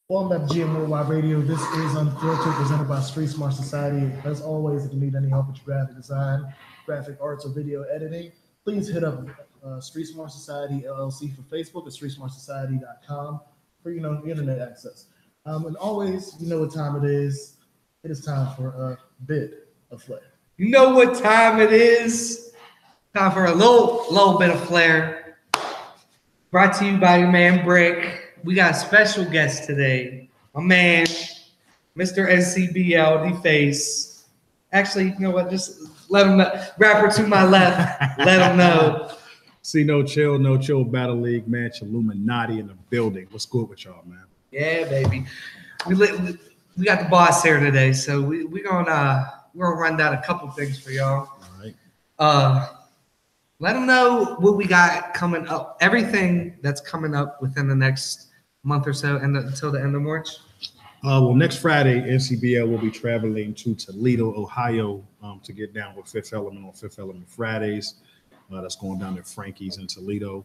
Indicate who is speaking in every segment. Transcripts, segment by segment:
Speaker 1: Welcome back to GM Worldwide Radio. This is Unfiltered, presented by Street Smart Society. As always, if you need any help with your graphic design, graphic arts, or video editing, please hit up Street Smart Society LLC for Facebook at streetsmartsociety.com for internet access. And always, you know what time it is. It is time for a bit of Flair.
Speaker 2: You know what time it is? Time for a little bit of Flair. Brought to you by your man Brick. We got a special guest today. My man, Mr. NCBL, the face. Actually, you know what? Just let him know. Rapper to my left, let him know.
Speaker 3: CeeNo, no chill Battle League match. Illuminati in the building. What's good with y'all, man?
Speaker 2: Yeah, baby. We got the boss here today, so we're gonna run down a couple things for y'all.
Speaker 3: All right.
Speaker 2: Let them know what we got coming up. Everything that's coming up within the next month or so, and until the end of March.
Speaker 3: Well, next Friday, NCBL will be traveling to Toledo, Ohio, to get down with Fifth Element on Fifth Element Fridays. That's going down to Frankie's in Toledo.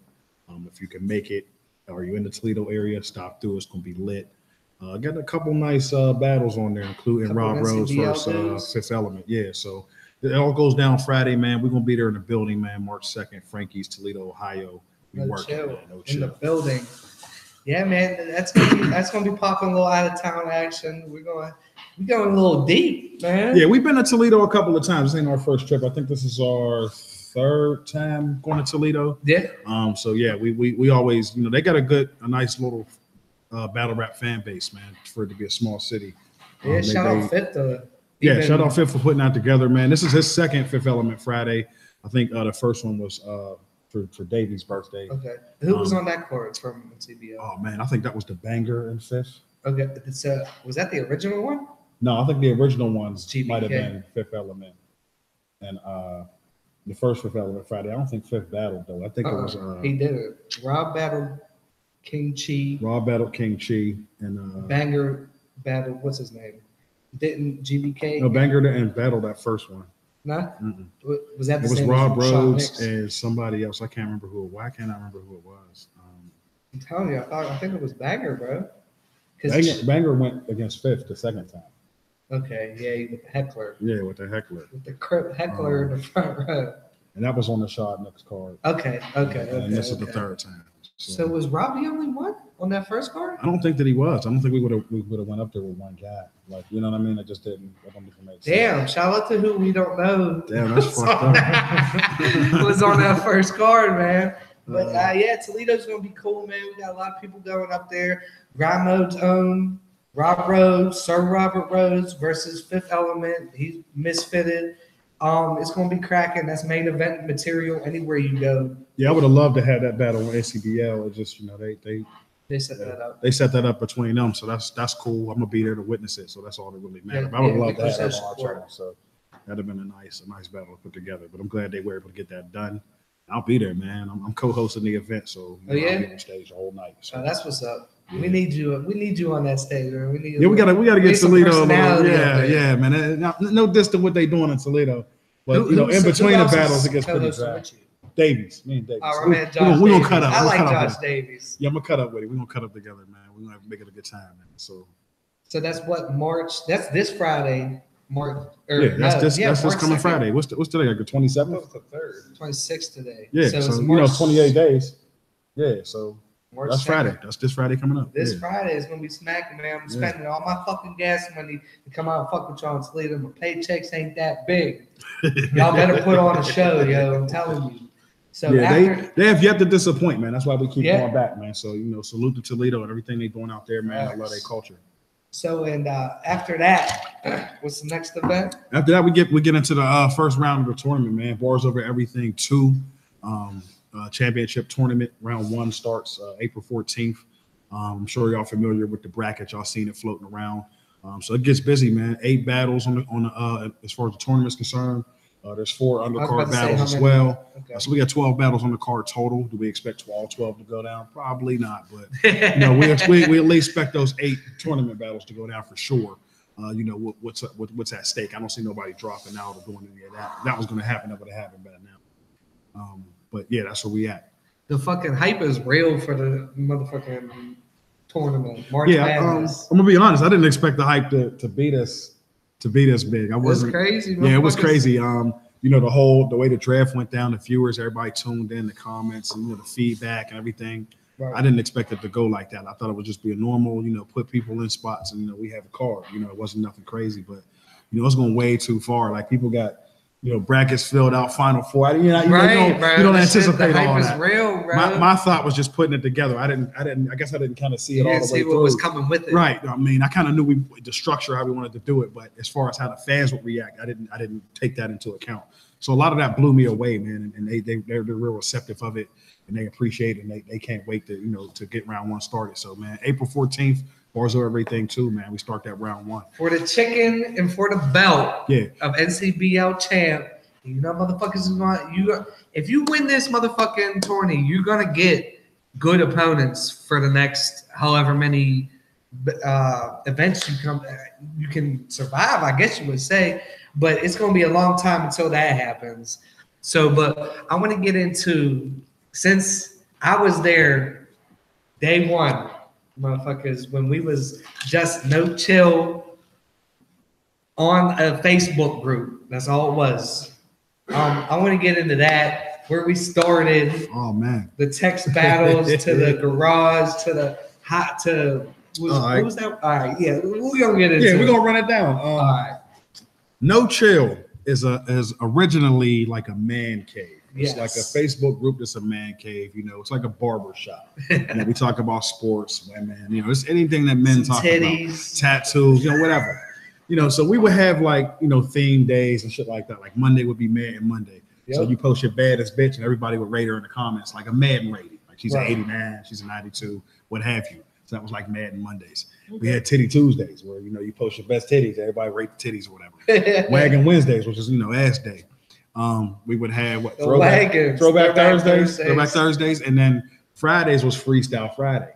Speaker 3: If you can make it, or you're in the Toledo area, stop through. It's going to be lit. Got a couple nice battles on there, including Rob Rhodes versus Fifth Element. Yeah, so it all goes down Friday, man. We're going to be there in the building, man. March 2nd, Frankie's, Toledo, Ohio. We working, man. No chill.
Speaker 2: In the building. Yeah, man, that's gonna be popping a little out of town action. We're going a little deep, man.
Speaker 3: Yeah, we've been to Toledo a couple of times. This ain't our first trip. I think this is our third time going to Toledo.
Speaker 2: Yeah.
Speaker 3: So yeah, we always, they got a nice little battle rap fan base, man, for it to be a small city.
Speaker 2: Yeah, shout out Fifth.
Speaker 3: Shout out Fifth for putting that together, man. This is his second Fifth Element Friday. I think the first one was for Davy's birthday.
Speaker 2: Okay. Who was on that card from CBO?
Speaker 3: Oh man, I think that was the Banger in Fifth.
Speaker 2: Okay. Was that the original one?
Speaker 3: No, I think the original ones might have been Fifth Element. And the first Fifth Element Friday. I don't think Fifth battled though. I think it was
Speaker 2: he did it. Rob battled King Chi.
Speaker 3: And
Speaker 2: Banger battled what's his name? Didn't GBK?
Speaker 3: No, Banger didn't battle that first one.
Speaker 2: No? Was that the
Speaker 3: It was
Speaker 2: same
Speaker 3: Rob Rhodes and somebody else. I can't remember who. Why can't I remember who it was?
Speaker 2: I'm telling you, I think it was Banger, bro.
Speaker 3: Banger went against Fifth the second time.
Speaker 2: Okay, yeah, with the heckler.
Speaker 3: Yeah, with the heckler.
Speaker 2: With the crip heckler in the front row.
Speaker 3: And that was on the shot next card.
Speaker 2: Okay.
Speaker 3: And this is the third time.
Speaker 2: So was Rob the only one on that first card?
Speaker 3: I don't think that he was. I don't think we would have went up there with one guy. Like, you know what I mean? It just didn't. I don't think it made sense.
Speaker 2: Damn! Shout out to who we don't know.
Speaker 3: Damn, that's fucked up.
Speaker 2: Was on that first card, man. But yeah, Toledo's gonna be cool, man. We got a lot of people going up there. Grind Mode's own Rob Rhodes, Sir Robert Rhodes versus Fifth Element. He's misfitted. It's gonna be cracking. That's main event material anywhere you go.
Speaker 3: Yeah, I would have loved to have that battle on NCBL. It just,
Speaker 2: they set that up.
Speaker 3: They set that up between them, so that's cool. I'm gonna be there to witness it, so that's all that really matters. I would love to have that on our channel, so that'd have been a nice battle to put together. But I'm glad they were able to get that done. I'll be there, man. I'm co-hosting the event, so I'll be on stage the whole night. So.
Speaker 2: That's what's up. Yeah. We need you on that stage, man.
Speaker 3: We gotta get Toledo. Yeah, man. No diss to what they doing in Toledo, but in between the battles, it gets pretty dry. Davies, me and Davies.
Speaker 2: Oh, man, Josh
Speaker 3: we're gonna cut up.
Speaker 2: I like Josh Davies.
Speaker 3: Yeah, I'm gonna cut up with it. We're gonna cut up together, man. We're gonna make it a good time, man. So
Speaker 2: that's what March. That's this Friday.
Speaker 3: That's this coming Friday. What's today? Like the 27th?
Speaker 2: The 3rd. 26th today.
Speaker 3: Yeah, so 28 days. Yeah, so March that's 2nd. Friday. That's this Friday coming up.
Speaker 2: This Friday is gonna be smacking, man. I'm spending all my fucking gas money to come out and fuck with y'all and Toledo. My paychecks ain't that big. Y'all better put on a show, yo. I'm telling you. So
Speaker 3: they have yet to disappoint, man. That's why we keep going back, man. So salute to Toledo and everything they're doing out there, man. I love their culture.
Speaker 2: So after that, what's the next event?
Speaker 3: After that, we get into the first round of the tournament, man. Bars Over Everything 2 championship tournament. Round 1 starts April 14th. I'm sure y'all familiar with the bracket. Y'all seen it floating around. So it gets busy, man. 8 battles on the as far as the tournament's concerned. There's 4 undercard battles as well. Okay. So we got 12 battles on the card total. Do we expect all 12 to go down? Probably not, but we at least expect those 8 tournament battles to go down for sure. What's at stake? I don't see nobody dropping out or doing any of that. That was going to happen. That would have happened by now. But yeah, that's where we at.
Speaker 2: The fucking hype is real for the motherfucking tournament. March
Speaker 3: Yeah,
Speaker 2: Madness.
Speaker 3: I'm gonna be honest. I didn't expect the hype to be this big. I
Speaker 2: It was
Speaker 3: wasn't.
Speaker 2: crazy.
Speaker 3: Yeah, it was
Speaker 2: motherfuckers.
Speaker 3: crazy. The way the draft went down, the viewers, everybody tuned in, the comments, and the feedback and everything.
Speaker 2: Right.
Speaker 3: I didn't expect it to go like that. I thought it would just be a normal, put people in spots, and we have a card. It wasn't nothing crazy, but it's going way too far. Like people got, brackets filled out, Final Four. You don't anticipate all that.
Speaker 2: Real, bro.
Speaker 3: My thought was just putting it together. I guess I didn't kind of see it all the way
Speaker 2: see
Speaker 3: through.
Speaker 2: what was coming with it.
Speaker 3: Right. I mean, I kind of knew the structure, how we wanted to do it, but as far as how the fans would react, I didn't take that into account. So a lot of that blew me away, man. And they're real receptive of it, and they appreciate it, and they can't wait to get round one started. So, man, April 14th, bars over everything too, man. We start that round one
Speaker 2: for the chicken and for the belt.
Speaker 3: Yeah.
Speaker 2: Of NCBL champ. Motherfuckers is going. If you win this motherfucking tourney, you're gonna get good opponents for the next however many events you can survive. I guess you would say, but it's gonna be a long time until that happens. So, but I want to get into, since I was there day one, motherfuckers, when we was just no chill on a Facebook group. That's all it was. I want to get into that, where we started.
Speaker 3: Oh man,
Speaker 2: the text battles to the garage to the hot to. What was that? All right, yeah, we're gonna get into.
Speaker 3: Yeah, we're gonna run it down.
Speaker 2: All right.
Speaker 3: No Chill is originally like a man cave. It's
Speaker 2: Yes.
Speaker 3: like a Facebook group that's a man cave. It's like a barber shop. We talk about sports, women. It's anything that men talk
Speaker 2: Titties.
Speaker 3: about. Tattoos, whatever. So we would have theme days and shit like that. Like Monday would be Madden Monday.
Speaker 2: Yep.
Speaker 3: So you post your baddest bitch and everybody would rate her in the comments like a Madden rating. Like she's
Speaker 2: Right.
Speaker 3: an 89, she's a 92, what have you. So that was like Madden Mondays. We had Titty Tuesdays where, you post your best titties. Everybody rate the titties or whatever. Wagon Wednesdays, which is, ass day. We would have throwback Thursdays. And then Fridays was Freestyle Friday.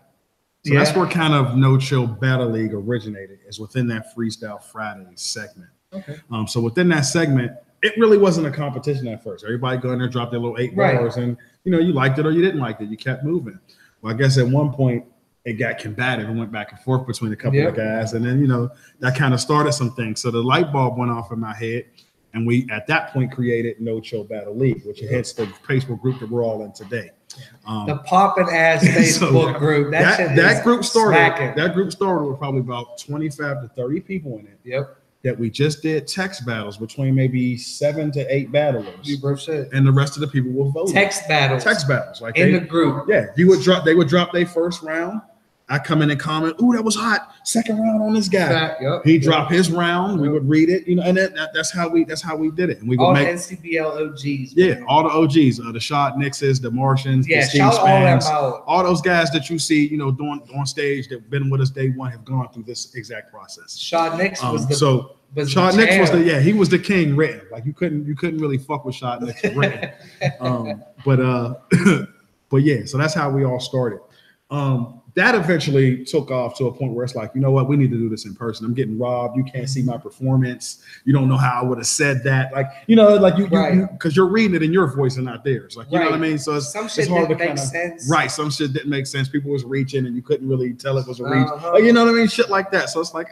Speaker 3: So that's where kind of No Chill Battle League originated, is within that Freestyle Friday segment.
Speaker 2: Okay.
Speaker 3: So within that segment, it really wasn't a competition at first. Everybody go in there, drop their little 8 bars, and you liked it or you didn't like it. You kept moving. Well, I guess at one point it got combative and went back and forth between a couple of guys, and then that kind of started some things. So the light bulb went off in my head, and we at that point created No Chill Battle League, which hits the Facebook group that we're all in today.
Speaker 2: The poppin' ass Facebook group.
Speaker 3: That group started with probably about 25 to 30 people in it.
Speaker 2: Yep.
Speaker 3: That we just did text battles between maybe 7 to 8 battlers.
Speaker 2: You bro shit.
Speaker 3: And the rest of the people will vote.
Speaker 2: Text battles.
Speaker 3: Like
Speaker 2: in the group.
Speaker 3: Yeah. They would drop their first round. I come in and comment, "Ooh, that was hot. Second round on this guy." He dropped his round. We would read it, and that's how we did it. And we would
Speaker 2: all
Speaker 3: make
Speaker 2: the NCBL OGs.
Speaker 3: Yeah, all the OGs, the Shot Nixes, the Martians, the Steve Spans, all those guys that you see, doing on stage that have been with us day one have gone through this exact process.
Speaker 2: Shot Nix was the
Speaker 3: Shot Nix was he was the king written. Like you couldn't really fuck with Shot Nix written. But yeah, so that's how we all started. That eventually took off to a point where it's like, you know what, we need to do this in person. I'm getting robbed. You can't see my performance. You don't know how I would have said that. Like, you because you're reading it in your voice and not theirs. Like, you know what I mean? So
Speaker 2: some shit didn't make sense.
Speaker 3: Right. Some shit didn't make sense. People was reaching and you couldn't really tell it was a reach. Like, you know what I mean? Shit like that. So it's like,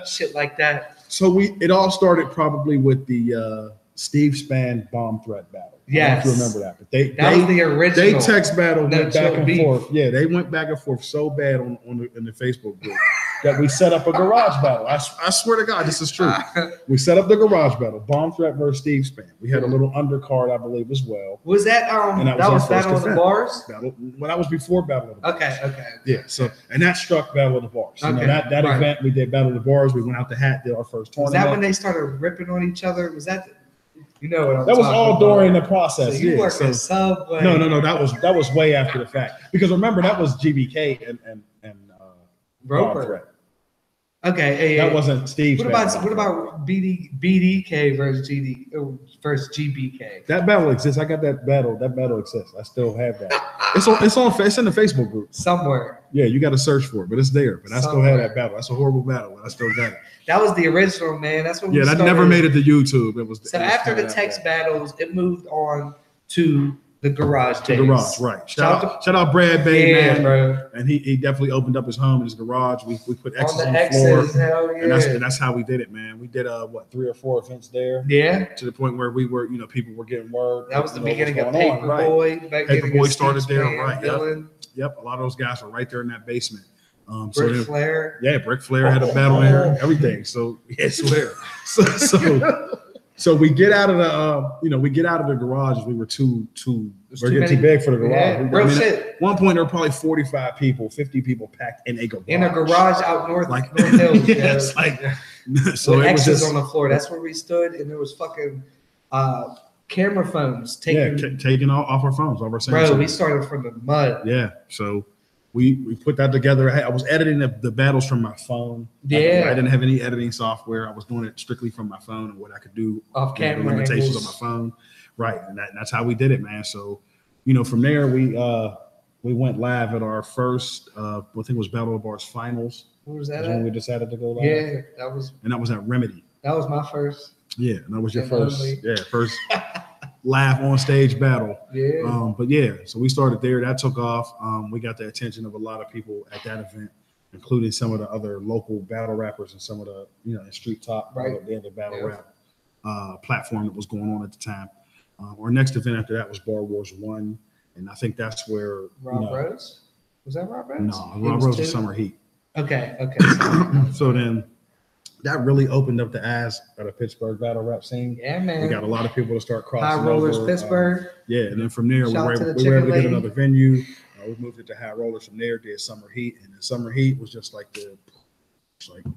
Speaker 2: shit like that.
Speaker 3: So it all started probably with the Steve Span bomb threat battle.
Speaker 2: Yes,
Speaker 3: I don't know if you remember that, but
Speaker 2: that was the original.
Speaker 3: They text battle went back and forth. Yeah, they went back and forth so bad in the Facebook group that we set up a garage battle. I swear to God, this is true. We set up the garage battle, bomb threat versus Steve Span. We had a little undercard, I believe, as well.
Speaker 2: Was that that was Battle of the Bars?
Speaker 3: Well, that was before Battle of the Bars.
Speaker 2: Okay.
Speaker 3: Yeah. So and that struck Battle of the Bars.
Speaker 2: Okay.
Speaker 3: That event we did Battle of the Bars. We went out the hat, did our first tournament.
Speaker 2: Was that when they started ripping on each other? Was that? You know what I'm
Speaker 3: That was all
Speaker 2: about.
Speaker 3: during the process.
Speaker 2: So you worked at Subway.
Speaker 3: No. That was way after the fact. Because remember, that was GBK and
Speaker 2: Roper. Okay,
Speaker 3: that wasn't Steve's.
Speaker 2: What about BDK versus GBK?
Speaker 3: That battle exists. I got that battle. That battle exists. I still have that. It's in the Facebook group
Speaker 2: somewhere.
Speaker 3: Yeah, you got to search for it, but it's there. But I still have that battle. That's a horrible battle, but I still got it.
Speaker 2: That was the original, man. That's what.
Speaker 3: That never made it to YouTube. After
Speaker 2: the text battles, it moved on to The garage
Speaker 3: The
Speaker 2: days.
Speaker 3: garage, right. Shout out Brad Bay,
Speaker 2: Yeah,
Speaker 3: man.
Speaker 2: bro.
Speaker 3: And he definitely opened up his home and his garage. We put X's
Speaker 2: On
Speaker 3: on
Speaker 2: the
Speaker 3: the floor.
Speaker 2: X's, hell yeah.
Speaker 3: And that's how we did it, man. We did 3 or 4 events there.
Speaker 2: Yeah.
Speaker 3: To the point where we were, people were getting word.
Speaker 2: That was the beginning of
Speaker 3: Right.
Speaker 2: Paperboy.
Speaker 3: Paperboy started there, right?
Speaker 2: Dylan.
Speaker 3: Yep. A lot of those guys were right there in that basement.
Speaker 2: Brick Flair.
Speaker 3: Yeah, Brick Flair had a battle there, everything. So yeah, swear. So we get out of the we get out of the garage. We were too getting too big for the garage.
Speaker 2: Yeah,
Speaker 3: at one point there were probably 45 people, 50 people packed in a garage.
Speaker 2: In a garage out north,
Speaker 3: like
Speaker 2: North Hills.
Speaker 3: yeah, it's like so
Speaker 2: with
Speaker 3: it
Speaker 2: X's
Speaker 3: was just,
Speaker 2: on the floor. That's where we stood, and there was fucking camera phones
Speaker 3: taking off our phones, off our Samsung.
Speaker 2: Bro, we started from the mud.
Speaker 3: Yeah, so we put that together. I was editing the battles from my phone.
Speaker 2: Yeah,
Speaker 3: I didn't have any editing software. I was doing it strictly from my phone and what I could do
Speaker 2: off camera.
Speaker 3: The limitations on my phone, right? And that's how we did it, man. So, from there we went live at our first, I think it was Battle of Bars finals.
Speaker 2: What was that?
Speaker 3: When we decided to go live.
Speaker 2: Yeah, that was
Speaker 3: at Remedy.
Speaker 2: That was my first.
Speaker 3: Yeah, and that was your first.
Speaker 2: Only.
Speaker 3: Yeah, first. Live on stage battle.
Speaker 2: Yeah.
Speaker 3: But yeah, so we started there. That took off. We got the attention of a lot of people at that event, including some of the other local battle rappers and some of the street top,
Speaker 2: right?
Speaker 3: The battle rap platform that was going on at the time. Our next event after that was Bar Wars 1, and I think that's where
Speaker 2: Rob Rose. Was that Rob Rose?
Speaker 3: No, Rob Rose was Summer Heat.
Speaker 2: Okay.
Speaker 3: So then that really opened up the eyes of the Pittsburgh battle rap scene.
Speaker 2: Yeah, man.
Speaker 3: We got a lot of people to start crossing
Speaker 2: High Rollers,
Speaker 3: over.
Speaker 2: Pittsburgh.
Speaker 3: Yeah, and then from there, we were able to get another venue. We moved it to High Rollers from there, did Summer Heat, and then Summer Heat was just like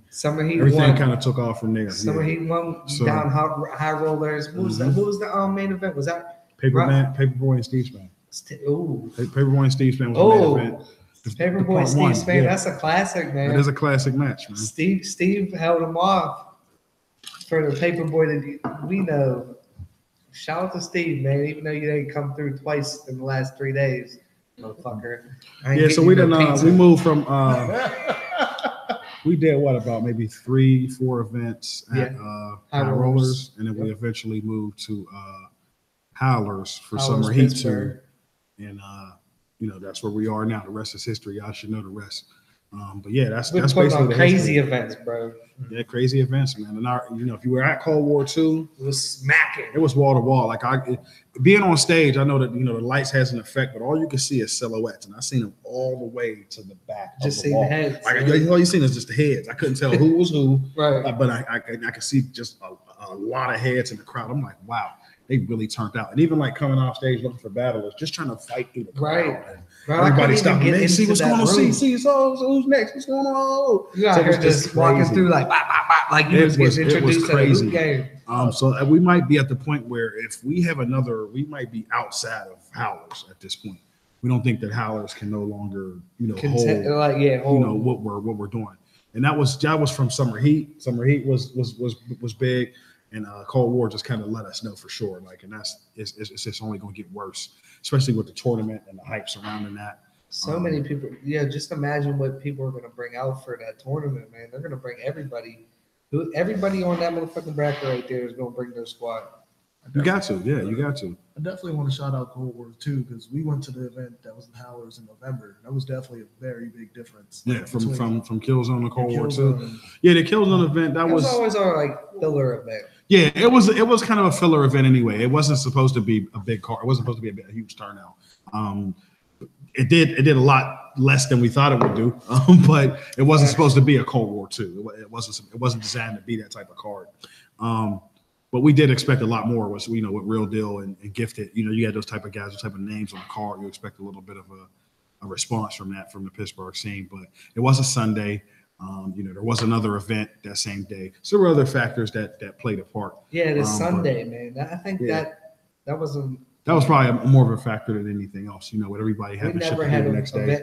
Speaker 2: Summer Heat.
Speaker 3: Everything kind of took off from there.
Speaker 2: Summer Heat won down High Rollers. What was that? What was the main event? Was that
Speaker 3: Paperboy and Steve Span?
Speaker 2: Ooh.
Speaker 3: Paperboy and Steve Span was the main event.
Speaker 2: Paperboy Steve Span, that's a classic, man.
Speaker 3: It is a classic match, man.
Speaker 2: Steve held him off for the Paperboy that we know. Shout out to Steve, man. Even though you didn't come through twice in the last 3 days, motherfucker.
Speaker 3: Yeah, so we didn't. We moved from. We did about maybe 3-4 events at High Rollers, and then we eventually moved to Howlers for Summer Heat 2, and that's where we are now. The rest is history. Y'all should know the rest. But yeah, that's basically
Speaker 2: on crazy events, bro.
Speaker 3: Yeah, crazy events, man. And if you were at Cold War II,
Speaker 2: it was smacking.
Speaker 3: It was wall to wall. Like being on stage, I know that the lights has an effect, but all you can see is silhouettes, and I seen them all the way to the back.
Speaker 2: Just
Speaker 3: see the
Speaker 2: heads.
Speaker 3: All you seen is just the heads. I couldn't tell who was who,
Speaker 2: right?
Speaker 3: But I could see just a lot of heads in the crowd. I'm like, wow. They really turned out, and even like coming off stage looking for battlers, just trying to fight through the crowd.
Speaker 2: Right.
Speaker 3: Everybody stopping. Man, see what's going on. See. So who's next? What's going on?
Speaker 2: You out here just walking through like you was getting introduced to the hoop game.
Speaker 3: So we might be at the point where if we have we might be outside of Howlers at this point. We don't think that Howlers can no longer, hold what we're doing. And that was from Summer Heat. Summer Heat was big. And Cold War just kind of let us know for sure. And it's just only going to get worse, especially with the tournament and the hype surrounding that.
Speaker 2: So many people. Yeah, just imagine what people are going to bring out for that tournament, man. They're going to bring everybody. Everybody on that motherfucking bracket right there is going to bring their squad.
Speaker 3: You got to. Yeah, you got to.
Speaker 1: I definitely want to shout out Cold War too, because we went to the event that was in Howlers in November. That was definitely a very big difference.
Speaker 3: Yeah, from Killzone to Cold War 2. Yeah, the Killzone event that was
Speaker 2: always our filler event.
Speaker 3: Yeah, it was kind of a filler event anyway. It wasn't supposed to be a big car. It wasn't supposed to be a huge turnout. It did a lot less than we thought it would do, but it wasn't supposed to be a Cold War II. It wasn't designed to be that type of card. But we did expect a lot more. With Real Deal and Gifted. You had those type of guys, those type of names on the card. You expect a little bit of a response from the Pittsburgh scene. But it was a Sunday. There was another event that same day. So there were other factors that played a part.
Speaker 2: Yeah, the Sunday, man. I think that wasn't.
Speaker 3: That was probably more of a factor than anything else. With everybody having shit to do the next day.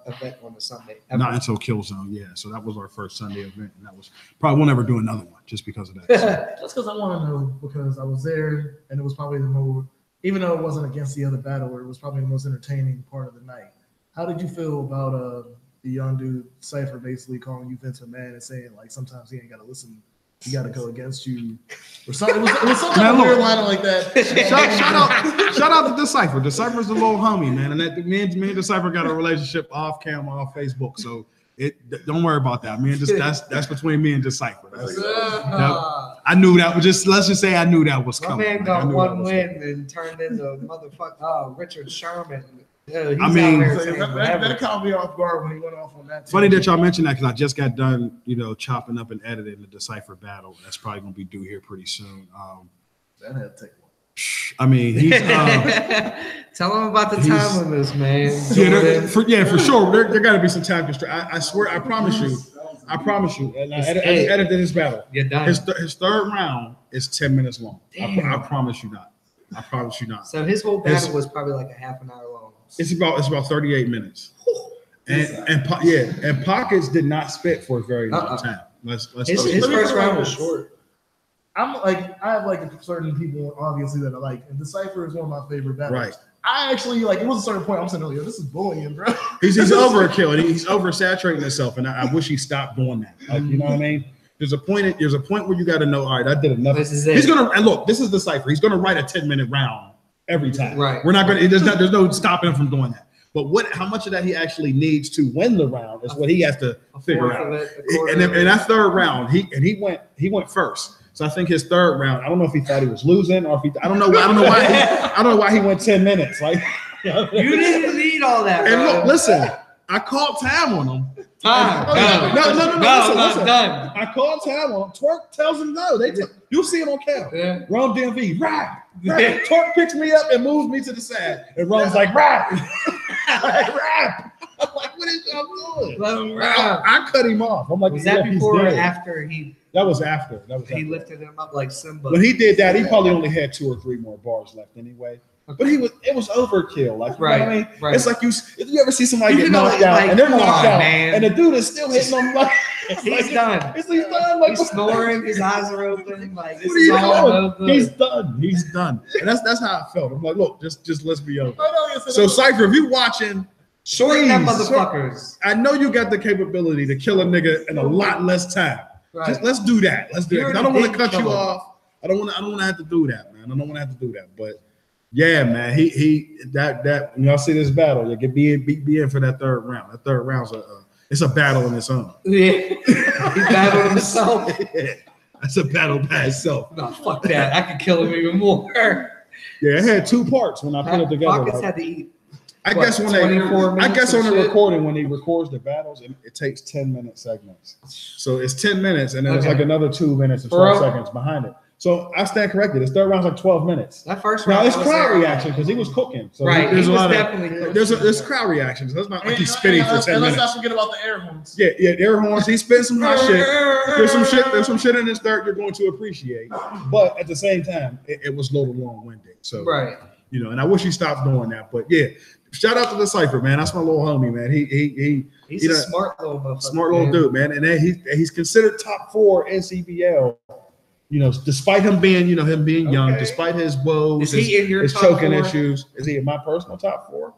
Speaker 2: Event on a Sunday. Ever.
Speaker 3: Not until Killzone, yeah. So that was our first Sunday event, and that was probably we'll never do another one just because of that.
Speaker 1: Just because I want to know, because I was there, and it was probably the more, even though it wasn't against the other battler, it was probably the most entertaining part of the night. How did you feel about the young dude Cypher basically calling you Vince McMahon and saying sometimes he ain't got to listen You got to go against you. Or something. It was some kind of weird line like that.
Speaker 3: Shout out to Decipher. Decipher's the little homie, man. And that me and Decipher got a relationship off camera, off Facebook. So don't worry about that. That's between me and Decipher. I knew that was let's just say I knew that was coming.
Speaker 2: My man got one win and turned into motherfucker Richard Sherman. Yeah, he's
Speaker 1: that caught me off guard when he went off on that.
Speaker 3: Funny that y'all mentioned that because I just got done, chopping up and editing the Decipher battle. That's probably gonna be due here pretty soon.
Speaker 1: That had to take one.
Speaker 3: I mean, he's
Speaker 2: tell him about the time on this, man.
Speaker 3: For sure. There got to be some time constraint. I swear, I promise you. And I edited his battle.
Speaker 2: You're done.
Speaker 3: His third round is 10 minutes long. I promise you not.
Speaker 2: So his whole battle was probably like a half an hour long.
Speaker 3: It's about 38 minutes. And Pockets did not spit for a very long time. His
Speaker 2: first round was short.
Speaker 1: I have certain people obviously that I like, and Decipher is one of my favorite battles.
Speaker 3: Right.
Speaker 1: I actually it was a certain point I'm saying, "Oh, this is bullying, bro."
Speaker 3: He's overkill and he's oversaturating himself, and I wish he stopped doing that. You know what I mean? There's a point where you got to know. All right, I did enough.
Speaker 2: This is it.
Speaker 3: He's gonna and look. This is Decipher. He's gonna write a 10-minute round every time.
Speaker 2: Right.
Speaker 3: We're not gonna. There's no stopping him from doing that. But how much of that he actually needs to win the round is what he has to figure out. And in that third round, he went first. So I think his third round, I don't know if he thought he was losing or if I don't know why he went 10 minutes. Like
Speaker 2: you didn't need all that.
Speaker 3: And look, listen, I called time on him.
Speaker 2: No,
Speaker 3: listen.
Speaker 2: Done.
Speaker 3: I called time on him. Twerk tells him no. You'll see it on camera.
Speaker 2: Yeah.
Speaker 3: Ron DMV, rap. Twerk picks me up and moves me to the side. And Ron's like, rap. Rap. I'm like, what is y'all doing?
Speaker 2: Let him rap.
Speaker 3: I cut him off. I'm like,
Speaker 2: was that before or after he?
Speaker 3: That was after.
Speaker 2: He lifted him up like Simba.
Speaker 3: When he did that, he probably only had 2 or 3 more bars left anyway. But it was overkill. Like, you know what I mean? Right. It's like if you ever see somebody get knocked out and they're knocked out, and the dude is still hitting them like
Speaker 2: he's done.
Speaker 3: He's done. Like,
Speaker 2: he's snoring. His eyes are open. Like,
Speaker 3: what are you doing? He's done. He's done. And that's how I felt. I'm like, look, just let's be over. So Cypher, if you watching,
Speaker 2: shorten them motherfuckers.
Speaker 3: I know you got the capability to kill a nigga in a lot less time. Right. Just let's do that. Let's do it. I don't want to cut you off. I don't want to have to do that, man. I don't want to have to do that. But yeah, man, that when y'all see this battle, you can be in for that third round. That third round's it's a battle in its own.
Speaker 2: Yeah, he battled himself.
Speaker 3: Yeah. That's a battle by itself.
Speaker 2: No, fuck that. I could kill him even more.
Speaker 3: Yeah, it had 2 parts when I put it together.
Speaker 2: Pockets had to eat.
Speaker 3: I guess on the recording, when he records the battles, it takes 10-minute segments. So it's 10 minutes, and then it's like another 2 minutes and 12 seconds behind it. So I stand corrected. His third round's like 12 minutes.
Speaker 2: That first round.
Speaker 3: Now it's crowd reaction because he was cooking. So
Speaker 2: right.
Speaker 3: There's
Speaker 2: a lot
Speaker 3: of there's crowd reactions. That's not like he's spinning for 10 minutes.
Speaker 1: Let's not forget about the air horns.
Speaker 3: Yeah, air horns. He spit some hot shit. There's some shit in his third you're going to appreciate. But at the same time, it was a little long-winded. So
Speaker 2: right.
Speaker 3: And I wish he stopped doing that. But yeah. Shout out to the Cypher, man. That's my little homie, man. He's
Speaker 2: a smart
Speaker 3: little dude, man. And then he's considered top 4 NCBL. Despite him being young, despite his woes, his choking 4? Issues. Is he in my personal top 4?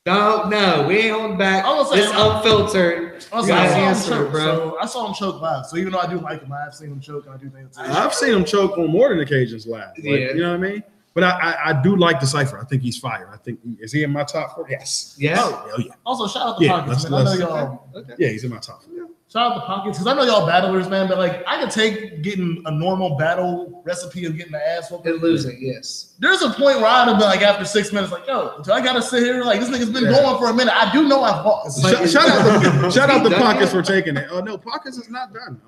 Speaker 2: No, we ain't holding back. It's unfiltered.
Speaker 1: I saw him choke live. So even though I do like him, I've seen him choke, and I do think
Speaker 3: I've seen him choke on more than occasions live. Like, you know what I mean? But I do like Decipher. I think he's fire. I think is he in my top 4? Yes.
Speaker 2: Yeah.
Speaker 1: Oh yeah. Also, shout out to Pockets, man. I know y'all.
Speaker 3: Okay. Yeah, he's in my top 4.
Speaker 1: Shout out to Pockets because I know y'all battlers, man. But like, I could take getting a normal battle recipe of getting the ass whooped
Speaker 2: and losing. Yes.
Speaker 1: There's a point where I'd have been like after 6 minutes, like, yo, do I gotta sit here? Like this nigga's been going for a minute. I do know I've lost.
Speaker 3: Shout out to Pockets for taking it. Oh no, Pockets is not done.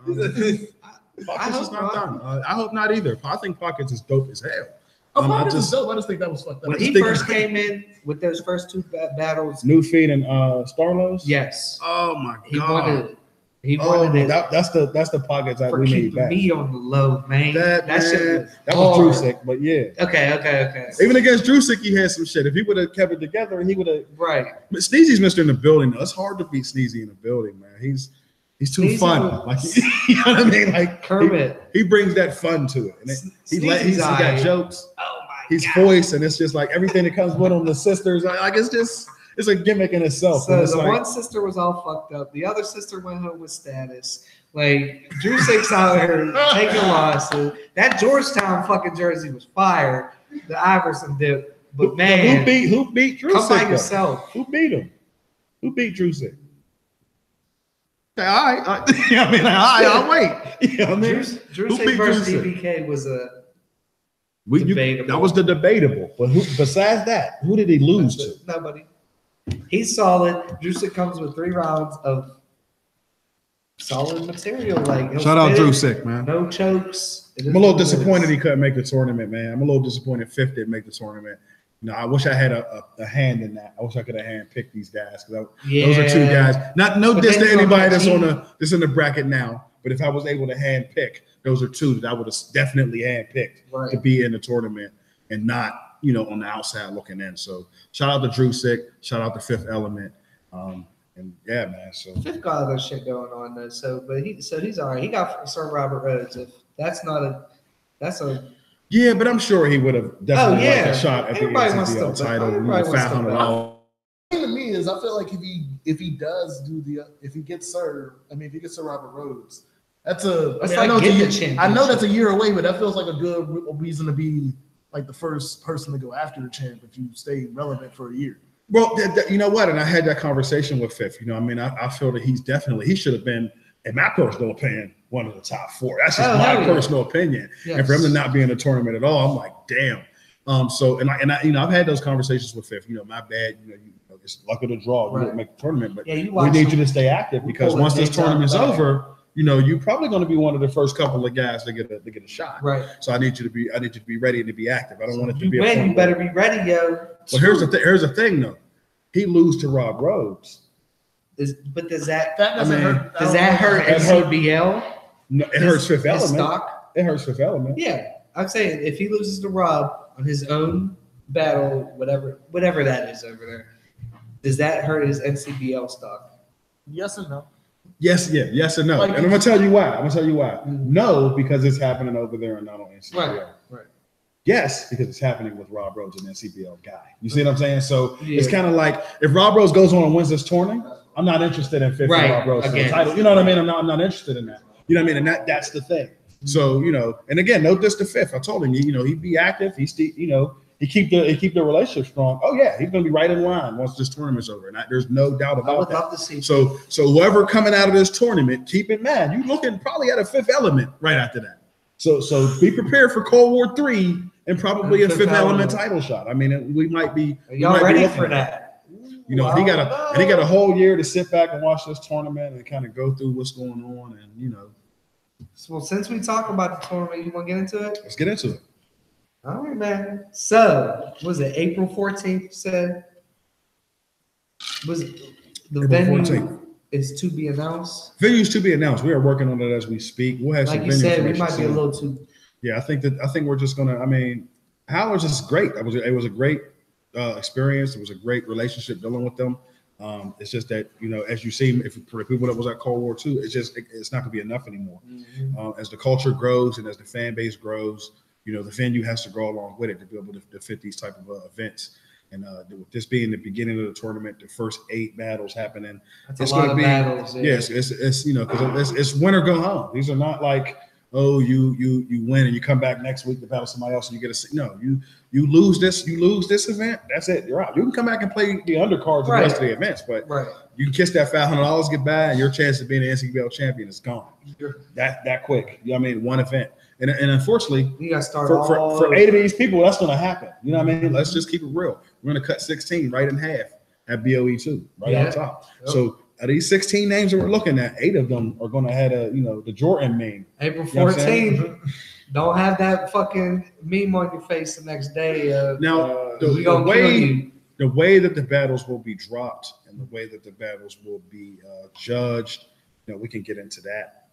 Speaker 3: Pockets is not done. I hope not either. I think Pockets is dope as hell.
Speaker 1: Pockets is dope. I just think that was fucked up.
Speaker 2: When he first came in with those first 2 battles,
Speaker 3: New Feed and Starlos.
Speaker 2: Yes.
Speaker 3: Oh my god.
Speaker 2: He wanted it.
Speaker 3: That's the Pockets that we need back.
Speaker 2: Me on the low, man. That
Speaker 3: was Drusik, but yeah.
Speaker 2: Okay.
Speaker 3: Even against Drusik, he had some shit. If he would have kept it together, he would have.
Speaker 2: Right.
Speaker 3: But Sneezy's Mr. in the building. Though. It's hard to beat Sneezy in the building, man. He's too Sneezy fun. Like you know what I mean? Like
Speaker 2: Kermit.
Speaker 3: He brings that fun to it, and he's got jokes.
Speaker 2: Oh my
Speaker 3: His voice, and it's just like everything that comes with him. The sisters, like it's just. it's a gimmick in itself.
Speaker 2: So
Speaker 3: it's
Speaker 2: the
Speaker 3: like,
Speaker 2: one sister was all fucked up. The other sister went home with status. Like Drew Sick's out here taking losses. That Georgetown fucking jersey was fire. The Iverson dip. But man,
Speaker 3: who beat Drew
Speaker 2: come
Speaker 3: Sick?
Speaker 2: by yourself.
Speaker 3: Who beat him? Who beat Drew Sick? Okay, all right. I mean, all right, I'll wait. You know what I mean?
Speaker 2: Drew
Speaker 3: Who
Speaker 2: Sick
Speaker 3: beat
Speaker 2: versus
Speaker 3: Drew Sick?
Speaker 2: DBK was a
Speaker 3: That was the debatable. But who besides that, who did he lose to?
Speaker 2: nobody. He's solid. Drew Sick comes with 3 rounds of solid material. Like
Speaker 3: Shout out Drew Sick, man.
Speaker 2: No chokes.
Speaker 3: I'm a little disappointed he couldn't make the tournament, man. I'm a little disappointed Fifth didn't make the tournament. You know, I wish I had a hand in that. I wish I could have handpicked these guys because those are 2 guys. No diss to anybody that's in the bracket now. But if I was able to handpick, those are 2 that I would have definitely handpicked to be in the tournament and not, you know, on the outside looking in. So shout out to Drew Sick. Shout out to Fifth Element. And yeah, man. So
Speaker 2: Fifth got other shit going on though. But he's all right. He got Sir Robert Rhodes. If that's a
Speaker 3: yeah, but I'm sure he would have definitely liked a shot at
Speaker 2: Everybody
Speaker 3: the
Speaker 2: wants
Speaker 3: NCBL
Speaker 2: to
Speaker 3: title.
Speaker 2: everybody wants to
Speaker 3: $500.
Speaker 1: The thing to me is, I feel like if he gets Sir Robert Rhodes, that's a.
Speaker 2: That's
Speaker 1: I know that's a year away, but that feels like a good reason to be like the first person to go after the champ if you stay relevant for a year.
Speaker 3: Well, you know what? And I had that conversation with Fifth. You know, I mean, I feel that he should have been, in my personal opinion, one of the top 4. That's just my personal opinion. Yes. And for him to not be in the tournament at all, I'm like, damn. So I you know, I've had those conversations with Fifth. You know, my bad. You know, it's luck of the draw. You didn't make the tournament, but we need you to stay active because once this tournament's over, you know, you're probably going to be one of the first couple of guys to get a shot.
Speaker 2: Right.
Speaker 3: So I need you to be ready and to be active. I don't want it to be.
Speaker 2: You better be ready, yo.
Speaker 3: Well, here's the thing though. He lose to Rob Rhodes.
Speaker 2: Does that
Speaker 1: hurt?
Speaker 2: Does that hurt NCBL?
Speaker 3: No, it hurts Fifth Element.
Speaker 2: Stock?
Speaker 3: It hurts Fifth Element.
Speaker 2: Yeah, I'm saying if he loses to Rob on his own battle, whatever that is over there, does that hurt his NCBL stock?
Speaker 1: Yes and no.
Speaker 3: Yes and no. And I'm gonna tell you why. Mm-hmm. No, because it's happening over there and not on NCBL.
Speaker 2: Right.
Speaker 3: Yes, because it's happening with Rob Rhodes, an NCBL guy. You see what I'm saying? So it's kind of like if Rob Rhodes goes on and wins this tournament, I'm not interested in Fifth and Rob Rhodes for the title. You know what I mean? I'm not interested in that. You know what I mean? And that's the thing. So, you know, and again, no diss to Fifth. I told him, you know, he'd be active. He keep the relationship strong. Oh yeah, he's gonna be right in line once this tournament's over. And there's no doubt about that. I would love to see. So whoever coming out of this tournament, keep in mind, you're looking probably at a Fifth Element right after that. So be prepared for Cold War 3 and probably a Fifth Element title shot. I mean, we might be.
Speaker 2: Are y'all ready for that?
Speaker 3: You know, he got a whole year to sit back and watch this tournament and kind of go through what's going on, and you know.
Speaker 2: Well, since we talk about the tournament, you want to get into it?
Speaker 3: Let's get into it.
Speaker 2: All right, man. So, was it April 14th? You said was it the venue 14th. Is to be announced?
Speaker 3: Venue's to be announced. We are working on it as we speak. We'll have
Speaker 2: like
Speaker 3: some
Speaker 2: you said, we might be a
Speaker 3: soon.
Speaker 2: little too.
Speaker 3: Yeah, I think we're just gonna. I mean, Howler's is great. It was a great experience. It was a great relationship dealing with them. It's just that, you know, as you see, for the people that was at Cold War II, it's not gonna be enough anymore. Mm-hmm. As the culture grows and as the fan base grows, you know, the venue has to grow along with it to be able to fit these type of events. And with this being the beginning of the tournament, the first 8 battles happening, it's going to be battles. Yeah. Yes, it's you know, because it's win or go home. These are not like, oh, you win and you come back next week to battle somebody else and you get a no. You lose this event, that's it. You're out. You can come back and play the undercards the rest of the events, but you can kiss that $500 goodbye, and your chance of being an NCBL champion is gone. That quick. You know what I mean? One event. And unfortunately,
Speaker 2: you gotta start
Speaker 3: for 8 of these people, that's going to happen. You know what I mean? Let's just keep it real. We're going to cut 16 right in half at BOE 2, right on top. Yep. So of these 16 names that we're looking at, 8 of them are going to have the Jordan meme.
Speaker 2: April 14th. Don't have that fucking meme on your face the next day.
Speaker 3: Now, the way that the battles will be dropped and the way that the battles will be judged, you know, we can get into that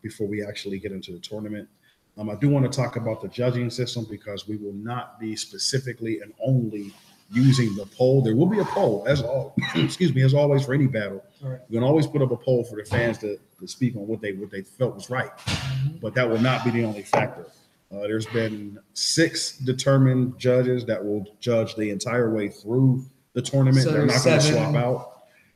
Speaker 3: before we actually get into the tournament. I do want to talk about the judging system because we will not be specifically and only using the poll. There will be a poll, as always for any battle. Right. You can always put up a poll for the fans to speak on what they felt was right, but that will not be the only factor. There's been 6 determined judges that will judge the entire way through the tournament.
Speaker 2: So
Speaker 3: They're not going to
Speaker 2: 7
Speaker 3: swap out.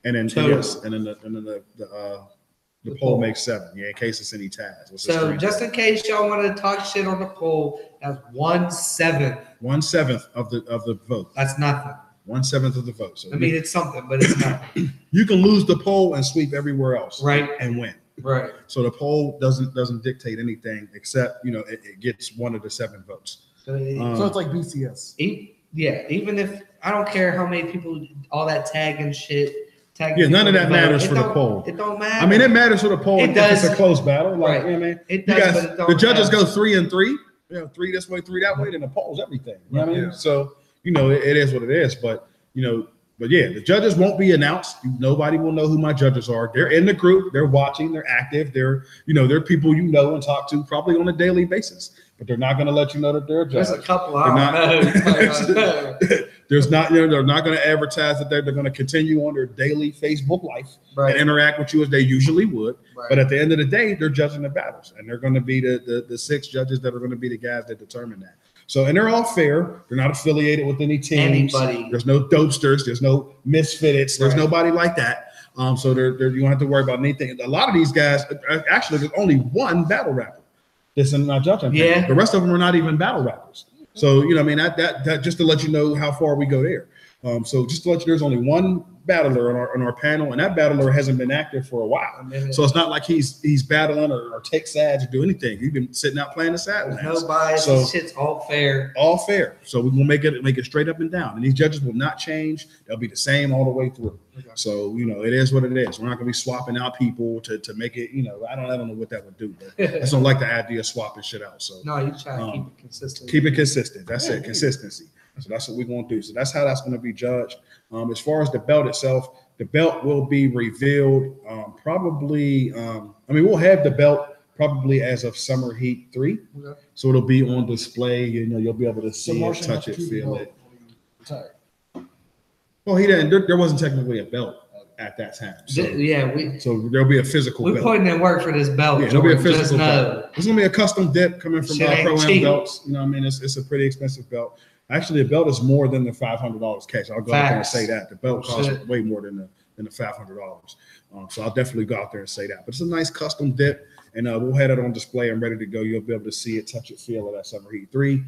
Speaker 3: And then
Speaker 2: total.
Speaker 3: yes, and then the poll makes 7. Yeah, in case it's any ties.
Speaker 2: So just in case y'all want to talk shit on the poll, that's 1/7.
Speaker 3: 1/7 of the vote.
Speaker 2: That's nothing.
Speaker 3: 1/7 of the vote. So
Speaker 2: I mean, it's something, but it's nothing.
Speaker 3: you can lose the poll and sweep everywhere else,
Speaker 2: Right.
Speaker 3: and win.
Speaker 2: Right.
Speaker 3: So the poll doesn't dictate anything except it gets one of the 7 votes.
Speaker 1: So it's like BCS.
Speaker 2: Even if I don't care how many people, all that tagging shit.
Speaker 3: Yeah, none of that matters for the poll.
Speaker 2: It don't matter.
Speaker 3: I mean, it matters for the poll
Speaker 2: It
Speaker 3: if
Speaker 2: does.
Speaker 3: it's a close battle. Like,
Speaker 2: Right.
Speaker 3: I mean,
Speaker 2: It does, but it don't
Speaker 3: the judges
Speaker 2: matter.
Speaker 3: go 3 and 3. 3 this way, 3 that way. Then the poll's everything. You know what I mean?
Speaker 1: Yeah.
Speaker 3: So it is what it is. But but yeah, the judges won't be announced. Nobody will know who my judges are. They're in the group. They're watching. They're active. They're they're people and talk to probably on a daily basis. But they're not going to let you know that they're a judge.
Speaker 2: There's a couple I don't know.
Speaker 3: There's not, they're not going to advertise that they're going to continue on their daily Facebook life
Speaker 2: Right.
Speaker 3: and interact with you as they usually would.
Speaker 2: Right.
Speaker 3: But at the end of the day, they're judging the battles, and they're going to be the 6 judges that are going to be the guys that determine that. So, and they're all fair. They're not affiliated with any teams.
Speaker 2: Anybody.
Speaker 3: There's no dopesters. There's no misfits. There's
Speaker 2: Right.
Speaker 3: nobody like that. So you don't have to worry about anything. A lot of these guys, actually, there's only one battle rapper that's in my judging panel.
Speaker 2: Yeah.
Speaker 3: The rest of them are not even battle rappers. So, I mean, that just to let you know how far we go there. So just to let you know, there's only one battler on our panel, and that battler hasn't been active for a while. So it's not like he's battling or takes sides or do anything. He's been sitting out playing the sidelines.
Speaker 2: There's no bias.
Speaker 3: So-
Speaker 2: This shit's all fair.
Speaker 3: All fair. So we're gonna make it straight up and down. And these judges will not change. They'll be the same all the way through.
Speaker 2: Okay.
Speaker 3: So it is what it is. We're not gonna be swapping out people to make it. I don't know what that would do. But I just don't like the idea of swapping shit out. So
Speaker 2: No, you try to keep it consistent.
Speaker 3: keep it consistent. That's it. Consistency. So that's what we're going to do. So that's how that's going to be judged. As far as the belt itself, the belt will be revealed probably. We'll have the belt probably as of Summer Heat 3.
Speaker 2: Okay.
Speaker 3: So it'll be on display. You'll be able to see it,
Speaker 1: Martian
Speaker 3: touch
Speaker 1: has
Speaker 3: it,
Speaker 1: to
Speaker 3: feel
Speaker 1: keep
Speaker 3: it.
Speaker 1: retired.
Speaker 3: Well, he didn't. There wasn't technically a belt at that time. So, so there'll be a physical
Speaker 2: we're
Speaker 3: belt.
Speaker 2: putting in work for this belt.
Speaker 3: Yeah, there'll be a
Speaker 2: Jordan, just
Speaker 3: physical
Speaker 2: know.
Speaker 3: belt. It's gonna be a custom dip coming from
Speaker 2: Shit ain't
Speaker 3: Pro Am
Speaker 2: cheap.
Speaker 3: belts. It's a pretty expensive belt. Actually, the belt is more than the $500 cash. I'll go out there and
Speaker 2: Facts.
Speaker 3: say that the belt costs
Speaker 2: Shit.
Speaker 3: way more than the $500. So I'll definitely go out there and say that. But it's a nice custom dip, and we'll have it on display and ready to go. You'll be able to see it, touch it, feel it at Summer Heat 3.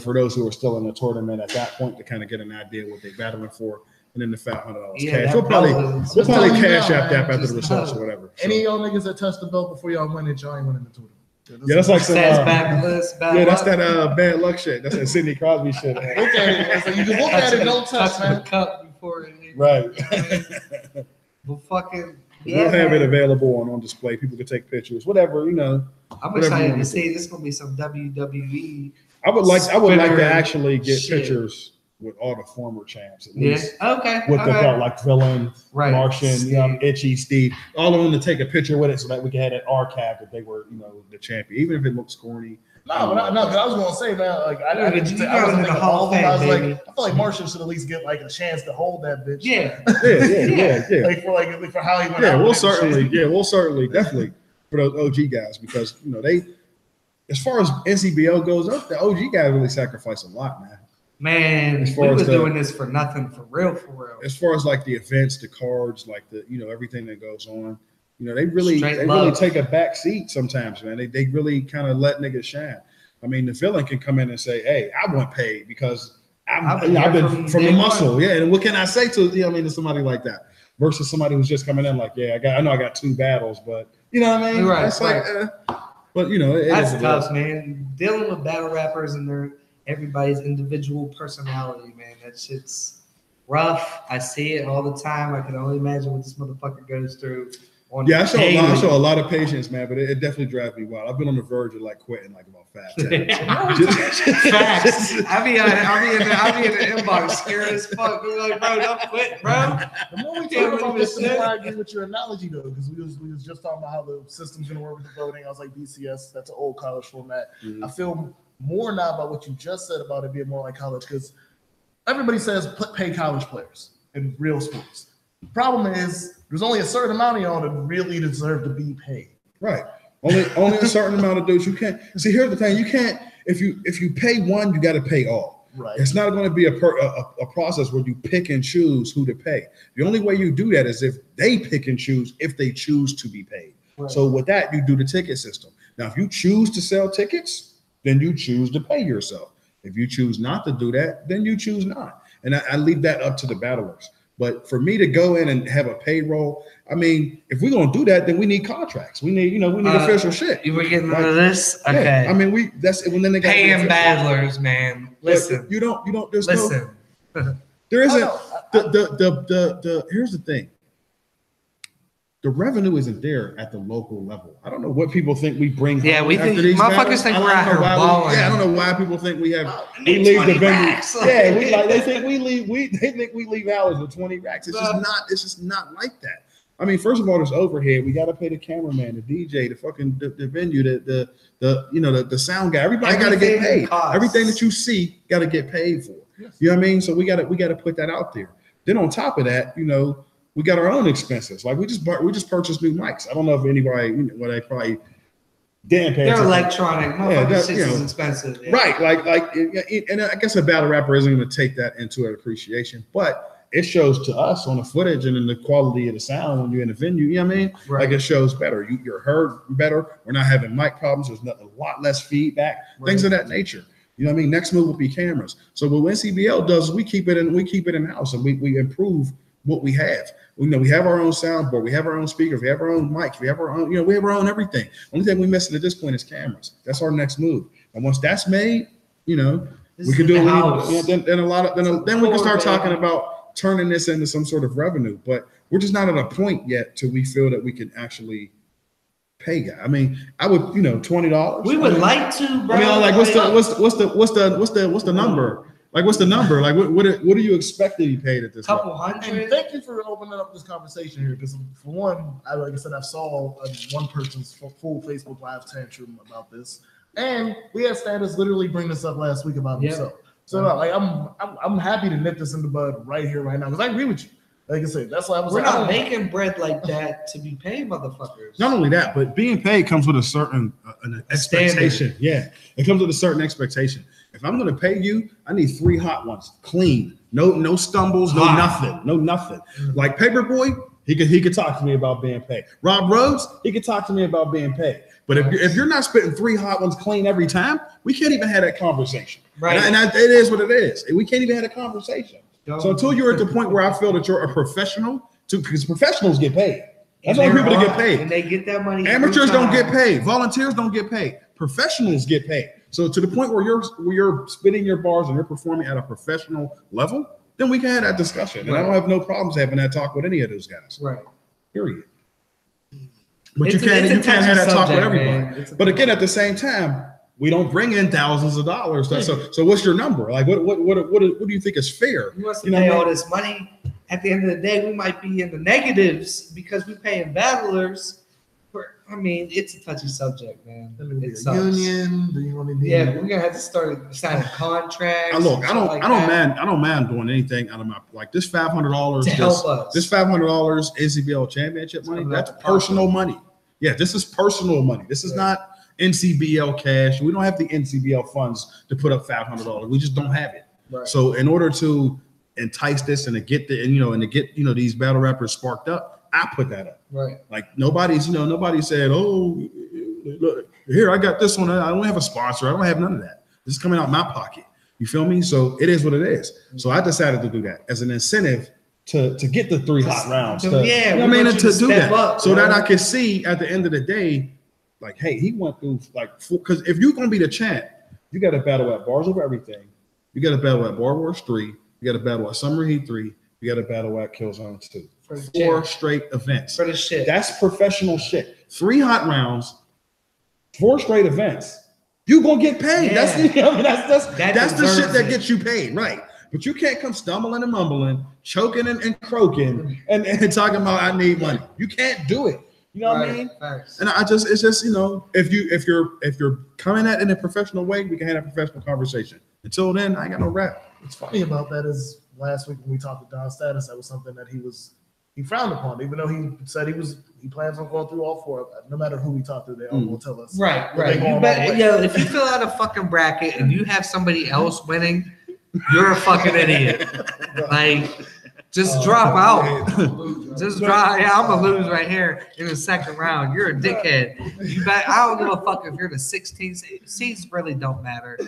Speaker 3: For those who are still in the tournament at that point to kind of get an idea what they're battling for. And then the $500
Speaker 2: Yeah,
Speaker 3: cash.
Speaker 2: that
Speaker 3: We'll probably
Speaker 2: belt is-
Speaker 3: we'll probably
Speaker 1: Just
Speaker 3: cash
Speaker 1: tell you
Speaker 3: app
Speaker 1: now,
Speaker 3: that after
Speaker 2: just
Speaker 3: the results
Speaker 2: know.
Speaker 3: or whatever. So-
Speaker 1: Any of y'all niggas that touch the belt before y'all win it, y'all ain't winning the tournament.
Speaker 3: Yeah, that's like some.
Speaker 2: Says backless,
Speaker 3: Yeah, that's that bad luck shit. That's that Sidney Crosby shit.
Speaker 1: Okay, so you can look at it, don't touch,
Speaker 2: touching the
Speaker 1: man.
Speaker 2: cup before it.
Speaker 3: Right.
Speaker 2: Well, fucking.
Speaker 3: We'll have it available on display. People can take pictures, whatever.
Speaker 2: I'm
Speaker 3: whatever
Speaker 2: excited
Speaker 3: you
Speaker 2: to
Speaker 3: wanna
Speaker 2: see. This is gonna be some WWE.
Speaker 3: I would like
Speaker 2: Spinner
Speaker 3: to actually get
Speaker 2: shit.
Speaker 3: pictures with all the former champs at
Speaker 2: Yeah.
Speaker 3: least.
Speaker 2: Okay.
Speaker 3: With the
Speaker 2: okay.
Speaker 3: belt, like Villain,
Speaker 2: Right.
Speaker 3: Martian,
Speaker 2: Steve.
Speaker 3: Itchy, Steve, all of them to take a picture with it so that we can have that archive that they were, the champion, even if it looks corny.
Speaker 1: No, but because I was gonna say, man, like I
Speaker 2: Yeah,
Speaker 1: didn't
Speaker 2: but
Speaker 1: I wasn't
Speaker 2: you got him in the
Speaker 1: thinking
Speaker 2: Hall
Speaker 1: all
Speaker 2: of
Speaker 1: of them. I was
Speaker 2: Fame,
Speaker 1: like,
Speaker 2: baby.
Speaker 1: I feel like Martian should at least get like a chance to hold that bitch.
Speaker 2: Yeah.
Speaker 3: Yeah.
Speaker 1: Like for how he went
Speaker 3: Yeah,
Speaker 1: out.
Speaker 3: we'll
Speaker 1: with it and shit.
Speaker 3: certainly, definitely for those OG guys because they, as far as NCBO goes, the OG guys really sacrifice a lot, man.
Speaker 2: Man,
Speaker 3: As far
Speaker 2: we
Speaker 3: as
Speaker 2: was
Speaker 3: the-
Speaker 2: doing this for nothing, for real, for real.
Speaker 3: As far as like the events, the cards, like the everything that goes on, they really
Speaker 2: Straight
Speaker 3: really
Speaker 2: love.
Speaker 3: take a back seat sometimes, man. They really kind of let niggas shine. I mean, the villain can come in and say, "Hey, I want paid because I've
Speaker 2: I've
Speaker 3: been
Speaker 2: been
Speaker 3: from the
Speaker 2: day
Speaker 3: muscle."
Speaker 2: one.
Speaker 3: Yeah, and what can I say to somebody like that versus somebody who's just coming in like, "Yeah, I know I got 2 battles, but you know what I mean?"
Speaker 2: Right,
Speaker 3: It's like, but it
Speaker 2: That's
Speaker 3: is what it
Speaker 2: tough,
Speaker 3: is.
Speaker 2: man. Dealing with battle rappers and everybody's individual personality, man. That shit's rough. I see it all the time. I can only imagine what this motherfucker goes through.
Speaker 3: Yeah, I show
Speaker 2: daily.
Speaker 3: a lot of patience, man, but it definitely drives me wild. I've been on the verge of like quitting like about 5 times.
Speaker 2: Facts. I be in the inbox scared as fuck. Be like, bro, don't quit, bro.
Speaker 1: The more we
Speaker 2: Yeah,
Speaker 1: talk about
Speaker 2: we
Speaker 1: this, the
Speaker 2: said-
Speaker 1: more I agree with your analogy though, because we was just talking about how the system's gonna work with the voting. I was like, BCS, that's an old college format.
Speaker 3: Mhm.
Speaker 1: I feel more now about what you just said about it being more like college, because everybody says pay college players in real sports. The problem is there's only a certain amount of y'all that really deserve to be paid.
Speaker 3: Right. Only a certain amount of dudes you can't see. Here's the thing: you can't if you pay one, you got to pay all.
Speaker 1: Right.
Speaker 3: It's not going to be a process where you pick and choose who to pay. The only way you do that is if they pick and choose if they choose to be paid.
Speaker 1: Right.
Speaker 3: So with that, you do the ticket system. Now, if you choose to sell tickets, then you choose to pay yourself. If you choose not to do that, then you choose not. And I leave that up to the battlers. But for me to go in and have a payroll, I mean, if we're gonna do that, then we need contracts. We need, we need official shit.
Speaker 2: You were getting into this? Okay.
Speaker 3: Yeah, I mean, that's when then they got
Speaker 2: paying battlers, man. Listen.
Speaker 3: You don't. There's
Speaker 2: listen.
Speaker 3: There isn't. Here's the thing. The revenue isn't there at the local level. I don't know what people think we bring.
Speaker 2: Yeah, we think
Speaker 3: these
Speaker 2: motherfuckers think we're out here balling.
Speaker 3: I don't know why people think we have. We leave the venue. They think we leave. They think we leave hours with 20 racks. It's just not. It's just not like that. I mean, first of all, there's overhead. We got to pay the cameraman, the DJ, the venue, the sound guy. Everybody got to get paid. Everything that you see got to get paid for.
Speaker 1: Yes.
Speaker 3: You know what I mean? So we got to put that out there. Then on top of that, we got our own expenses. Like we just purchased new mics. I don't know if anybody, they probably didn't pay.
Speaker 2: They're electronic. This is expensive.
Speaker 3: Yeah. Right. And I guess a battle rapper isn't going to take that into an appreciation, but it shows to us on the footage and in the quality of the sound when you're in the venue. You know what I mean?
Speaker 2: Right.
Speaker 3: Like it shows better. You're heard better. We're not having mic problems. There's a lot less feedback. Right. Things of that nature. You know what I mean? Next move will be cameras. So what NCBL does is we keep it in house and we improve what we have. We have our own soundboard, we have our own speakers, we have our own mics, we have our own, we have our own everything. Only thing we're missing at this point is cameras. That's our next move. And once that's made, we can do it. Then we can start talking about turning this into some sort of revenue. But we're just not at a point yet till we feel that we can actually pay guy. I mean, I would, $20.
Speaker 2: We would like to, bro.
Speaker 3: I mean, like what's the number? Like, what's the number? Like, what do you expect to be paid at this
Speaker 2: couple
Speaker 3: level?
Speaker 2: hundred?
Speaker 1: And thank you for opening up this conversation here, because for one, like I said, I saw one person's full Facebook Live tantrum about this, and we had Status literally bring this up last week about himself. So like, I'm happy to nip this in the bud right here, right now, because I agree with you. Like I said, that's why I was.
Speaker 2: We're not making bread like that to be paid, motherfuckers.
Speaker 3: Not only that, but being paid comes with a certain an expectation. Yeah, it comes with a certain expectation. If I'm going to pay you, I need 3 hot ones, clean, no stumbles, no nothing. Like Paperboy, he could talk to me about being paid. Rob Rhodes, he could talk to me about being paid. But if you're not spitting 3 hot ones clean every time, we can't even have that conversation. Right, and it is what it is. We can't even have a conversation. So until you're at the point where I feel that you're a professional, because professionals get paid. That's only people that get paid.
Speaker 2: And they get that money.
Speaker 3: Amateurs don't get paid. Volunteers don't get paid. Professionals get paid. So to the point where you're spitting your bars and you're performing at a professional level, then we can have that discussion. And I don't have no problems having that talk with any of those guys.
Speaker 2: Right.
Speaker 3: Period. But you can't have that talk with everybody. But again, at the same time, we don't bring in thousands of dollars. So what's your number? Like what do you think is fair?
Speaker 2: You want to pay all this money. At the end of the day, we might be in the negatives because we're paying battlers. It's a touchy subject, man. It sucks.
Speaker 1: Union. Do you want to?
Speaker 2: Yeah, we're gonna have to start signing contracts.
Speaker 3: I don't mind doing anything out of my this $500
Speaker 2: to help us.
Speaker 3: This $500 NCBL championship money. That's personal money. Yeah, this is personal money. This is not NCBL cash. We don't have the NCBL funds to put up $500. We just don't have it.
Speaker 1: Right.
Speaker 3: So in order to entice this and to get these battle rappers sparked up, I put that up.
Speaker 2: Right.
Speaker 3: Like nobody said, oh, look, here, I got this one. I don't have a sponsor. I don't have none of that. This is coming out of my pocket. You feel me? So it is what it is. So I decided to do that as an incentive to get the 3 hot rounds. To do that. So that I could see at the end of the day, like, hey, he went through because if you're gonna be the champ, you got to battle at Bars Over Everything. You got to battle at Bar Wars 3. You got to battle at Summer Heat 3. You got to battle at Killzone 2. 4 straight events.
Speaker 2: For the shit.
Speaker 3: That's professional shit. 3 hot rounds, 4 straight events. You gonna get paid.
Speaker 2: Yeah.
Speaker 3: That's the shit that gets you paid, right? But you can't come stumbling and mumbling, choking and croaking, and talking about I need money. You can't do it. You know what I mean?
Speaker 2: Thanks.
Speaker 3: And it's just if you're coming at it in a professional way, we can have a professional conversation. Until then, I ain't got no rap.
Speaker 1: What's funny about that is last week when we talked to Don Status, that was something that he frowned upon, even though he said he plans on going through all 4. No matter who we talk to, they all will tell us.
Speaker 2: Right. If you fill out a fucking bracket and you have somebody else winning, You're a fucking idiot. Like, just drop out. Just drop. Yeah, I'm gonna lose right here in the second round. You're a dickhead. You bet. I don't give a fuck if you're the 16th. Seeds really don't matter.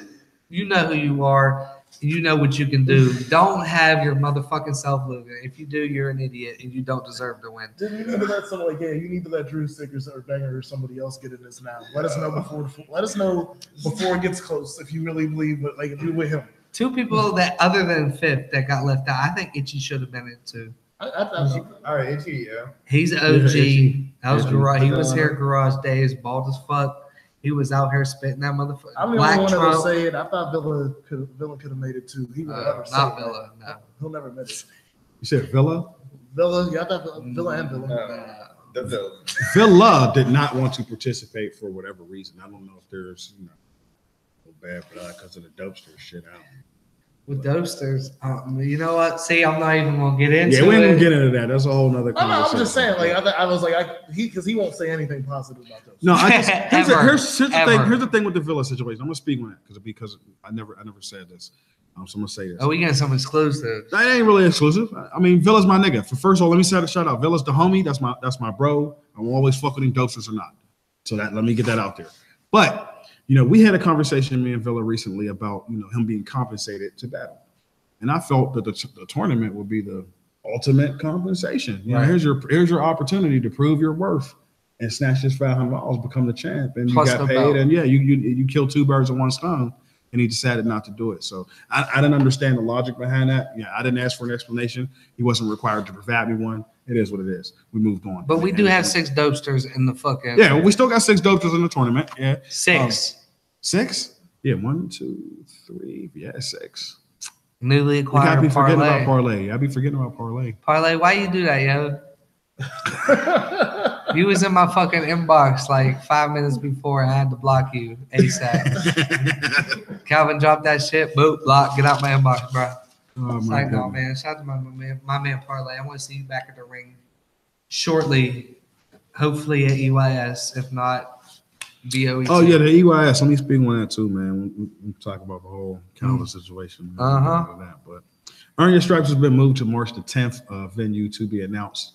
Speaker 2: You know who you are. You know what you can do. Don't have your motherfucking self losing. If you do, you're an idiot and you don't deserve to win.
Speaker 1: Dude, you need to let someone you need to let Drew Stickers or Banger or somebody else get in this now. Let us know before it gets close if you really believe if you with him.
Speaker 2: Two people that other than Fifth that got left out. I think Itchy should have been in too.
Speaker 1: All
Speaker 4: right, Itchy, yeah.
Speaker 2: He's OG.
Speaker 3: Itchy.
Speaker 2: That was
Speaker 3: Itchy.
Speaker 2: garage. He was here garage days, bald as fuck. He was out here spitting that motherfucker.
Speaker 1: I'm the only one that'll say it. I thought Villa could have made it too. He would never say
Speaker 2: not
Speaker 1: it.
Speaker 2: Villa. No,
Speaker 1: he'll never admit it.
Speaker 3: You said Villa?
Speaker 1: Villa, yeah, I thought Villa and Villa.
Speaker 4: The Villa.
Speaker 3: Villa did not want to participate for whatever reason. I don't know if there's bad because of the Dopester shit out.
Speaker 2: With Dopesters, you know what? See, I'm not even gonna get into it.
Speaker 3: Yeah, we ain't gonna get into that. That's a whole nother conversation.
Speaker 1: I'm just saying, I was because he won't say anything positive about those.
Speaker 3: No, I just here's the thing. Here's the thing with the Villa situation. I'm gonna speak on that because I never said this. So I'm gonna say this.
Speaker 2: Oh, we getting some exclusives.
Speaker 3: That ain't really exclusive. I mean, Villa's my nigga. First of all, let me say a shout out. Villa's the homie. That's my bro. I'm always fucking him, Dopesters or not. So let me get that out there. But we had a conversation, me and Villa, recently about him being compensated to battle, and I felt that the tournament would be the ultimate compensation.
Speaker 2: Right.
Speaker 3: Here's your opportunity to prove your worth and snatch this $500, become the champ, and
Speaker 2: Plus
Speaker 3: you got paid,
Speaker 2: belt.
Speaker 3: and you killed two birds with one stone. And he decided not to do it. So I didn't understand the logic behind that. Yeah, I didn't ask for an explanation. He wasn't required to provide me one. It is what it is. We moved on.
Speaker 2: But we do have 6 Dopesters in the fucking.
Speaker 3: Yeah, we still got 6 Dopesters in the tournament. Yeah.
Speaker 2: 6.
Speaker 3: 6? Yeah, 1, 2, 3. Yeah, 6.
Speaker 2: Newly
Speaker 3: You gotta
Speaker 2: acquired
Speaker 3: be forgetting
Speaker 2: parlay.
Speaker 3: about parlay. I be forgetting about parlay.
Speaker 2: Parlay, why you do that, yo? You was in my fucking inbox like 5 minutes before I had to block you ASAP. Calvin dropped that shit. Boop, block. Get out my inbox, bro.
Speaker 3: Oh
Speaker 2: It's
Speaker 3: my
Speaker 2: like, no,
Speaker 3: God.
Speaker 2: man. Shout out to my man Parlay. I want to see you back at the ring shortly. Hopefully at EYS. If not, BOE.
Speaker 3: Oh yeah, the EYS. Let me speak on that too, man. We talk about the whole calendar situation. But Earn Your Stripes has been moved to March the 10th venue to be announced.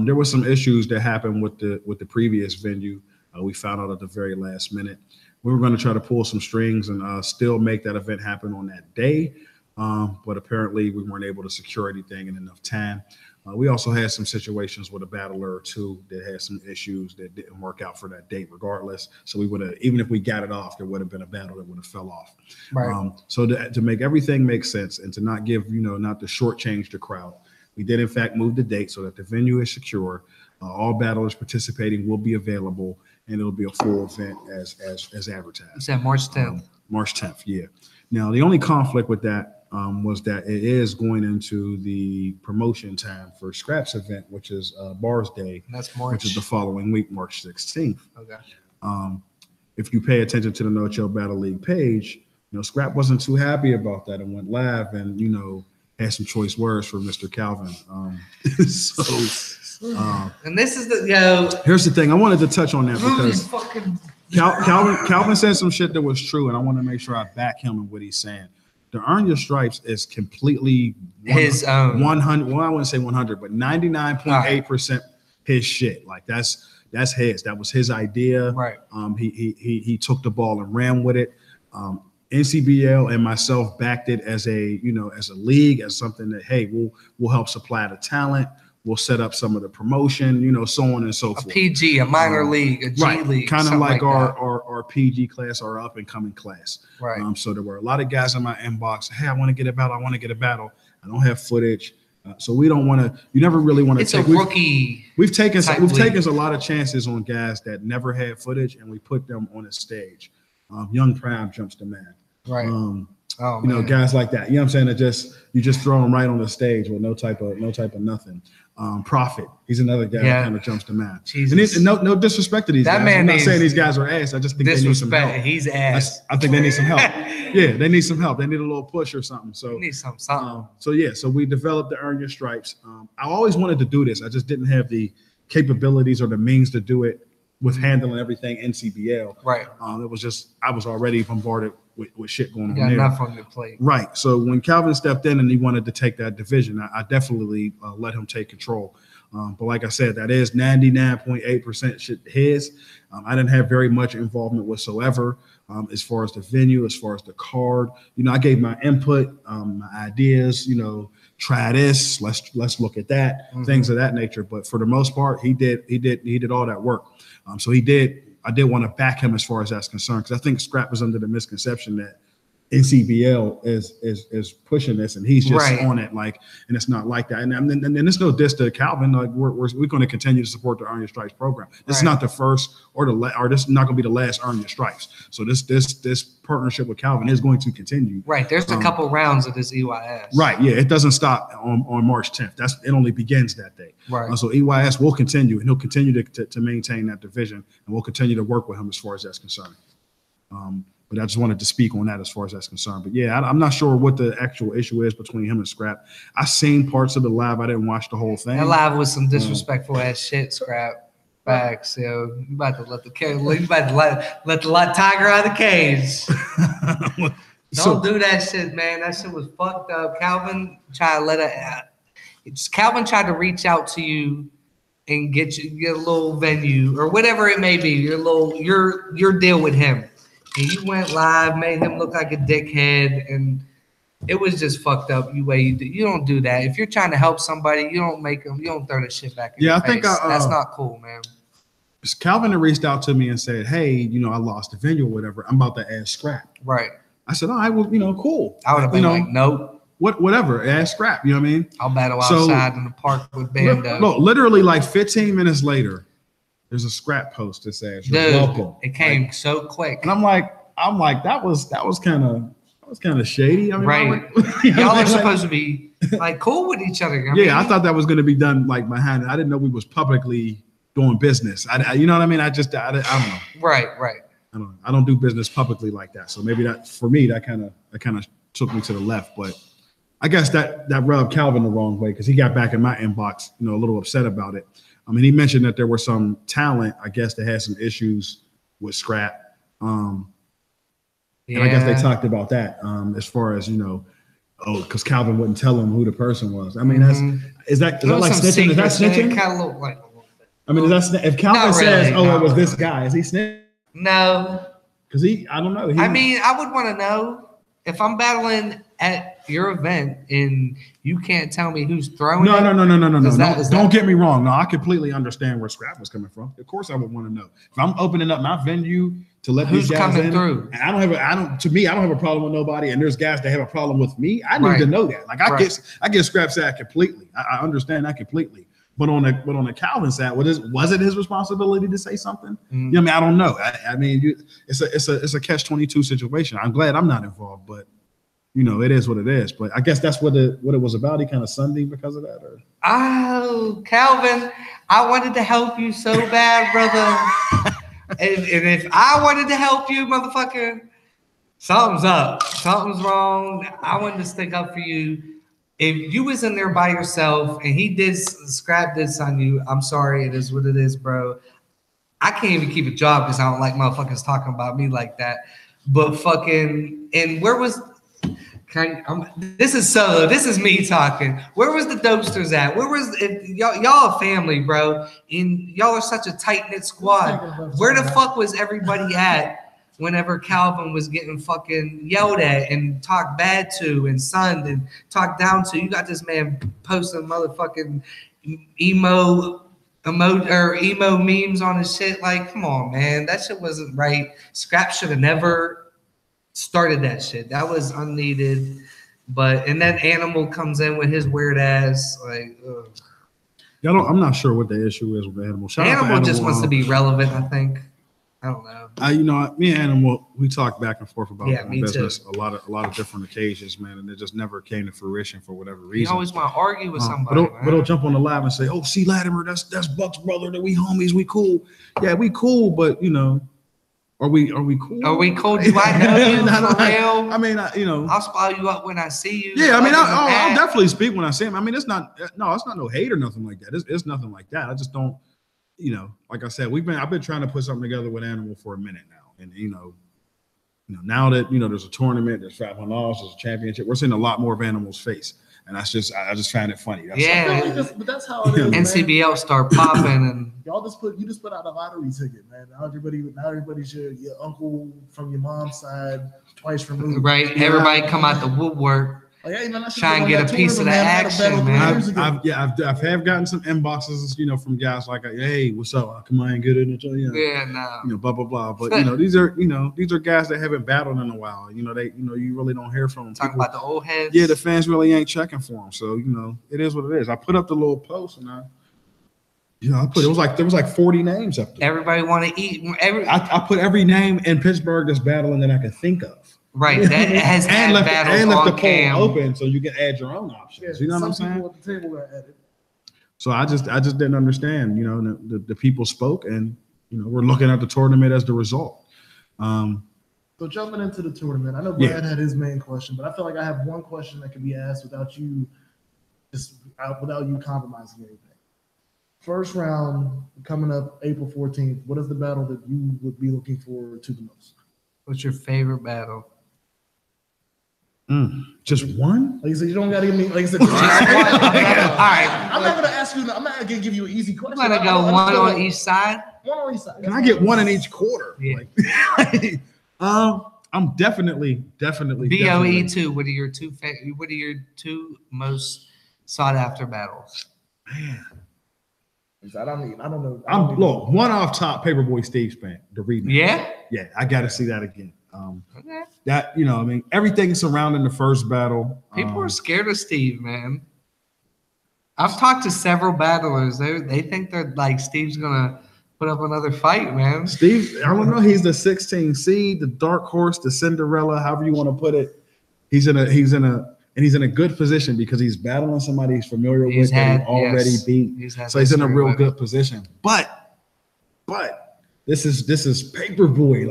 Speaker 3: There were some issues that happened with the previous venue. We found out at the very last minute. We were going to try to pull some strings and still make that event happen on that day, but apparently we weren't able to secure anything in enough time. We also had some situations with a battler or two that had some issues that didn't work out for that date regardless. So we would have, even if we got it off, there would have been a battle that would have fell off.
Speaker 2: Right.
Speaker 3: So to make everything make sense and to not give, not to shortchange the crowd, we did in fact move the date so that the venue is secure. All battlers participating will be available, and it'll be a full event as advertised.
Speaker 2: You said March 10th.
Speaker 3: March 10th, yeah. Now, the only conflict with that was that it is going into the promotion time for Scrap's event, which is Bars Day,
Speaker 2: That's March.
Speaker 3: which is the following week, March 16th.
Speaker 2: Okay.
Speaker 3: If you pay attention to the No Chill Battle League page, Scrap wasn't too happy about that and went live and, had some choice words for Mr. Calvin.
Speaker 2: And this is the
Speaker 3: Here's the thing. I wanted to touch on that because
Speaker 2: fucking.
Speaker 3: Calvin said some shit that was true, and I want to make sure I back him in what he's saying. The Earn Your Stripes is completely
Speaker 2: His own.
Speaker 3: 100. Well, I wouldn't say 100, but 99.8% his shit. Like that's his. That was his idea.
Speaker 2: Right.
Speaker 3: He took the ball and ran with it. NCBL and myself backed it as a league, as something that, hey, we'll help supply the talent. We'll set up some of the promotion, so on and so
Speaker 2: A
Speaker 3: forth.
Speaker 2: PG, a minor league, a G league.
Speaker 3: Kind of
Speaker 2: something
Speaker 3: like
Speaker 2: that.
Speaker 3: our PG class, our up and coming class.
Speaker 2: Right.
Speaker 3: So there were a lot of guys in my inbox. Hey, I want to get a battle. I don't have footage. So we don't want to. You never really want to
Speaker 2: It's
Speaker 3: take.
Speaker 2: a rookie.
Speaker 3: We've taken
Speaker 2: league.
Speaker 3: a lot of chances on guys that never had footage, and we put them on a stage. Young Prime jumps the man.
Speaker 2: Right.
Speaker 3: Man. Guys like that. You know what I'm saying? You just throw them right on the stage with no type of nothing. Prophet. He's another guy that kind of jumps the man.
Speaker 2: Jesus.
Speaker 3: And no disrespect to these
Speaker 2: That
Speaker 3: guys.
Speaker 2: man
Speaker 3: I'm not
Speaker 2: needs
Speaker 3: saying these guys are ass. I just think they need some help.
Speaker 2: Disrespect. He's ass.
Speaker 3: I think they need some help. Yeah, they need some help. They need a little push or something. So
Speaker 2: He needs something.
Speaker 3: So we developed the Earn Your Stripes. I always wanted to do this. I just didn't have the capabilities or the means to do it with handling everything NCBL.
Speaker 2: Right.
Speaker 3: It was just I was already bombarded with shit going
Speaker 2: You
Speaker 3: on
Speaker 2: got
Speaker 3: there.
Speaker 2: enough on your plate.
Speaker 3: Right. So when Calvin stepped in and he wanted to take that division, I definitely let him take control. But like I said, that is 99.8% shit his. I didn't have very much involvement whatsoever as far as the venue, as far as the card. You know, I gave my input, my ideas. You know, try this. Let's look at that. Things of that nature. But for the most part, he did all that work. So he did. I did want to back him as far as that's concerned, because I think Scrap was under the misconception that NCBL is pushing this and he's just on it, like, and it's not like that. And there's no diss to Calvin. Like we're going to continue to support the Earn Your Stripes program. This is not the first or this is not going to be the last Earn Your Stripes. So this partnership with Calvin is going to continue.
Speaker 2: Right. There's a couple rounds of this EYS.
Speaker 3: Right. Yeah. It doesn't stop on March 10th. It only begins that day.
Speaker 2: Right.
Speaker 3: So EYS will continue, and he'll continue to maintain that division, and we'll continue to work with him as far as that's concerned. But I just wanted to speak on that as far as that's concerned. But yeah, I'm not sure what the actual issue is between him and Scrap. I seen parts of the live. I didn't watch the whole thing.
Speaker 2: That live was some disrespectful ass shit, Scrap. Facts, yo. You about to let the tiger out of the cage. Don't do that shit, man. That shit was fucked up. Calvin tried to reach out to you and get a little venue or whatever it may be. Your deal with him. And you went live, made him look like a dickhead, and it was just fucked up. You don't do that. If you're trying to help somebody, you don't throw the shit back in your face. That's not cool, man.
Speaker 3: Calvin had reached out to me and said, hey, you know, I lost the venue or whatever. I'm about to add Scrap.
Speaker 2: Right.
Speaker 3: I said, all right, well, you know, cool.
Speaker 2: I would have been like, nope.
Speaker 3: Whatever, add Scrap. You know what I mean?
Speaker 2: I'll battle outside in the park with Bando.
Speaker 3: No, literally like 15 minutes later, there's a Scrap post that says, "You're welcome."
Speaker 2: It came so quick,
Speaker 3: and I'm like, that was kind of shady. I mean,
Speaker 2: right? Y'all are supposed to be like cool with each other.
Speaker 3: I thought that was going to be done like behind it. I didn't know we was publicly doing business. You know what I mean? I don't know.
Speaker 2: Right.
Speaker 3: I don't do business publicly like that. So maybe that for me that kind of took me to the left, but. I guess that rubbed Calvin the wrong way because he got back in my inbox, you know, a little upset about it. I mean, he mentioned that there were some talent, I guess, that had some issues with Scrap. And I guess they talked about that as far as, you know, because Calvin wouldn't tell him who the person was. I mean, is that like snitching? Is that snitching?
Speaker 2: Kind of look like a little bit.
Speaker 3: I mean, if Calvin says, it was this guy, is he snitching?
Speaker 2: No.
Speaker 3: Because I don't know.
Speaker 2: I would want to know if I'm battling at your event and you can't tell me who's throwing it.
Speaker 3: No. Don't get me wrong. No, I completely understand where Scrap was coming from. Of course I would want to know. If I'm opening up my venue to let
Speaker 2: who's
Speaker 3: these guys
Speaker 2: coming
Speaker 3: in,
Speaker 2: through,
Speaker 3: and I don't have a problem with nobody, and there's guys that have a problem with me, I need to know that. Like I get Scrap's side completely. I understand that completely. But on the Calvin side, was it his responsibility to say something? You know, I mean, I don't know. I mean, it's a catch-22 situation. I'm glad I'm not involved, but you know, it is what it is. But I guess that's what it was about. He kind of sundeed because of that, or
Speaker 2: Calvin, I wanted to help you so bad, brother. and if I wanted to help you, motherfucker, something's up. Something's wrong. I wanted to stick up for you. If you was in there by yourself and he did Scrap this on you, I'm sorry. It is what it is, bro. I can't even keep a job because I don't like motherfuckers talking about me like that. But fucking, and where was... this is me talking. Where was the dopesters at? Where was y'all a family, bro? And y'all are such a tight-knit squad. Where the fuck was everybody at whenever Calvin was getting fucking yelled at and talked bad to and sunned and talked down to? You got this man posting motherfucking emo memes on his shit. Like, come on, man. That shit wasn't right. Scrap should have never started that shit. That was unneeded. And then Animal comes in with his weird ass, like, ugh.
Speaker 3: Yeah, I'm not sure what the issue is with Animal.
Speaker 2: Animal just wants to be relevant, I think. I don't know.
Speaker 3: You know, me and Animal, we talked back and forth about business
Speaker 2: too.
Speaker 3: a lot of different occasions, man, and it just never came to fruition for whatever reason.
Speaker 2: You always want to argue with somebody,
Speaker 3: but don't jump on the live and say, "Oh, see, Latimer, that's Buck's brother. That we homies, we cool." Yeah, we cool, but you know. Are we cool?
Speaker 2: Are we cool? Do I know you for real?
Speaker 3: I mean, you know,
Speaker 2: I'll spot you up when I see you.
Speaker 3: Yeah, I mean, I'll definitely speak when I see him. I mean, it's not no hate or nothing like that. It's nothing like that. I just don't. like I said, I've been trying to put something together with Animal for a minute now, and now that there's a tournament, there's $500, there's a championship, we're seeing a lot more of Animal's face, and I just find it funny.
Speaker 1: But that's how it is.
Speaker 2: NCBL start popping, and
Speaker 1: you just put out a lottery ticket, man. Now everybody's your uncle from your mom's side, twice removed.
Speaker 2: Right, everybody come out the woodwork.
Speaker 1: Hey, man,
Speaker 2: try and get a piece of the action, man.
Speaker 3: I've gotten some inboxes, from guys like, hey, what's up? Come on and get it. Blah blah blah. But these are guys that haven't battled in a while. You really don't hear from them.
Speaker 2: Talking about the old heads.
Speaker 3: Yeah, the fans really ain't checking for them. So it is what it is. I put up the little post and there was like 40 names up there.
Speaker 2: Everybody want to eat.
Speaker 3: I put every name in Pittsburgh that's battling that I could think of.
Speaker 2: Right, that has
Speaker 3: and left the
Speaker 2: cam.
Speaker 3: poll open so you can add your own options. You know what I'm saying?
Speaker 1: At the table are added.
Speaker 3: So I just didn't understand. The people spoke, and we're looking at the tournament as the result.
Speaker 1: So jumping into the tournament, I know Brad had his main question, but I feel like I have one question that can be asked without you compromising anything. First round coming up April 14th. What is the battle that you would be looking forward to the most?
Speaker 2: What's your favorite battle?
Speaker 3: Just one?
Speaker 1: Like you said, you don't got to give me. Like I said,
Speaker 2: all right.
Speaker 1: I'm not going to ask you. I'm not going to give you an easy question.
Speaker 2: I'm going to go one on each side.
Speaker 1: One on each side.
Speaker 3: Can I get one in each quarter?
Speaker 2: Yeah.
Speaker 3: I'm definitely.
Speaker 2: BOE 2. What are your two most sought after battles?
Speaker 3: Man.
Speaker 1: I don't know.
Speaker 3: Look, one off top, Paperboy Steve Span, the reading.
Speaker 2: Yeah,
Speaker 3: I got to see that again. That everything surrounding the first battle.
Speaker 2: People are scared of Steve, man. I've talked to several battlers. They think they're like Steve's gonna put up another fight, man.
Speaker 3: Steve, I don't know. He's the 16 seed, the dark horse, the Cinderella, however you want to put it. He's in a good position because he's battling somebody he's familiar with and already beat. So he's in a real good position. But this is Paperboy.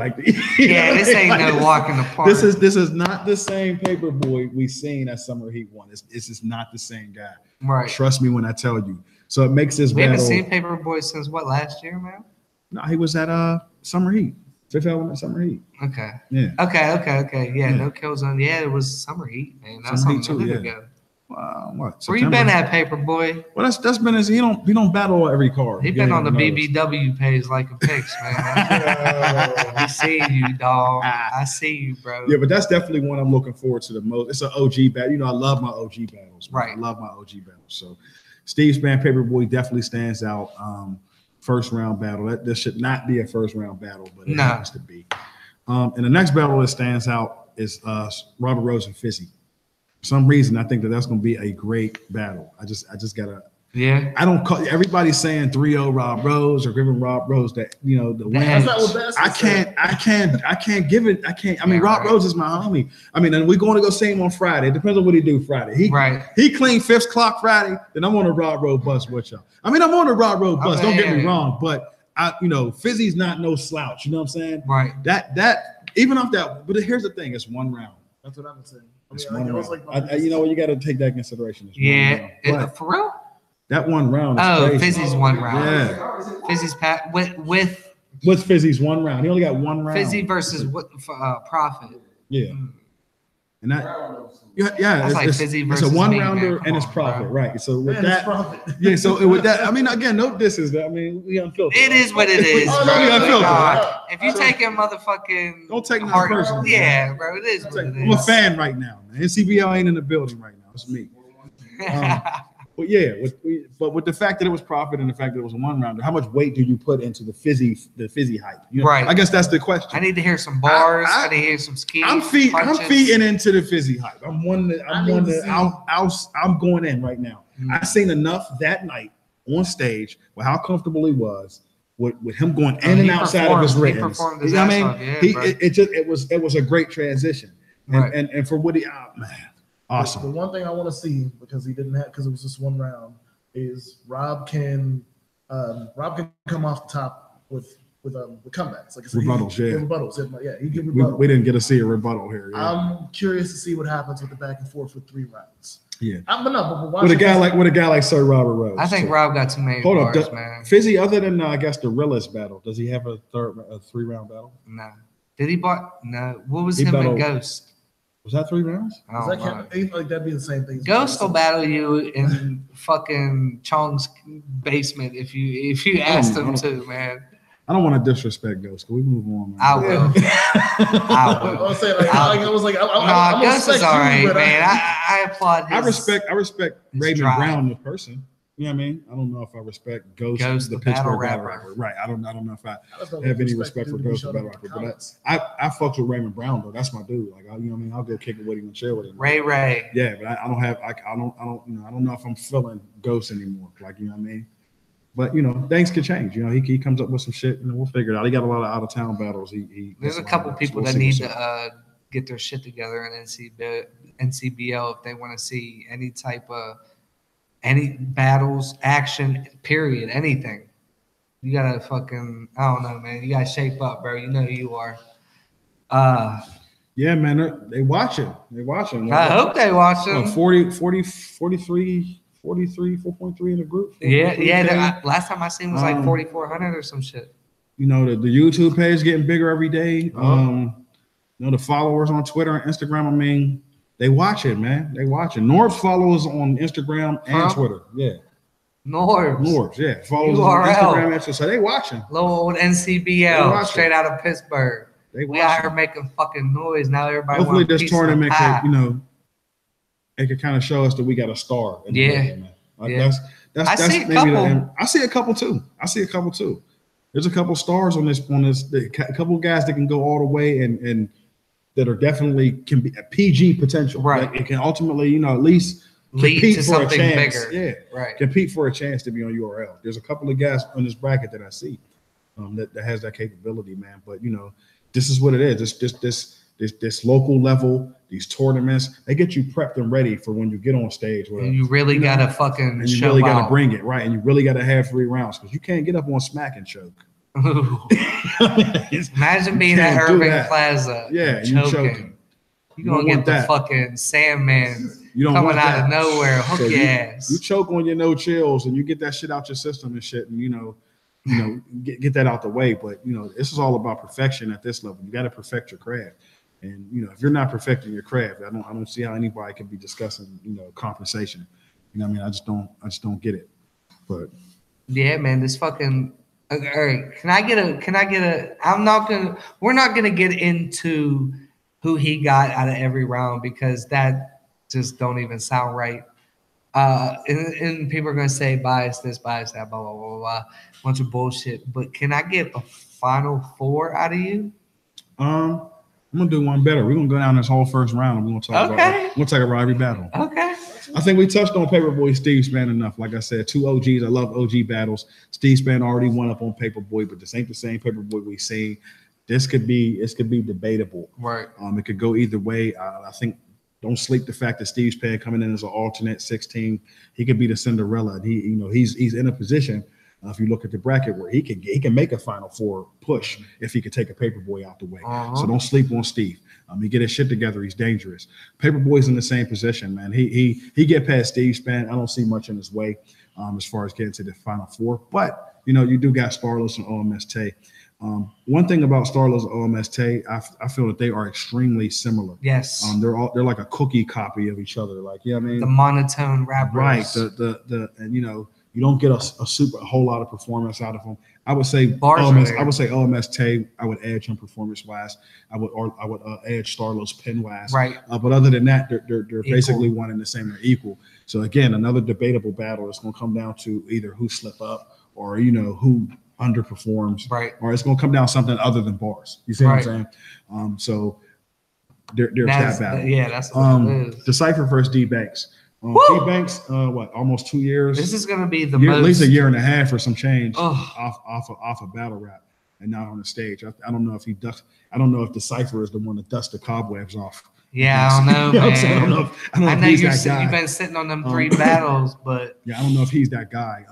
Speaker 2: This ain't no walk in the park.
Speaker 3: This is not the same Paperboy we seen at Summer Heat 1. This is not the same guy.
Speaker 2: Right.
Speaker 3: Trust me when I tell you. So it makes this battle.
Speaker 2: We haven't seen Paperboy since last year, man?
Speaker 3: No, he was at Summer Heat. Fifth element Summer Heat.
Speaker 2: Okay.
Speaker 3: Yeah.
Speaker 2: Okay. Yeah, no kill zone. Yeah, it was Summer Heat, man. That's
Speaker 3: Summer Heat
Speaker 2: too,
Speaker 3: ago.
Speaker 2: What?
Speaker 3: September?
Speaker 2: Where you been at, Paperboy?
Speaker 3: Well, that's been his. He don't battle every card.
Speaker 2: He been on the BBW page like a pix, man. I see you, dog. I see you, bro.
Speaker 3: Yeah, but that's definitely one I'm looking forward to the most. It's an OG battle. I love my OG battles. Man.
Speaker 2: Right.
Speaker 3: I love my OG battles. So Steve Span Paperboy definitely stands out. First round battle. This should not be a first round battle, but it happens to be. And the next battle that stands out is Robert Rose and Fizzy. For some reason, I think that's going to be a great battle. I just gotta.
Speaker 2: Yeah.
Speaker 3: I don't call everybody saying 3-0 Rob Rose or giving Rob Rose the win. I can't give it. I can't. I mean, Rob Rose is my homie. I mean, and we're going to go see him on Friday. It depends on what he do Friday. He clean 5th clock Friday. Then I'm on a Rob Rose bus with y'all. I mean, I'm on a Rob Rose bus. Don't get me wrong, but Fizzy's not no slouch. You know what I'm saying?
Speaker 2: Right.
Speaker 3: That even off that. But here's the thing: it's one round.
Speaker 1: That's what I'm saying.
Speaker 3: You got to take that consideration.
Speaker 2: For real.
Speaker 3: That one round. Is crazy.
Speaker 2: Fizzy's one round.
Speaker 3: Yeah.
Speaker 2: Fizzy's
Speaker 3: with Fizzy's one round. He only got one round.
Speaker 2: Fizzy versus Profit.
Speaker 3: Yeah. And that.
Speaker 2: That's like Fizzy versus
Speaker 3: it's a one rounder and it's Profit, right? So with that, So with that, I mean, again, no disses. I mean, we unfiltered.
Speaker 2: It is what it is.
Speaker 3: We unfiltered.
Speaker 2: If you take a motherfucking,
Speaker 3: don't take nothing personal.
Speaker 2: Yeah, bro, it is what it is.
Speaker 3: I'm a fan right now, man. NCBL ain't in the building right now. It's me. But yeah, with the fact that it was Profit and the fact that it was a one rounder, how much weight do you put into the fizzy hype?
Speaker 2: Right.
Speaker 3: I guess that's the question.
Speaker 2: I need to hear some bars. I need to hear some skis.
Speaker 3: I'm feeding into the fizzy hype. I'm going in right now. Mm-hmm. I seen enough that night on stage with how comfortable he was with him going in and outside of his written.
Speaker 2: You know what I mean?
Speaker 3: It was a great transition.
Speaker 2: Right.
Speaker 3: And for what man. Awesome.
Speaker 1: The one thing I want to see because it was just one round is Rob can come off the top with comebacks. Like I said,
Speaker 3: rebuttals.
Speaker 1: He can rebuttal.
Speaker 3: We didn't get to see a rebuttal here. Yeah.
Speaker 1: I'm curious to see what happens with the back and forth with 3 rounds.
Speaker 3: Yeah.
Speaker 1: But
Speaker 3: With a guy like Sir Robert Rose.
Speaker 2: I think Rob got too many
Speaker 3: Hold
Speaker 2: bars,
Speaker 3: up,
Speaker 2: man.
Speaker 3: Fizzy. Other than I guess the realest battle, does he have a 3-round battle?
Speaker 2: Nah. Did he bar? No. What was
Speaker 3: He
Speaker 2: him
Speaker 3: battled-
Speaker 2: and Ghost?
Speaker 3: Was that 3 rounds?
Speaker 2: I don't know.
Speaker 1: Like that'd be the same thing.
Speaker 2: Ghost will battle you in fucking Chong's basement if you asked him to, man.
Speaker 3: I don't want to disrespect Ghost. Can we move on? Man?
Speaker 2: I will. I will.
Speaker 1: I was saying, I was like,
Speaker 2: Nah, Ghost is all right, man. I applaud his.
Speaker 3: I respect Raymond
Speaker 2: drive.
Speaker 3: Brown, the person. You know what I mean? I don't know if I respect Ghost
Speaker 2: the
Speaker 3: the Pittsburgh
Speaker 2: battle
Speaker 3: battle
Speaker 2: rapper.
Speaker 3: rapper. Right. I don't know if I have any respect for Ghost the battle rapper. But I fucks with Raymond Brown though. That's my dude. Like, you know what I mean? I'll go kick it with him and chill with him.
Speaker 2: Ray.
Speaker 3: Yeah, but I don't know if I'm feeling Ghost anymore. Like, you know what I mean? But you know, things could change. You know, he comes up with some shit, and we'll figure it out. He got a lot of out of town battles.
Speaker 2: There's a couple people that need to get their shit together in NCBL if they want to see any type of any battles, action, period, anything. You gotta fucking, I don't know, man. You gotta shape up, bro. You know who you are.
Speaker 3: Yeah, man. They watching.
Speaker 2: I hope they watching.
Speaker 3: 43, 4.3 in the group.
Speaker 2: Yeah. Last time I seen was like 4,400 or some shit.
Speaker 3: You know, the YouTube page getting bigger every day. You know, the followers on Twitter and Instagram. I mean, they watch it, man. They watching. Norbs follows on Instagram and Twitter. Yeah. Norbs, yeah. Follows on Instagram and Twitter. So they watching.
Speaker 2: Little old NCBL straight out of Pittsburgh. We out here making fucking noise. Now everybody.
Speaker 3: Hopefully this tournament could, you know, it could kind of show us that we got a star.
Speaker 2: Yeah.
Speaker 3: That's
Speaker 2: I see
Speaker 3: a couple too. There's a couple stars on this. A couple guys that can go all the way and that are definitely can be a PG potential.
Speaker 2: Right.
Speaker 3: Like it can ultimately, you know, at least
Speaker 2: lead
Speaker 3: compete
Speaker 2: to
Speaker 3: for a
Speaker 2: something
Speaker 3: chance.
Speaker 2: bigger.
Speaker 3: Yeah.
Speaker 2: Right.
Speaker 3: Compete for a chance to be on URL. There's a couple of guys on this bracket that I see that has that capability, man. But you know, this is what it is. This local level, these tournaments, they get you prepped and ready for when you get on stage.
Speaker 2: And you really gotta fucking
Speaker 3: and you
Speaker 2: show
Speaker 3: really
Speaker 2: out.
Speaker 3: Gotta bring it, right? And you really gotta have 3 rounds because you can't get up on smack and choke.
Speaker 2: Imagine being at Irving Plaza.
Speaker 3: Yeah, you choking.
Speaker 2: You're gonna get the fucking Sandman coming out of nowhere, hook your ass.
Speaker 3: You choke on your no chills and you get that shit out your system and shit, and you know, get that out the way. But you know, this is all about perfection at this level. You got to perfect your craft, and you know, if you're not perfecting your craft, I don't see how anybody can be discussing, you know, compensation. You know what I mean? I just don't get it. But
Speaker 2: yeah, man, this fucking. All right, can I get a? We're not gonna get into who he got out of every round because that just don't even sound right. And people are gonna say bias this, bias that, blah blah blah blah blah, bunch of bullshit. But can I get a final 4 out of you?
Speaker 3: I'm gonna do one better. We're gonna go down this whole first round and we're gonna talk about every battle.
Speaker 2: Okay.
Speaker 3: I think we touched on Paperboy Steve Spann enough. Like I said, 2 OGs. I love OG battles. Steve Spann already won up on Paperboy, but this ain't the same Paperboy we seen. This could be debatable.
Speaker 2: Right.
Speaker 3: It could go either way. I think don't sleep the fact that Steve Spann coming in as an alternate 16. He could be the Cinderella. And he's in a position. If you look at the bracket where he can make a Final 4 push if he could take a Paperboy out the way. So don't sleep on Steve. He get his shit together. He's dangerous. Paperboy's in the same position, man. He get past Steve Spann. I don't see much in his way as far as getting to the Final 4. But you know, you do got Starlos and OMS one thing about Starlos and OMS I feel that they are extremely similar.
Speaker 2: Yes.
Speaker 3: They're like a cookie copy of each other. Like, you know what I mean?
Speaker 2: The monotone rappers.
Speaker 3: Right. And you know, you don't get a whole lot of performance out of them. I would say OMS Tay. I would edge him performance wise. I would edge Starlos pin wise.
Speaker 2: Right.
Speaker 3: But other than that, they're basically one and the same. They're equal. So again, another debatable battle. It's going to come down to either who slip up or you know who underperforms.
Speaker 2: Right.
Speaker 3: Or it's going to come down to something other than bars. You see what I'm saying? So there's that battle.
Speaker 2: Yeah, that's what it is.
Speaker 3: Decipher versus D Banks. D Banks, almost 2 years.
Speaker 2: This is gonna be
Speaker 3: at least a year and a half or some change off of battle rap, and not on the stage. I don't know if he ducks. I don't know if Decipher is the one that dusts the cobwebs off.
Speaker 2: Yeah, I don't know, man.
Speaker 3: I know if he's that guy.
Speaker 2: You've been sitting on them 3 battles, but
Speaker 3: yeah, I don't know if he's that guy.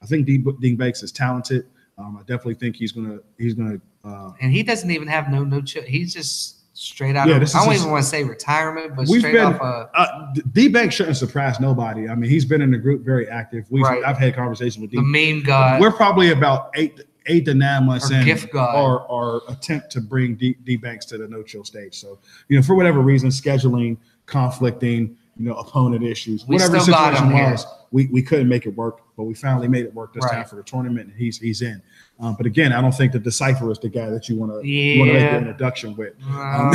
Speaker 3: I think D Banks is talented. I definitely think he's gonna.
Speaker 2: And he doesn't even have no chill. He's just straight out
Speaker 3: Yeah,
Speaker 2: of,
Speaker 3: this
Speaker 2: I
Speaker 3: is
Speaker 2: don't
Speaker 3: just-
Speaker 2: even want to say retirement, but
Speaker 3: We've
Speaker 2: straight
Speaker 3: been
Speaker 2: off
Speaker 3: D-Bank shouldn't surprise nobody. I mean, he's been in the group very active.
Speaker 2: Right.
Speaker 3: I've had conversations with
Speaker 2: the
Speaker 3: D.
Speaker 2: meme god.
Speaker 3: We're probably about eight to 9 months
Speaker 2: Or
Speaker 3: in
Speaker 2: gift god.
Speaker 3: our attempt to bring D-Banks to the no-chill stage. So, for whatever reason, scheduling, conflicting, opponent issues,
Speaker 2: We
Speaker 3: whatever the
Speaker 2: still got
Speaker 3: situation
Speaker 2: him
Speaker 3: was, we couldn't make it work, but we finally made it work this time
Speaker 2: Right.
Speaker 3: for the tournament, and he's in. But again, I don't think that Decipher is the guy that you want to make
Speaker 2: Yeah.
Speaker 3: the introduction with.
Speaker 2: No.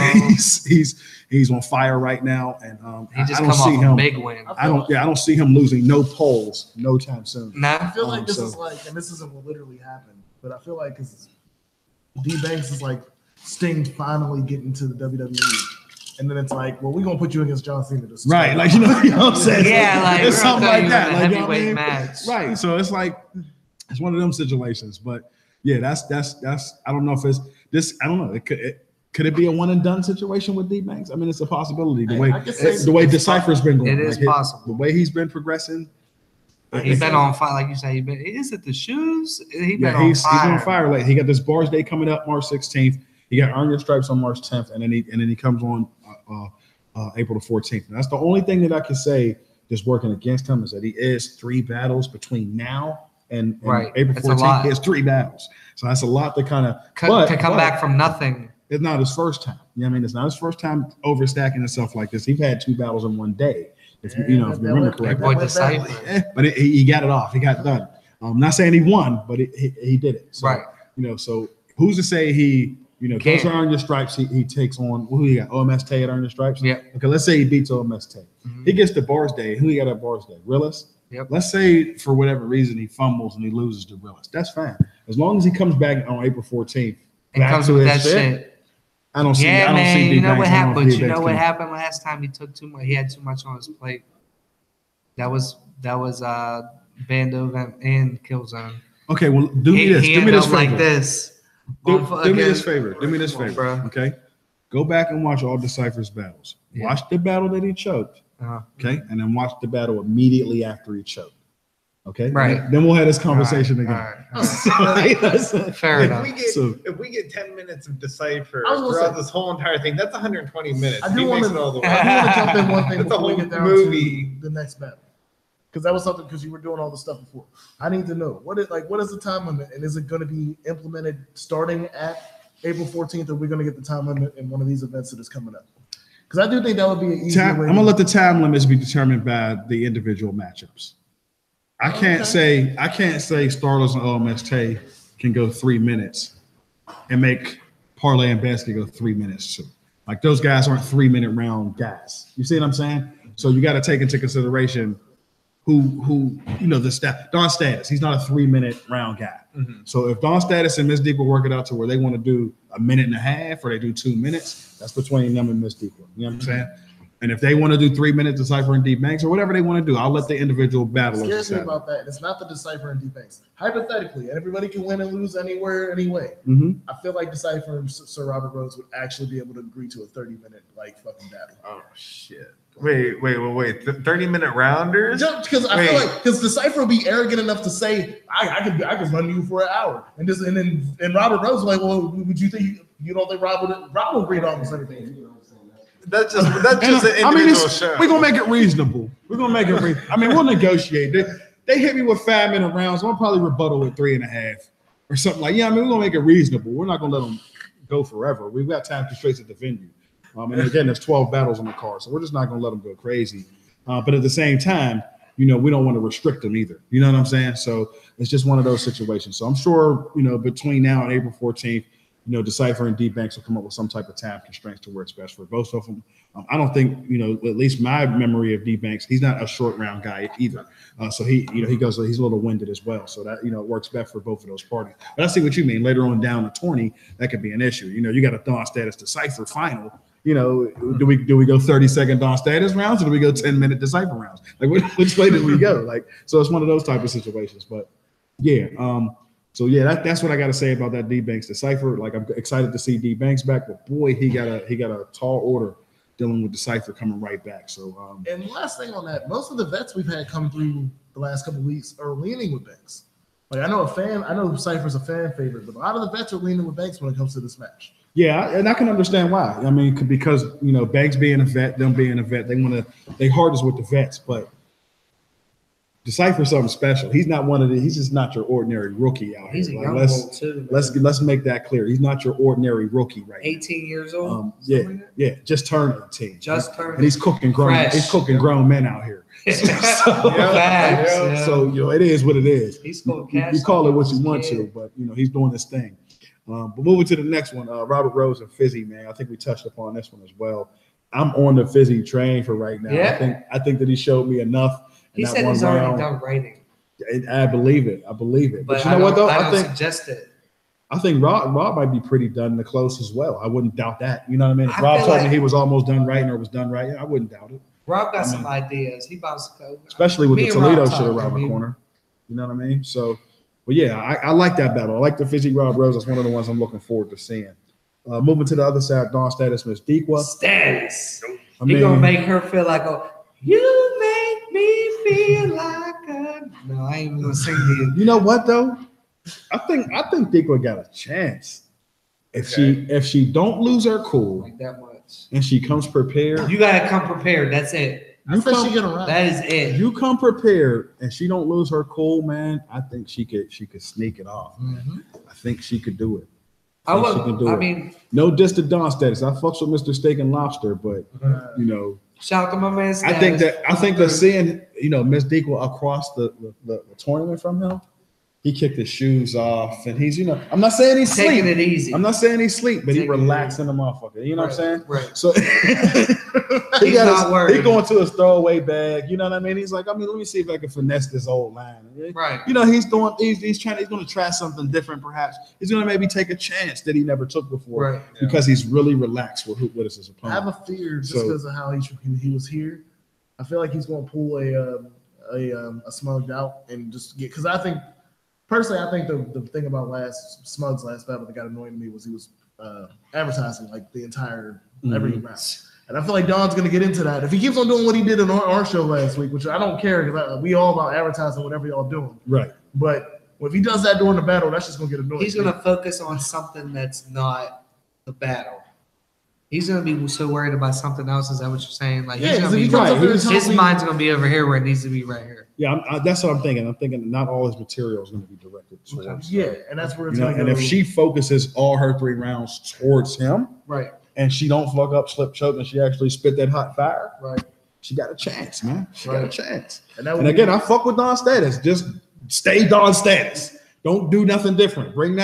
Speaker 3: He's on fire right now, and
Speaker 2: He just
Speaker 3: I don't
Speaker 2: come
Speaker 3: see
Speaker 2: off
Speaker 3: him.
Speaker 2: a big win.
Speaker 3: I don't see him losing no polls no time soon.
Speaker 2: Nah.
Speaker 1: I feel like this
Speaker 3: so-
Speaker 1: is like, and this isn't what literally happened, but I feel like D Banks is like Sting finally getting to the WWE. And then it's like, well, we're gonna put you against John Cena to start.
Speaker 3: Right, like you know what I'm saying?
Speaker 2: Yeah, like
Speaker 3: it's
Speaker 2: we're
Speaker 3: something
Speaker 2: gonna
Speaker 3: like
Speaker 2: throw
Speaker 3: that.
Speaker 2: you in a
Speaker 3: Like, you know what I
Speaker 2: heavyweight
Speaker 3: mean?
Speaker 2: match.
Speaker 3: Right. So it's like it's one of them situations. But yeah, that's I don't know if it's this. I don't know. Could it be a one and done situation with D Banks? I mean, it's a possibility. The way
Speaker 1: I can say
Speaker 3: Decipher's been going,
Speaker 2: It is
Speaker 3: like,
Speaker 2: possible.
Speaker 3: The way he's been progressing.
Speaker 2: He's been on fire, like you say. Is it the shoes? He's
Speaker 3: Yeah,
Speaker 2: been
Speaker 3: he's
Speaker 2: on
Speaker 3: on fire. Like he got this Bars Day coming up March 16th. He got Earn Your Stripes on March 10th, and then he comes on April the 14th. And that's the only thing that I can say that's working against him is that he is 3 battles between now and
Speaker 2: Right.
Speaker 3: April
Speaker 2: It's a lot.
Speaker 3: 14th. He has 3 battles, so that's a lot to kind of
Speaker 2: to come back from nothing.
Speaker 3: It's not his first time. You know what I mean? It's not his first time overstacking himself like this. He's had 2 battles in one day. If you remember correctly.
Speaker 2: Boy, Decipher.
Speaker 3: But he got it off. He got it done. I'm not saying he won, but he did it. So,
Speaker 2: Right.
Speaker 3: So who's to say he, goes
Speaker 2: Can't.
Speaker 3: to Earn Your Stripes, he takes on, who he got? OMS Tay at Earn Your Stripes?
Speaker 2: Yeah.
Speaker 3: Okay, let's say he beats OMS Tay.
Speaker 2: Mhm.
Speaker 3: He gets to Bars Day. Who he got at Bars Day? Realist?
Speaker 2: Yep.
Speaker 3: Let's say for whatever reason he fumbles and he loses to Realist. That's fine. As long as he comes back on April 14th.
Speaker 2: And
Speaker 3: back
Speaker 2: comes
Speaker 3: to
Speaker 2: with
Speaker 3: his
Speaker 2: that shit.
Speaker 3: I don't see. I
Speaker 2: Yeah,
Speaker 3: don't
Speaker 2: man.
Speaker 3: see
Speaker 2: You know
Speaker 3: D-Banks.
Speaker 2: what
Speaker 3: I don't
Speaker 2: happened?
Speaker 3: know
Speaker 2: But
Speaker 3: if
Speaker 2: you
Speaker 3: D-Banks
Speaker 2: know what
Speaker 3: can-
Speaker 2: happened last time? He took too much. He had too much on his plate. That was Bando and Killzone.
Speaker 3: Okay, well, do me
Speaker 2: He
Speaker 3: this. Do me
Speaker 2: ended
Speaker 3: this
Speaker 2: up
Speaker 3: favor.
Speaker 2: like this.
Speaker 3: Do me this favor. Do me this
Speaker 2: Come on,
Speaker 3: favor.
Speaker 2: bro.
Speaker 3: Okay. Go back and watch all Decipher's battles.
Speaker 2: Yeah.
Speaker 3: Watch the battle that he choked.
Speaker 2: Uh-huh.
Speaker 3: Okay. And then watch the battle immediately after he choked. Okay.
Speaker 2: Right.
Speaker 3: Then we'll have this conversation
Speaker 2: All
Speaker 3: again.
Speaker 2: right, all right. Fair
Speaker 4: If
Speaker 2: enough.
Speaker 4: we get 10 minutes of Decipher
Speaker 1: I was gonna
Speaker 4: throughout
Speaker 1: say-
Speaker 4: this whole entire thing, that's 120 minutes.
Speaker 1: I do
Speaker 4: He
Speaker 1: want
Speaker 4: makes
Speaker 1: to
Speaker 4: it all the way.
Speaker 1: jump in one thing
Speaker 4: That's a
Speaker 1: before we
Speaker 4: whole
Speaker 1: get down
Speaker 4: movie.
Speaker 1: to the next battle. Because that was something because you were doing all the stuff before. I need to know what is the time limit, and is it going to be implemented starting at April 14th, or are we going to get the time limit in one of these events that is coming up? Because I do think that would be an easier
Speaker 3: I'm
Speaker 1: way.
Speaker 3: gonna let the time limits be determined by the individual matchups. I can't say Starless and OMS Tay can go 3 minutes and make Parlay and Basket go 3 minutes too. Like those guys aren't 3-minute round guys. You see what I'm saying? So you got to take into consideration who the stat Don Status. He's not a 3-minute round guy.
Speaker 4: Mhm.
Speaker 3: So if Don Status and Miss Deep will work it out to where they want to do a minute and a half or they do 2 minutes, that's between them and Miss Deep. You know what I'm saying? And if they want to do 3 minutes Decipher and D Banks or whatever they want to do, I'll let the individual
Speaker 1: What
Speaker 3: battlers
Speaker 1: scares me
Speaker 3: decide.
Speaker 1: about that, it's not the Decipher and D-Banks. Hypothetically, everybody can win and lose anywhere, anyway.
Speaker 3: Mhm.
Speaker 1: I feel like Decipher and Sir Robert Rhodes would actually be able to agree to a 30-minute fucking battle.
Speaker 4: Oh, shit. Wait. 30-minute rounders?
Speaker 1: Just because I feel
Speaker 4: Wait.
Speaker 1: like Decipher will be arrogant enough to say I could run you for an hour, and then Robert Rhodes like, well, would you think you don't think Robert will agree to almost anything?
Speaker 4: That's just an
Speaker 3: I mean,
Speaker 4: individual show.
Speaker 3: we're gonna make it reasonable. We're gonna make it reasonable. I mean, we'll negotiate. They hit me with 5-minute rounds. I'll probably rebuttal with 3.5 or something like. Yeah, I mean, we're gonna make it reasonable. We're not gonna let them go forever. We've got time constraints at the venue. And again, there's 12 battles on the card, so we're just not gonna let them go crazy. But at the same time, we don't want to restrict them either. You know what I'm saying? So it's just one of those situations. So I'm sure, between now and April 14th, Decipher and D Banks will come up with some type of time constraints to where it's best for both of them. I don't think, at least my memory of D Banks, he's not a short round guy either. So he goes, he's a little winded as well. So that, it works best for both of those parties. But I see what you mean. Later on down the tourney, that could be an issue. You got a Dawn Status Decipher final. Do we go 30-second Dawn Status rounds or do we go 10-minute Decipher rounds? Like which way do we go? Like, so it's one of those type of situations. But yeah, so yeah, that's what I got to say about that D Banks Decipher. Like I'm excited to see D Banks back, but boy, he got a tall order dealing with Decipher coming right back. So
Speaker 1: And last thing on that, most of the vets we've had come through the last couple of weeks are leaning with Banks. Like I know Cypher's a fan favorite, but a lot of the vets are leaning with Banks when it comes to this match.
Speaker 3: Yeah, and I can understand why. I mean, because Banks being a vet, them being a vet, they hardest with the vets, but Decipher's something special. He's not one of the. He's just not your ordinary rookie out
Speaker 2: He's a
Speaker 3: here.
Speaker 2: young
Speaker 3: Like,
Speaker 2: bull too.
Speaker 3: let's make that clear. He's not your ordinary rookie right
Speaker 2: 18 years old.
Speaker 3: now. Yeah, just turned 18.
Speaker 2: Just turned.
Speaker 3: And he's cooking grown.
Speaker 2: Fresh.
Speaker 3: He's cooking grown men out here.
Speaker 2: Facts, yeah.
Speaker 3: So it is what it is.
Speaker 2: He's going cash.
Speaker 3: You call it what you want
Speaker 2: Yeah.
Speaker 3: to, but he's doing this thing. But moving to the next one, Robert Rose and Fizzy, man. I think we touched upon this one as well. I'm on the Fizzy train for right now.
Speaker 2: Yeah.
Speaker 3: I think that he showed me enough. In
Speaker 2: He
Speaker 3: that
Speaker 2: said
Speaker 3: one
Speaker 2: he's already
Speaker 3: round.
Speaker 2: done writing.
Speaker 3: I believe it. But you know
Speaker 2: I
Speaker 3: what though?
Speaker 2: I don't
Speaker 3: think
Speaker 2: suggest it.
Speaker 3: I think Rob might be pretty done in the close as well. I wouldn't doubt that. You know what I mean? If
Speaker 2: I
Speaker 3: Rob
Speaker 2: feel
Speaker 3: told me
Speaker 2: like-
Speaker 3: he was almost done writing or was done writing, I wouldn't doubt it.
Speaker 2: Rob got some ideas. He bounced
Speaker 3: Especially with
Speaker 2: Me
Speaker 3: the
Speaker 2: and Rob
Speaker 3: Toledo
Speaker 2: talk,
Speaker 3: shit around
Speaker 2: I mean-
Speaker 3: the corner. You know what I mean? So, but yeah, I like that battle. I like the Fizzy Rob Rose. That's one of the ones I'm looking forward to seeing. Moving to the other side, Dawn Status, Miss Dequa.
Speaker 2: Status.
Speaker 3: I
Speaker 2: He
Speaker 3: mean,
Speaker 2: gonna make her feel like you make me feel like a. No, I ain't even gonna sing to you.
Speaker 3: you know what though? I think Dequa got a chance. If she don't lose her cool
Speaker 2: Like that much.
Speaker 3: and she comes prepared,
Speaker 2: You gotta come prepared. That's it.
Speaker 1: I think she gonna run.
Speaker 2: That is it.
Speaker 3: you come prepared and she don't lose her cool, man. I think she could sneak it off.
Speaker 2: Mhm.
Speaker 3: I think she could do it.
Speaker 2: I
Speaker 3: think she can do
Speaker 2: would. I
Speaker 3: it.
Speaker 2: mean,
Speaker 3: No diss to Dawn Status. I fucks with Mr. Steak and Lobster, but
Speaker 2: shout out to my man.
Speaker 3: I think that seeing Miss Dequa across the tournament from him, he kicked his shoes off and he's I'm not saying he's
Speaker 2: taking
Speaker 3: sleep.
Speaker 2: it easy.
Speaker 3: I'm not saying he's sleep, but he
Speaker 2: Taking it
Speaker 3: relaxing the motherfucker. You know what I'm saying?
Speaker 2: Right.
Speaker 3: So
Speaker 2: He's not worried.
Speaker 3: He going to his throwaway bag. You know what I mean? He's like, let me see if I can finesse this old line.
Speaker 2: Right.
Speaker 3: He's going to try something different. Perhaps he's going to maybe take a chance that he never took before,
Speaker 2: Right.
Speaker 3: because he's really relaxed with his
Speaker 1: I have
Speaker 3: opponent.
Speaker 1: a fear just
Speaker 3: So-
Speaker 1: because of how he was here. I feel like he's going to pull a smugged out and just get, because I think the thing about Smug's last battle that got annoying to me was he was advertising like the entire every round. And I feel like Don's going to get into that. If he keeps on doing what he did in our show last week, which I don't care because we all about advertising whatever y'all doing.
Speaker 3: Right.
Speaker 1: But if he does that during the battle, that's just going to get annoying.
Speaker 2: He's gonna focus on something that's not the battle. He's gonna be so worried about something else. Is that what you're saying? Like,
Speaker 1: Yeah,
Speaker 2: he's
Speaker 1: 'cause
Speaker 2: gonna
Speaker 1: if he
Speaker 2: be
Speaker 1: comes up there and
Speaker 2: his
Speaker 1: tells me-
Speaker 2: mind's gonna be over here where it needs to be right here.
Speaker 3: Yeah, that's what I'm thinking. I'm thinking not all his material is going to be directed towards.
Speaker 1: Yeah, and that's where it's
Speaker 3: You know,
Speaker 1: going
Speaker 3: and
Speaker 1: to
Speaker 3: if
Speaker 1: go.
Speaker 3: she focuses all her 3 rounds towards him,
Speaker 2: Right.
Speaker 3: and she don't fuck up, slip, choke, and she actually spit that hot fire,
Speaker 2: Right.
Speaker 3: she got a chance, man. She got a chance.
Speaker 1: And, that would
Speaker 3: And again, I fuck with Dawn Status. Just stay Dawn Status. Don't do nothing different. Bring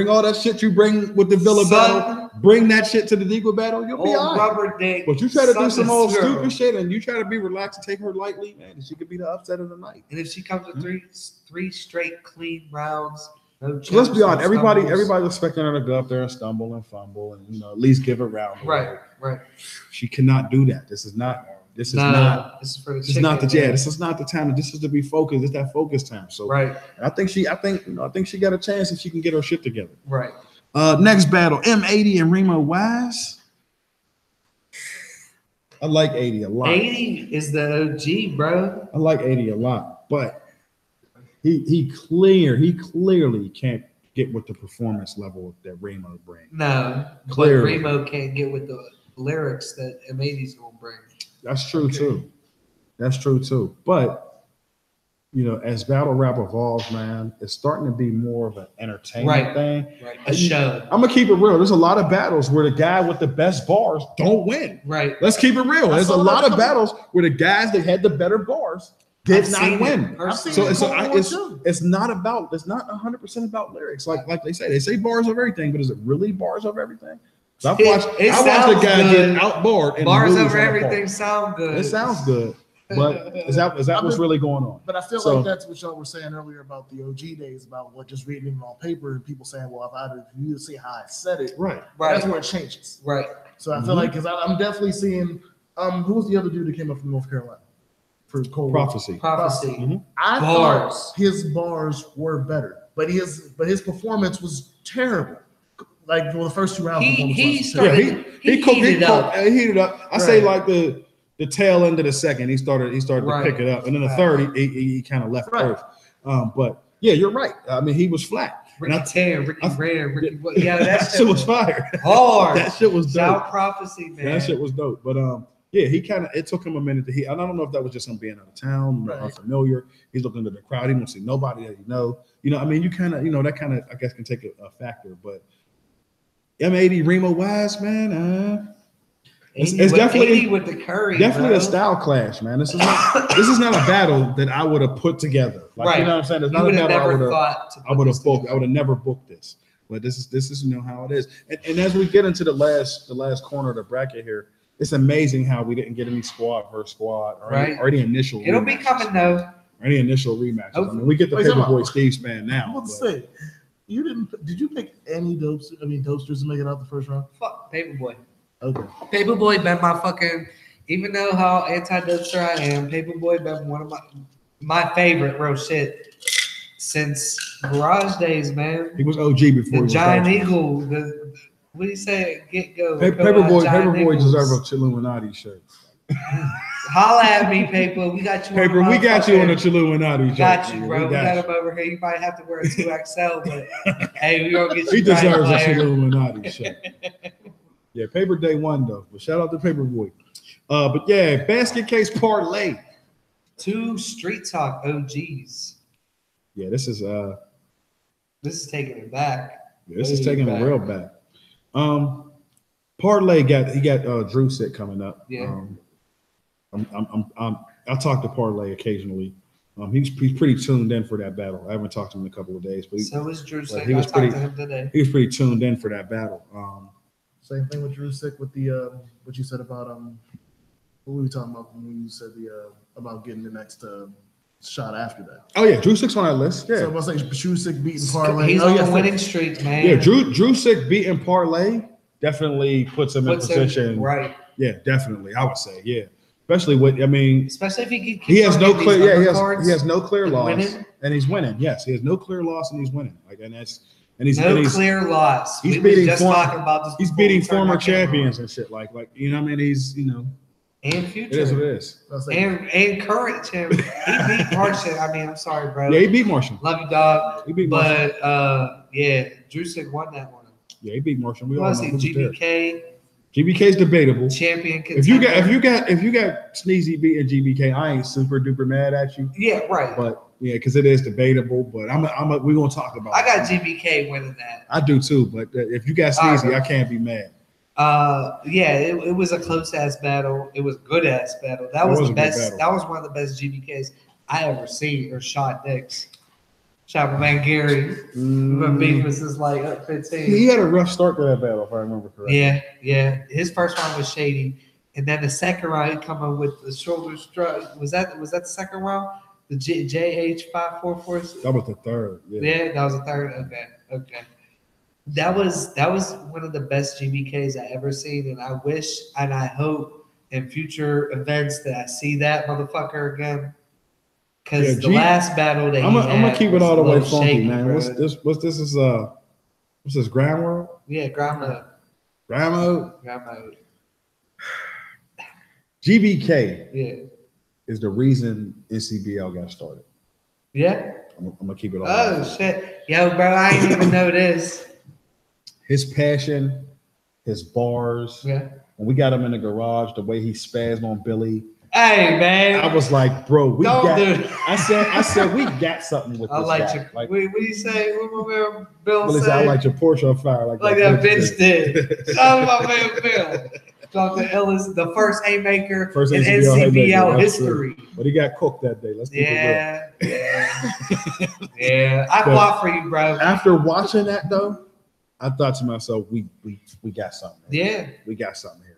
Speaker 3: all that shit you bring with the Villa
Speaker 2: Son.
Speaker 3: battle. Bring that shit to the Dequa battle. You'll be
Speaker 2: Old
Speaker 3: all right.
Speaker 2: rubber dick.
Speaker 3: But you try to do
Speaker 2: son
Speaker 3: some
Speaker 2: of
Speaker 3: old
Speaker 2: zero.
Speaker 3: stupid shit, and you try to be relaxed and take her lightly, man, she could be the upset of the night.
Speaker 2: And if she comes to three straight clean rounds, no
Speaker 3: So let's
Speaker 2: chokes,
Speaker 3: be honest.
Speaker 2: no stumbles.
Speaker 3: Everybody's expecting her to go up there and stumble and fumble, and at least give a round.
Speaker 2: Right. Right.
Speaker 3: She cannot do that. This is not. This is
Speaker 2: No,
Speaker 3: not.
Speaker 2: This is for the
Speaker 3: This is not the
Speaker 2: chicken, man.
Speaker 3: This is not the time. This is to be focused. It's that focus time. So
Speaker 2: Right.
Speaker 3: I think she got a chance if she can get her shit together.
Speaker 2: Right.
Speaker 3: Next battle, M80 and Remo Wise. I like 80 a lot.
Speaker 2: 80 is the OG, bro.
Speaker 3: I like 80 a lot, but he clearly can't get with the performance level that Remo brings.
Speaker 2: No,
Speaker 3: Clearly.
Speaker 2: but Remo can't get with the lyrics that M80's gonna bring.
Speaker 3: That's true too. That's true too. But as battle rap evolves, man, it's starting to be more of an entertainment
Speaker 2: Right.
Speaker 3: thing.
Speaker 2: Right. A show.
Speaker 3: I'm gonna keep it real. There's a lot of battles where the guy with the best bars don't win.
Speaker 2: Right.
Speaker 3: Let's keep it real.
Speaker 1: I
Speaker 3: There's a
Speaker 1: saw
Speaker 3: lot
Speaker 1: that
Speaker 3: of battles where the guys that had the better bars did
Speaker 2: I've
Speaker 3: not
Speaker 2: seen it
Speaker 3: win.
Speaker 2: personally.
Speaker 3: So
Speaker 1: Cold War too.
Speaker 3: it's not 100% about lyrics. Like they say. They say bars of everything, but is it really bars of everything? So I watched a
Speaker 2: sounds
Speaker 3: guy
Speaker 2: good.
Speaker 3: get outbarred and
Speaker 2: Bars
Speaker 3: lose
Speaker 2: over
Speaker 3: on a
Speaker 2: everything
Speaker 3: bar.
Speaker 2: sound good.
Speaker 3: It sounds good, but is that what's really going on?
Speaker 1: But I feel
Speaker 3: So-
Speaker 1: like that's what y'all were saying earlier about the OG days, about what just reading it on paper and people saying, well, if you see how I said it,
Speaker 3: Right.
Speaker 2: Right.
Speaker 1: that's where it changes.
Speaker 2: Right.
Speaker 1: So I feel like, because I'm definitely seeing, who was the other dude that came up from North Carolina for Cold War?
Speaker 3: Prophecy.
Speaker 2: Prophecy.
Speaker 3: Mhm.
Speaker 1: I
Speaker 2: Bars.
Speaker 1: thought his bars were better, but his performance was terrible. Like for the first 2 rounds,
Speaker 2: He
Speaker 1: performance was
Speaker 2: started-
Speaker 1: terrible.
Speaker 3: He
Speaker 2: heated up.
Speaker 3: heated up. I say
Speaker 1: Right.
Speaker 3: like the tail end of the second, he started
Speaker 2: Right.
Speaker 3: to pick it up, and then the
Speaker 2: Right.
Speaker 3: third, he kind of left
Speaker 1: Right.
Speaker 3: first. But yeah, you're right. I mean, he was flat.
Speaker 2: Ricky Tan, Ricky Red, Ricky. Yeah,
Speaker 3: that shit was fire.
Speaker 2: hard.
Speaker 3: That shit was dope.
Speaker 2: Shout prophecy, man.
Speaker 3: That shit was dope. But yeah, it took him a minute to I don't know if that was just him being out of town,
Speaker 1: Right.
Speaker 3: unfamiliar. He's looking at the crowd. He won't see nobody that he know. I mean, you kind of, that kind of, I guess, can take a factor. But M80 Remo Wise, man, it's definitely
Speaker 2: with the curry.
Speaker 3: Definitely
Speaker 2: bro.
Speaker 3: a style clash, man. This is not a battle that I would have put together. Like,
Speaker 2: Right.
Speaker 3: You know what I'm saying? It's
Speaker 2: You
Speaker 3: not a
Speaker 2: would have
Speaker 3: battle
Speaker 2: never thought.
Speaker 3: I would have never booked this. But this is how it is. And as we get into the last corner of the bracket here, it's amazing how we didn't get any squad versus squad or any initial.
Speaker 2: It'll be coming though.
Speaker 3: Or any initial rematches. I mean, we get the Paperboy Steve Span now.
Speaker 1: Let's say, did you pick any dopesters to make it out the first round?
Speaker 2: Fuck Paperboy.
Speaker 1: Okay.
Speaker 2: Paperboy been my fucking. Even though how anti-dopester I am, Paperboy been one of my favorite real shit since Garage days, man.
Speaker 3: He was OG before
Speaker 2: The
Speaker 3: he was
Speaker 2: Giant
Speaker 3: Dopester.
Speaker 2: Eagle. What do you say? Get go.
Speaker 3: Paperboy deserves a Chilluminati shirt.
Speaker 2: Holla at me, Paper. We got you.
Speaker 3: Paper, we got you on a Chilluminati shirt.
Speaker 2: Got you, bro. We got
Speaker 3: you.
Speaker 2: him over here. You might have to wear a 2XL, but hey, we gonna get you.
Speaker 3: He deserves a
Speaker 2: right, Flair.
Speaker 3: Chilluminati shirt. Yeah, Paper Day 1 though. But shout out to Paperboy. But yeah, basket case parlay.
Speaker 2: 2 Street Talk OGs.
Speaker 3: Yeah, this is
Speaker 2: taking it back.
Speaker 3: this is taking it real back. Parlay got Drew Sick coming up.
Speaker 2: Yeah.
Speaker 3: I talk to Parlay occasionally. He's pretty tuned in for that battle. I haven't talked to him in a couple of days, but
Speaker 2: So is Drew Sick.
Speaker 3: he
Speaker 2: I
Speaker 3: was
Speaker 2: talked
Speaker 3: pretty-
Speaker 2: to him today.
Speaker 3: he was pretty tuned in for that battle.
Speaker 1: Same thing with Drew Sick with the what you said about what were we talking about when you said about getting the next shot after that?
Speaker 3: Oh yeah, Drew Sick's on that list. Yeah,
Speaker 1: So I was like Drew Sick beating Parlay.
Speaker 2: He's
Speaker 1: Oh,
Speaker 2: on
Speaker 1: yeah,
Speaker 2: the winning streak, man.
Speaker 3: yeah. Drew Sick beating Parlay definitely puts him in position.
Speaker 2: Right.
Speaker 3: Yeah, definitely. I would say, yeah. Especially with, I mean,
Speaker 2: Especially if he
Speaker 3: he has no clear. Yeah,
Speaker 2: cards.
Speaker 3: he has no clear
Speaker 2: and
Speaker 3: loss,
Speaker 2: winning.
Speaker 3: and he's winning. Yes, he has no clear loss, and he's winning. Like, and he's
Speaker 2: Clear loss.
Speaker 3: he's
Speaker 2: We
Speaker 3: beating
Speaker 2: was just
Speaker 3: form-
Speaker 2: talking about this.
Speaker 3: he's
Speaker 2: before we
Speaker 3: beating
Speaker 2: turned
Speaker 3: former
Speaker 2: our camera on.
Speaker 3: champions and shit. Like you know what I mean? He's
Speaker 2: And
Speaker 3: it
Speaker 2: future.
Speaker 3: is what it is.
Speaker 1: I was like,
Speaker 2: And current champion. He beat Martian. I mean, I'm sorry, bro.
Speaker 3: Yeah, he beat Martian.
Speaker 2: Love you, dog.
Speaker 3: He beat Martian.
Speaker 2: But yeah, Drew Sick won that one.
Speaker 3: Yeah, he beat Martian. We
Speaker 2: Who
Speaker 3: all
Speaker 2: else?
Speaker 3: know who's there.
Speaker 2: GBK
Speaker 3: GBK's debatable.
Speaker 2: champion.
Speaker 3: If you got
Speaker 2: contender.
Speaker 3: Sneezy beating GBK, I ain't super duper mad at you.
Speaker 2: Yeah, right.
Speaker 3: But yeah, because it is debatable. But we're gonna talk about.
Speaker 2: I got
Speaker 3: it.
Speaker 2: GBK winning that.
Speaker 3: I do too. But if you got
Speaker 2: All right,
Speaker 3: Sneezy,
Speaker 2: bro.
Speaker 3: I can't be mad.
Speaker 2: Yeah, it was a close ass battle. It was a good ass battle. That
Speaker 3: It
Speaker 2: was
Speaker 3: was
Speaker 2: the
Speaker 3: a good
Speaker 2: best.
Speaker 3: battle.
Speaker 2: That was one of the best GBKs I ever seen or shot dicks. Shout out my man Gary. We've been beating him since like up 15.
Speaker 3: He had a rough start to that battle, if I remember correctly.
Speaker 2: Yeah. His first round was shady, and then the second round he come up with the shoulder strut. Was that the second round? The JH544.
Speaker 3: That was the third. Yeah.
Speaker 2: Yeah, that was the third. Okay. That was one of the best GBKs I ever seen, and I wish and I hope in future events that I see that motherfucker again. Because
Speaker 3: Yeah,
Speaker 2: the last battle that
Speaker 3: I'm gonna keep it all the way funky,
Speaker 2: shaky,
Speaker 3: man.
Speaker 2: bro.
Speaker 3: What's this Grand World?
Speaker 2: Yeah, Grand Mode.
Speaker 3: Ramo? GBK
Speaker 2: Yeah.
Speaker 3: is the reason NCBL got started.
Speaker 2: Yeah.
Speaker 3: I'm gonna keep it all.
Speaker 2: Oh shit. Yo, bro, I didn't even know this.
Speaker 3: His passion, his bars.
Speaker 2: Yeah.
Speaker 3: When we got him in the garage, the way he spazzed on Billy,
Speaker 2: Hey man.
Speaker 3: I was like, bro, we
Speaker 2: Don't
Speaker 3: got.
Speaker 2: do it.
Speaker 3: I said, we got something with
Speaker 2: I
Speaker 3: this
Speaker 2: like
Speaker 3: guy.
Speaker 2: your
Speaker 3: Like,
Speaker 2: what do you say? What my man Bill
Speaker 3: Billy said,
Speaker 2: say?
Speaker 3: I like your Porsche on fire, like
Speaker 2: that bitch did. Shout out my man Bill. Dr. Ellis, the first haymaker
Speaker 3: First
Speaker 2: in
Speaker 3: NCBL haymaker,
Speaker 2: NCBL
Speaker 3: that's
Speaker 2: history.
Speaker 3: But he got cooked that day. Let's keep it
Speaker 2: Yeah. I
Speaker 3: But-
Speaker 2: fought for you, bro.
Speaker 3: real. After watching that though, I thought to myself, we got something.
Speaker 2: Yeah.
Speaker 3: We got something here.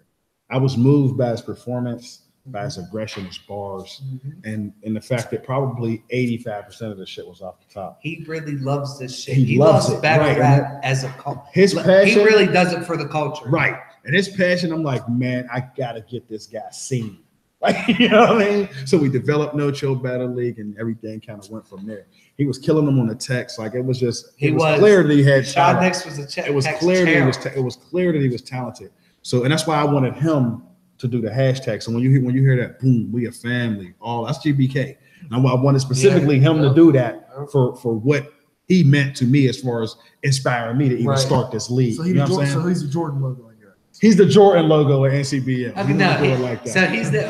Speaker 3: I was moved by his performance, by his aggression, his bars, and the fact that probably 85% of the shit was off the top.
Speaker 2: He really loves this shit.
Speaker 3: He
Speaker 2: He
Speaker 3: loves
Speaker 2: loves
Speaker 3: it,
Speaker 2: battle
Speaker 3: right,
Speaker 2: rap as a culture.
Speaker 3: His passion,
Speaker 2: He really does it for the culture.
Speaker 3: right? And his passion, I'm like, man, I gotta get this guy seen. Like, you know what I mean? So we developed No Chill Battle League, and everything kind of went from there. He was killing them on the text, like it was just.
Speaker 2: He
Speaker 3: it was
Speaker 2: was.
Speaker 3: clear that he had
Speaker 2: Sean
Speaker 3: talent.
Speaker 2: Nix was a check.
Speaker 3: It was clear that he was. It was clear that he was talented. So, and that's why I wanted him to do the hashtag. So when you hear that, boom, we a family. All that's GBK. And I wanted specifically him to do that for what he meant to me as far as inspiring me to even
Speaker 2: Right.
Speaker 3: start this league.
Speaker 1: So,
Speaker 3: You know what I'm
Speaker 1: so
Speaker 3: saying?
Speaker 1: he's the Jordan logo in your.
Speaker 3: He's the Jordan logo at NCBL.
Speaker 2: Okay,
Speaker 3: You
Speaker 2: no,
Speaker 3: wanna do
Speaker 2: he-
Speaker 3: it like that.
Speaker 2: so he's
Speaker 3: If you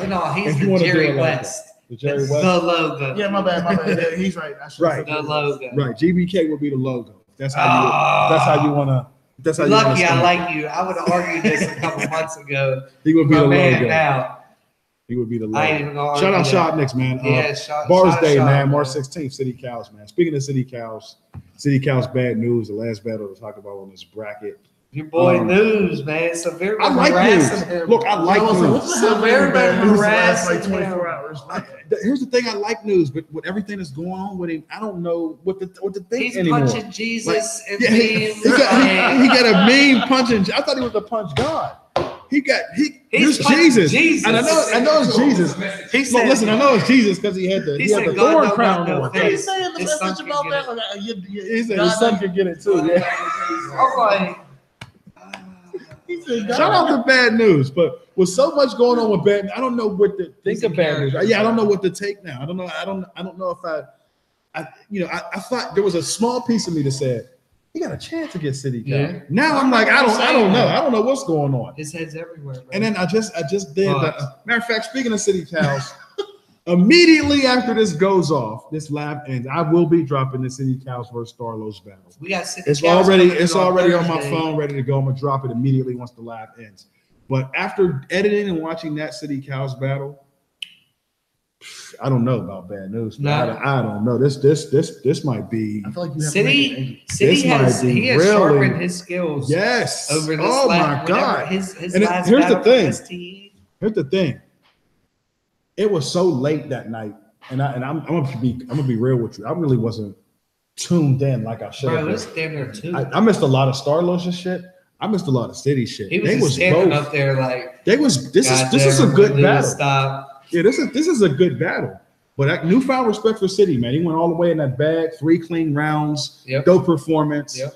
Speaker 2: the
Speaker 3: wanna do
Speaker 2: Jerry
Speaker 3: it like
Speaker 2: West.
Speaker 3: The Jerry
Speaker 2: That's
Speaker 3: West.
Speaker 2: the logo.
Speaker 1: Yeah, my bad. Yeah, he's right. I should
Speaker 3: Right.
Speaker 2: The logo.
Speaker 3: Right. GBK would be the logo. That's how you. That's how you wanna. That's how
Speaker 2: You're
Speaker 3: you wanna
Speaker 2: lucky I
Speaker 3: stand.
Speaker 2: like you. I would have argued this a couple months ago.
Speaker 3: He would be
Speaker 2: My
Speaker 3: the
Speaker 2: man
Speaker 3: logo.
Speaker 2: now.
Speaker 3: He would be the
Speaker 2: I ain't
Speaker 3: logo.
Speaker 2: even gonna
Speaker 3: Shout out
Speaker 2: argue
Speaker 3: Shop
Speaker 2: that.
Speaker 3: Knicks, man.
Speaker 2: Yeah, shout
Speaker 3: Bars
Speaker 2: out
Speaker 3: Day,
Speaker 2: Shop,
Speaker 3: man. March 16th, City Cows, man. Speaking of City Cows bad news. The last battle to talk about on this bracket.
Speaker 2: Your boy
Speaker 3: Um,
Speaker 2: News, man. So very
Speaker 3: I like
Speaker 2: harassing
Speaker 3: news.
Speaker 2: him.
Speaker 3: Look, I like
Speaker 1: What's
Speaker 3: news.
Speaker 1: happening
Speaker 2: very
Speaker 1: in news the last
Speaker 2: harassing
Speaker 1: like 24
Speaker 2: him.
Speaker 1: hours?
Speaker 3: Here's the thing, I like news, but with everything that's going on with him, I don't know what to think
Speaker 2: He's
Speaker 3: anymore.
Speaker 2: punching Jesus and
Speaker 3: Yeah, he
Speaker 2: memes.
Speaker 3: got a mean punching. I thought he was a punch god. Here's
Speaker 2: punching
Speaker 3: Jesus.
Speaker 2: Jesus.
Speaker 3: And I know it's Jesus.
Speaker 2: He
Speaker 3: No,
Speaker 2: said,
Speaker 3: listen, I know it's Jesus because he had the
Speaker 2: said,
Speaker 3: thorn
Speaker 2: God don't
Speaker 3: crown
Speaker 2: got no
Speaker 3: on.
Speaker 1: What are you
Speaker 2: face.
Speaker 1: saying the
Speaker 2: His
Speaker 1: message
Speaker 2: son
Speaker 1: about
Speaker 2: can
Speaker 1: that?
Speaker 2: get
Speaker 1: Like,
Speaker 3: He said his son could get it too. Yeah.
Speaker 2: I'm like,
Speaker 1: He said, God.
Speaker 3: Shout out to bad news, but with so much going on with bad, I don't know what to think
Speaker 2: He's a
Speaker 3: of bad news.
Speaker 2: character.
Speaker 3: Yeah, I don't know what to take now. I don't know if I thought there was a small piece of me that said he got a chance to get City Cow.
Speaker 2: Yeah.
Speaker 3: Now I'm like, I don't know. I don't know what's going on.
Speaker 2: his head's everywhere, bro.
Speaker 3: And then I just did.
Speaker 2: What?
Speaker 3: Matter of fact, speaking of City Cows, immediately after this goes off, this live ends. I will be dropping the City Cows versus Starlos battle.
Speaker 2: we got City
Speaker 3: It's
Speaker 2: Cows
Speaker 3: already
Speaker 2: coming
Speaker 3: on my
Speaker 2: Thursday.
Speaker 3: phone, ready to go. I'm gonna drop it immediately once the live ends. But after editing and watching that City Cows battle, I don't know about bad news.
Speaker 2: No.
Speaker 3: I don't know. This might be.
Speaker 1: I feel like you have to make it angry.
Speaker 2: City
Speaker 3: This
Speaker 2: has
Speaker 3: might be
Speaker 2: he has
Speaker 3: really-
Speaker 2: sharpened his skills
Speaker 3: Yes.
Speaker 2: over this
Speaker 3: Oh
Speaker 2: last,
Speaker 3: my
Speaker 2: whenever
Speaker 3: God.
Speaker 2: his
Speaker 3: And
Speaker 2: last
Speaker 3: here's the
Speaker 2: battle
Speaker 3: thing.
Speaker 2: for STE.
Speaker 3: Here's the thing. It was so late that night, and I'm gonna be real with you. I really wasn't tuned in like I should
Speaker 2: Bro,
Speaker 3: have.
Speaker 2: it was damn near two.
Speaker 3: I missed a lot of Starlos and shit. I missed a lot of City shit.
Speaker 2: He was
Speaker 3: They
Speaker 2: just standing
Speaker 3: both.
Speaker 2: up there like,
Speaker 3: This is a
Speaker 2: "Goddamn,
Speaker 3: good
Speaker 2: Lewis,
Speaker 3: battle.
Speaker 2: Stop.
Speaker 3: Yeah, this is a good battle. But that newfound respect for City, man. He went all the way in that bag, 3 clean rounds,
Speaker 2: Yep.
Speaker 3: dope performance,
Speaker 2: Yep.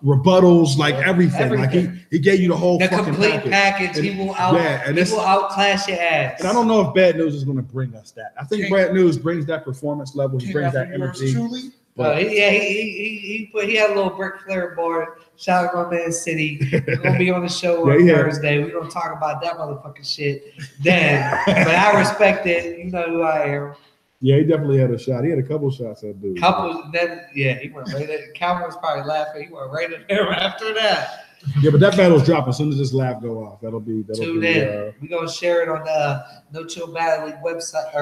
Speaker 3: rebuttals, like
Speaker 2: Yep.
Speaker 3: everything. Like he gave you the whole
Speaker 2: The
Speaker 3: fucking
Speaker 2: complete package.
Speaker 3: And-
Speaker 2: He will outclass your ass.
Speaker 3: And I don't know if Bad News is going to bring us that. I think
Speaker 1: King-
Speaker 3: Bad News brings that performance level. He brings that energy.
Speaker 1: Truly.
Speaker 3: But
Speaker 2: He had a little Brick Flair board. Shout out my man City. We're gonna be on the show
Speaker 3: Yeah,
Speaker 2: on
Speaker 3: yeah.
Speaker 2: Thursday. We're gonna talk about that motherfucking shit then. But I respect it. You know who I am.
Speaker 3: yeah, he definitely had a shot. He had a couple shots at dude.
Speaker 2: Couples then he went right at Calvin was probably laughing. He went right at him after that.
Speaker 3: Yeah, but that battle's dropping as soon as this live go off. That'll be
Speaker 2: Tune in. We're gonna share it on the No Chill Battle League website,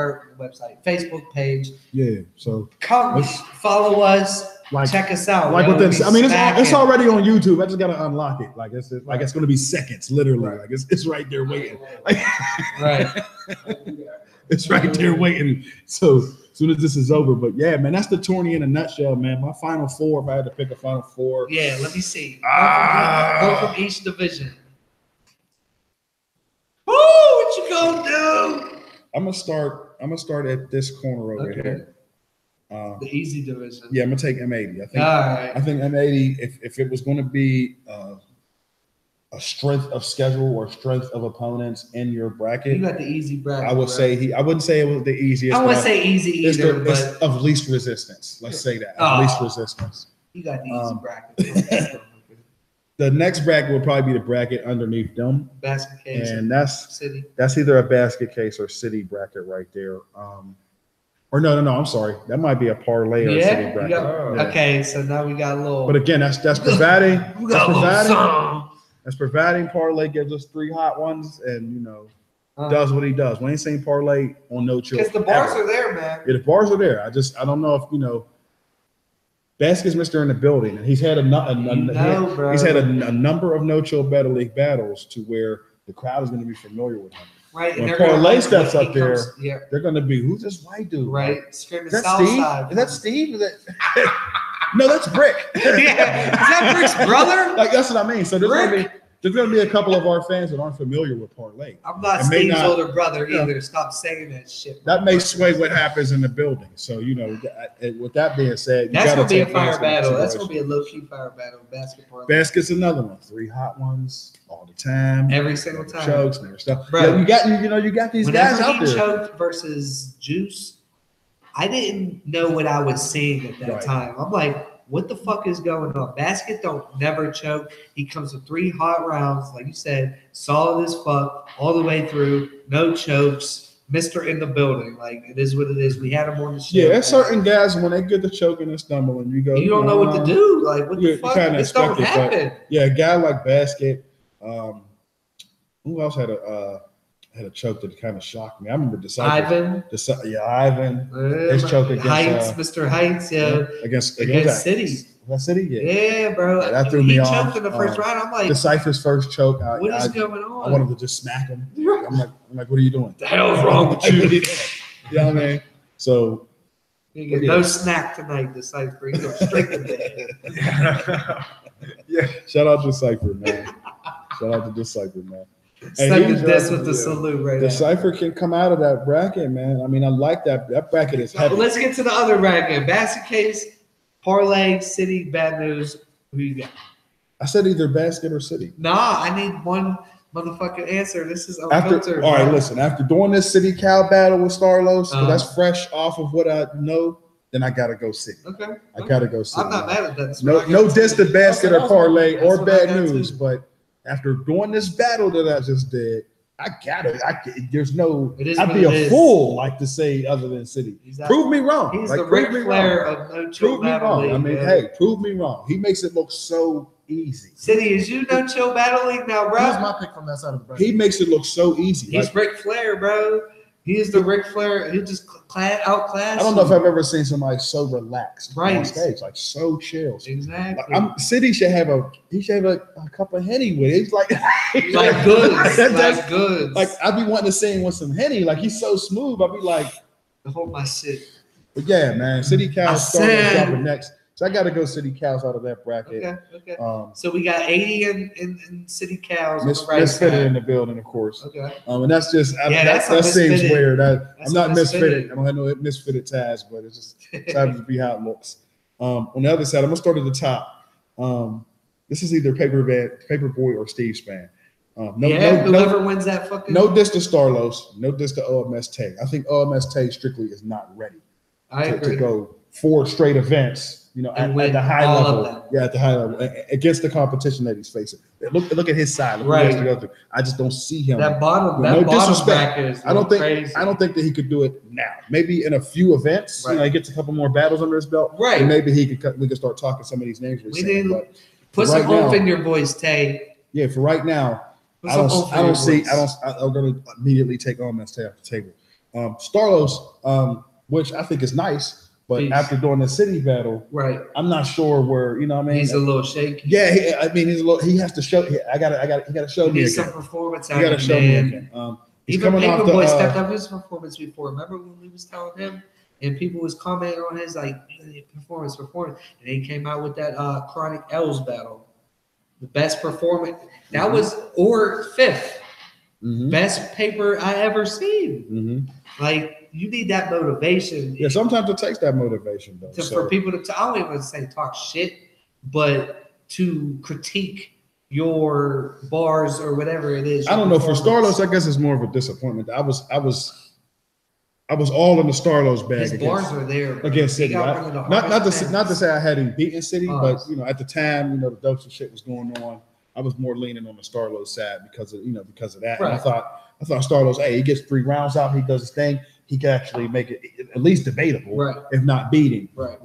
Speaker 2: Facebook page.
Speaker 3: yeah. So
Speaker 2: Come
Speaker 3: Let's-
Speaker 2: follow us.
Speaker 3: like
Speaker 2: Check us out.
Speaker 3: like
Speaker 2: yo.
Speaker 3: with them,
Speaker 2: We
Speaker 3: I mean, it's
Speaker 2: smacking.
Speaker 3: already on YouTube. I just gotta unlock it. Like it's going to be seconds, literally. Like it's right there waiting. Like
Speaker 2: Right.
Speaker 3: it's right there waiting. So as soon as this is over, but yeah, man, that's the tourney in a nutshell, man. My final four, if I had to pick a final four,
Speaker 2: Yeah, let me see.
Speaker 3: Ah.
Speaker 2: Go from each division. Woo, what you gonna do?
Speaker 3: I'm gonna start at this corner over
Speaker 2: Okay.
Speaker 3: here.
Speaker 2: The easy division.
Speaker 3: Yeah, I'm gonna take M80. I think
Speaker 2: All right.
Speaker 3: I think M80. If it was going to be a strength of schedule or strength of opponents in your bracket,
Speaker 2: You got the easy bracket.
Speaker 3: I would
Speaker 2: bro.
Speaker 3: say I wouldn't say it was the easiest.
Speaker 2: I
Speaker 3: but
Speaker 2: wouldn't say easy
Speaker 3: it's
Speaker 2: either,
Speaker 3: it's
Speaker 2: but
Speaker 3: of least resistance. Let's say that
Speaker 2: Oh.
Speaker 3: of least resistance.
Speaker 2: you got the easy
Speaker 3: Um,
Speaker 2: bracket.
Speaker 3: The next bracket will probably be the bracket underneath them,
Speaker 2: Basket case.
Speaker 3: and that's
Speaker 2: City.
Speaker 3: either a basket case or city bracket right there. Or no, I'm sorry, that might be a parlay or a city
Speaker 2: Yeah. You
Speaker 3: bracket.
Speaker 2: got,
Speaker 3: Yeah.
Speaker 2: Okay, so now we got a little.
Speaker 3: But again, that's providing.
Speaker 2: we
Speaker 3: That's
Speaker 2: got a little
Speaker 3: providing.
Speaker 2: something.
Speaker 3: That's providing parlay gives us 3 hot ones, and
Speaker 2: Uh,
Speaker 3: does what he does. We ain't seen parlay on no chill.
Speaker 2: Because the bars
Speaker 3: ever.
Speaker 2: are there, man.
Speaker 3: Yeah, the bars are there. I don't know if Basket's Mr. in the building, and he's had
Speaker 2: bro.
Speaker 3: he's had a number of no chill battle league battles to where the crowd is going to be familiar with him.
Speaker 2: Right.
Speaker 3: When
Speaker 2: they're
Speaker 3: Parlay
Speaker 2: gonna like
Speaker 3: steps
Speaker 2: when
Speaker 3: up
Speaker 2: he
Speaker 3: there,
Speaker 2: comes- Yeah.
Speaker 3: They're going to be, who's this white dude?
Speaker 2: Right. Screaming
Speaker 3: Is that
Speaker 2: South
Speaker 3: Steve?
Speaker 2: Side.
Speaker 3: Is that Steve? Is that no? That's Brick.
Speaker 2: Yeah. Is that Brick's brother?
Speaker 3: Like that's what I mean. So
Speaker 2: Brick?
Speaker 3: there's going to be a couple of our fans that aren't familiar with parlay.
Speaker 2: I'm not
Speaker 3: It may
Speaker 2: Steve's
Speaker 3: not-
Speaker 2: older brother
Speaker 3: Yeah.
Speaker 2: either. Stop saying that shit.
Speaker 3: That may sway what happens in the building. So with that being said, you
Speaker 2: That's
Speaker 3: gotta
Speaker 2: gonna be a
Speaker 3: take
Speaker 2: fire
Speaker 3: things into
Speaker 2: battle. That's gonna
Speaker 3: consideration.
Speaker 2: be a low key fire battle. Basketball.
Speaker 3: Basket's another one. 3 hot ones all the time.
Speaker 2: Every single time.
Speaker 3: Chokes, never stuff.
Speaker 2: Bro.
Speaker 3: Yeah, you got these guys
Speaker 2: Whenever
Speaker 3: out
Speaker 2: he
Speaker 3: there.
Speaker 2: choked versus Juice, I didn't know what I was seeing at that
Speaker 3: Right.
Speaker 2: time. I'm like, what the fuck is going on? Basket don't never choke. He comes with 3 hot rounds, like you said, solid as fuck, all the way through, no chokes. Mr. in the building, like it is what it is. We had him on the show.
Speaker 3: Yeah, there's certain guys when they get to choking and stumbling, you go.
Speaker 2: You don't know what to do. Like what the fuck?
Speaker 3: Kinda
Speaker 2: This don't
Speaker 3: expect it, but
Speaker 2: happen.
Speaker 3: yeah, a guy like Basket. Who else had a choke that kind of shocked me? I remember
Speaker 2: Ivan.
Speaker 3: Ivan. His choke against
Speaker 2: Heights, Mr. Heights,
Speaker 3: against
Speaker 2: City.
Speaker 3: Was that City?
Speaker 2: Yeah, bro.
Speaker 3: Yeah, that threw
Speaker 2: he
Speaker 3: me
Speaker 2: choked
Speaker 3: off.
Speaker 2: in the first round. I'm like,
Speaker 3: Decipher's first choke.
Speaker 2: what is going on?
Speaker 3: I wanted to just smack him. I'm like, what are you doing?
Speaker 2: The hell's wrong with you?
Speaker 3: You know what I mean? So
Speaker 2: you get no snack tonight, Decipher. You go straight to bed.
Speaker 4: Yeah.
Speaker 3: Shout out to Decipher, man. Shout out to Decipher, man.
Speaker 2: Second this with the salute right now.
Speaker 3: Decipher can come out of that bracket, man. I mean, I like that. That bracket is heavy.
Speaker 2: Let's get to the other bracket. Basket case, parlay, City, bad news. Who you got?
Speaker 3: I said either Basket or City.
Speaker 2: Nah, I need one motherfucking answer. This is
Speaker 3: After,
Speaker 2: unfiltered.
Speaker 3: all right, listen. After doing this City Cal battle with Starlos, 'cause
Speaker 2: Uh-huh.
Speaker 3: that's fresh off of what I know, then I gotta go City.
Speaker 2: Okay.
Speaker 3: I gotta go City.
Speaker 2: I'm not mad at that. That's
Speaker 3: No,
Speaker 2: what I
Speaker 3: no
Speaker 2: got
Speaker 3: diss
Speaker 2: too.
Speaker 3: to Basket
Speaker 1: Okay,
Speaker 3: or parlay
Speaker 2: that's
Speaker 3: or
Speaker 2: what I
Speaker 3: bad
Speaker 2: got
Speaker 3: news,
Speaker 2: too.
Speaker 3: but after doing this battle that I just did, I got it. There's no.
Speaker 2: It is
Speaker 3: I'd
Speaker 2: what
Speaker 3: be
Speaker 2: it
Speaker 3: a
Speaker 2: is.
Speaker 3: fool like to say other than City.
Speaker 2: Exactly.
Speaker 3: Prove me wrong.
Speaker 2: He's
Speaker 3: Like,
Speaker 2: the
Speaker 3: prove
Speaker 2: Ric
Speaker 3: me
Speaker 2: Flair
Speaker 3: wrong.
Speaker 2: of no chill
Speaker 3: Prove me
Speaker 2: battle
Speaker 3: wrong.
Speaker 2: league.
Speaker 3: I mean,
Speaker 2: man.
Speaker 3: hey, prove me wrong. He makes it look so easy.
Speaker 2: City, is you no chill battle league now,
Speaker 1: Who's
Speaker 2: bro?
Speaker 1: my pick from that side of the bracket?
Speaker 3: He makes it look so easy.
Speaker 2: He's
Speaker 3: Like,
Speaker 2: Ric Flair, bro. He is the Ric Flair. He just outclassed.
Speaker 3: I don't know if I've ever seen somebody so relaxed
Speaker 2: Right.
Speaker 3: on stage, like so chill.
Speaker 2: Exactly.
Speaker 3: Like, City should have a cup of Henny with it. He's like
Speaker 2: like goods.
Speaker 3: That's-
Speaker 2: Like goods.
Speaker 3: Like I'd be wanting to see him with some Henny. Like he's so smooth. I'd be like,
Speaker 2: hold my shit.
Speaker 3: but yeah, man. City
Speaker 2: I
Speaker 3: Cows
Speaker 2: said-
Speaker 3: starting dropping next. So I got to go City Cows out of that bracket.
Speaker 2: Okay.
Speaker 3: Um,
Speaker 2: So we got 80 in City Cows on
Speaker 3: Miss
Speaker 2: the right
Speaker 3: Misfitted
Speaker 2: side.
Speaker 3: in the building, of course.
Speaker 2: Okay.
Speaker 3: And that's just
Speaker 2: Yeah,
Speaker 3: that
Speaker 2: that's a
Speaker 3: seems
Speaker 2: misfitted.
Speaker 3: weird. I'm
Speaker 2: That's
Speaker 3: not
Speaker 2: a
Speaker 3: misfitted.
Speaker 2: misfitted.
Speaker 3: I don't have no misfitted ties, but it's just it happens to be how it looks. On the other side, I'm gonna start at the top. This is either Paperboy or Steve Span.
Speaker 2: Whoever wins that fucking.
Speaker 3: No diss to Starlos, no diss to OMS Tay. I think OMS Tay strictly is not ready
Speaker 2: I
Speaker 3: to
Speaker 2: agree.
Speaker 3: go 4 straight events. At
Speaker 2: And win
Speaker 3: the high
Speaker 2: all of
Speaker 3: level.
Speaker 2: them.
Speaker 3: Yeah, at the high level against the competition that he's facing. Look at his side. Look what he has to go through. I just don't see him.
Speaker 2: That bottom,
Speaker 3: No
Speaker 2: that bottom
Speaker 3: disrespect.
Speaker 2: bracket is
Speaker 3: I don't think
Speaker 2: crazy.
Speaker 3: I don't think that he could do it now. Maybe in a few events,
Speaker 2: Right.
Speaker 3: he gets a couple more battles under his belt.
Speaker 2: Right.
Speaker 3: And maybe we could start talking some of these names.
Speaker 2: We need
Speaker 3: but
Speaker 2: put
Speaker 3: right
Speaker 2: some oomph
Speaker 3: now-
Speaker 2: in your voice, Tay.
Speaker 3: yeah, for right now,
Speaker 2: Put
Speaker 3: I
Speaker 2: some
Speaker 3: don't.
Speaker 2: oomph in
Speaker 3: I don't
Speaker 2: your
Speaker 3: see.
Speaker 2: voice.
Speaker 3: I'm going to immediately take OMS Tay off the table. Starlos, which I think is nice, but
Speaker 2: Peace.
Speaker 3: after doing the city battle,
Speaker 2: Right.
Speaker 3: I'm not sure where. You know what I mean?
Speaker 2: He's a little shaky.
Speaker 3: Yeah, he's a little. He has to show. He got to show
Speaker 2: He
Speaker 3: me
Speaker 2: needs
Speaker 3: again.
Speaker 2: some performance
Speaker 3: You
Speaker 2: out
Speaker 3: got to
Speaker 2: of
Speaker 3: show
Speaker 2: him,
Speaker 3: me
Speaker 2: man.
Speaker 3: again. He's
Speaker 2: Even
Speaker 3: coming off the.
Speaker 2: Paperboy stepped up his performance before. Remember when we was telling him and people was commenting on his like performance, and he came out with that Chronic L's battle, the best performance. That was or 5th
Speaker 3: Mhm.
Speaker 2: best paper I ever seen.
Speaker 3: Mhm.
Speaker 2: Like you need that motivation.
Speaker 3: Yeah, sometimes it takes that motivation though.
Speaker 2: For people to I don't even say talk shit, but to critique your bars or whatever it is.
Speaker 3: I don't know. For Starlos, I guess it's more of a disappointment. I was all in the Starlos bag
Speaker 2: his bars are there. bro.
Speaker 3: against
Speaker 2: He
Speaker 3: City.
Speaker 2: got one of the
Speaker 3: Not
Speaker 2: hardest
Speaker 3: to
Speaker 2: fans.
Speaker 3: say I hadn't beaten City,
Speaker 2: Oh.
Speaker 3: but at the time, the dopes and shit was going on. I was more leaning on the Starlos side because of that. And I
Speaker 2: Right.
Speaker 3: thought Starlos, hey, he gets 3 rounds out, he does his thing, he can actually make it at least debatable,
Speaker 2: Right.
Speaker 3: if not beating.
Speaker 2: Right.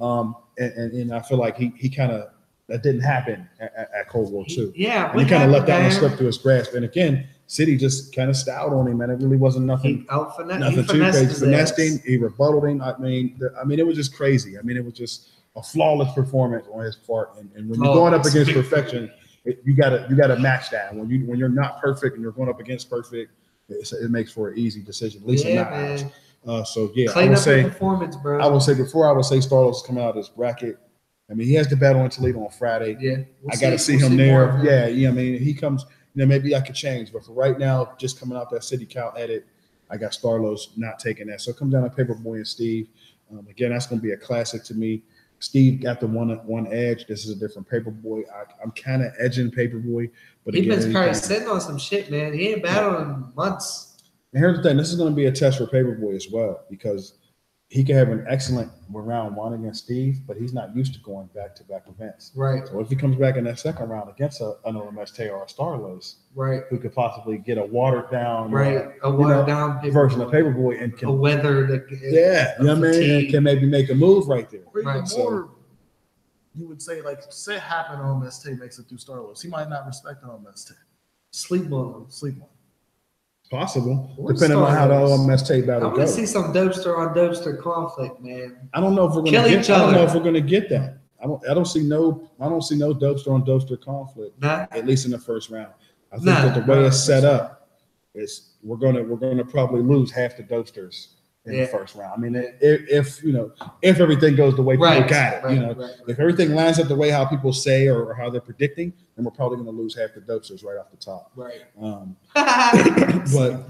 Speaker 3: And I feel like he kind of that didn't happen at Cold War II.
Speaker 2: Yeah,
Speaker 3: And he kind of let that one slip through his grasp. And again, City just kind of styled on him, and it really wasn't nothing. Nothing too crazy. Finessed him, he rebutted him. I mean, it was just crazy. I mean, it was just a flawless performance on his part. And when you're going up against perfection, you gotta match that. When you're not perfect and you're going up against perfect, it makes for an easy decision. At least in my eyes. So yeah,
Speaker 2: Clean up your performance, bro.
Speaker 3: I would say Starlos coming out of this bracket. I mean, he has the battle in Toledo on Friday.
Speaker 2: Yeah,
Speaker 3: I got to see him there. Yeah. I mean, he comes. Maybe I could change, but for right now, just coming out that City Cal edit, I got Starlos not taking that. So it comes down to Paperboy and Steve. Again, that's going to be a classic to me. Steve got the one edge. This is a different Paperboy. I'm kind of edging Paperboy, but
Speaker 2: He's
Speaker 3: again,
Speaker 2: been probably sitting on some shit, man. He ain't battled in months.
Speaker 3: and here's the thing: this is going to be a test for Paperboy as well, because he could have an excellent round one against Steve, but he's not used to going back-to-back events.
Speaker 2: Right.
Speaker 3: So if he comes back in that second round against an OMST or a Starless,
Speaker 2: Right.
Speaker 3: who could possibly get a watered down,
Speaker 2: A watered down
Speaker 3: version of Paperboy and
Speaker 2: a
Speaker 3: can,
Speaker 2: weather that
Speaker 3: you know what I mean, and can maybe make a move right there.
Speaker 1: Or even
Speaker 2: Right.
Speaker 1: more, you would say, like, say happen OMST makes it through Starless. He might not respect the OMST.
Speaker 2: sleep on them.
Speaker 1: Sleep on.
Speaker 3: Possible,
Speaker 2: Or
Speaker 3: depending on how the
Speaker 2: Starless.
Speaker 3: OMST
Speaker 2: I
Speaker 3: battle
Speaker 2: want to
Speaker 3: goes.
Speaker 2: see some Dopester on Dopester conflict, man.
Speaker 3: I don't know if we're
Speaker 2: Kill
Speaker 3: gonna
Speaker 2: each
Speaker 3: get. I don't know
Speaker 2: other.
Speaker 3: if we're gonna get that. I don't see no Dopester on Dopester conflict,
Speaker 2: Nah.
Speaker 3: at least in the first round. I think
Speaker 2: Nah.
Speaker 3: that the way it's set up is we're gonna probably lose half the Dopesters in the first round. I mean, if everything goes the way people
Speaker 2: Right.
Speaker 3: got it,
Speaker 2: Right.
Speaker 3: if everything lines up the way how people say or how they're predicting, then we're probably gonna lose half the Dopesters right off the top.
Speaker 2: Right.
Speaker 3: But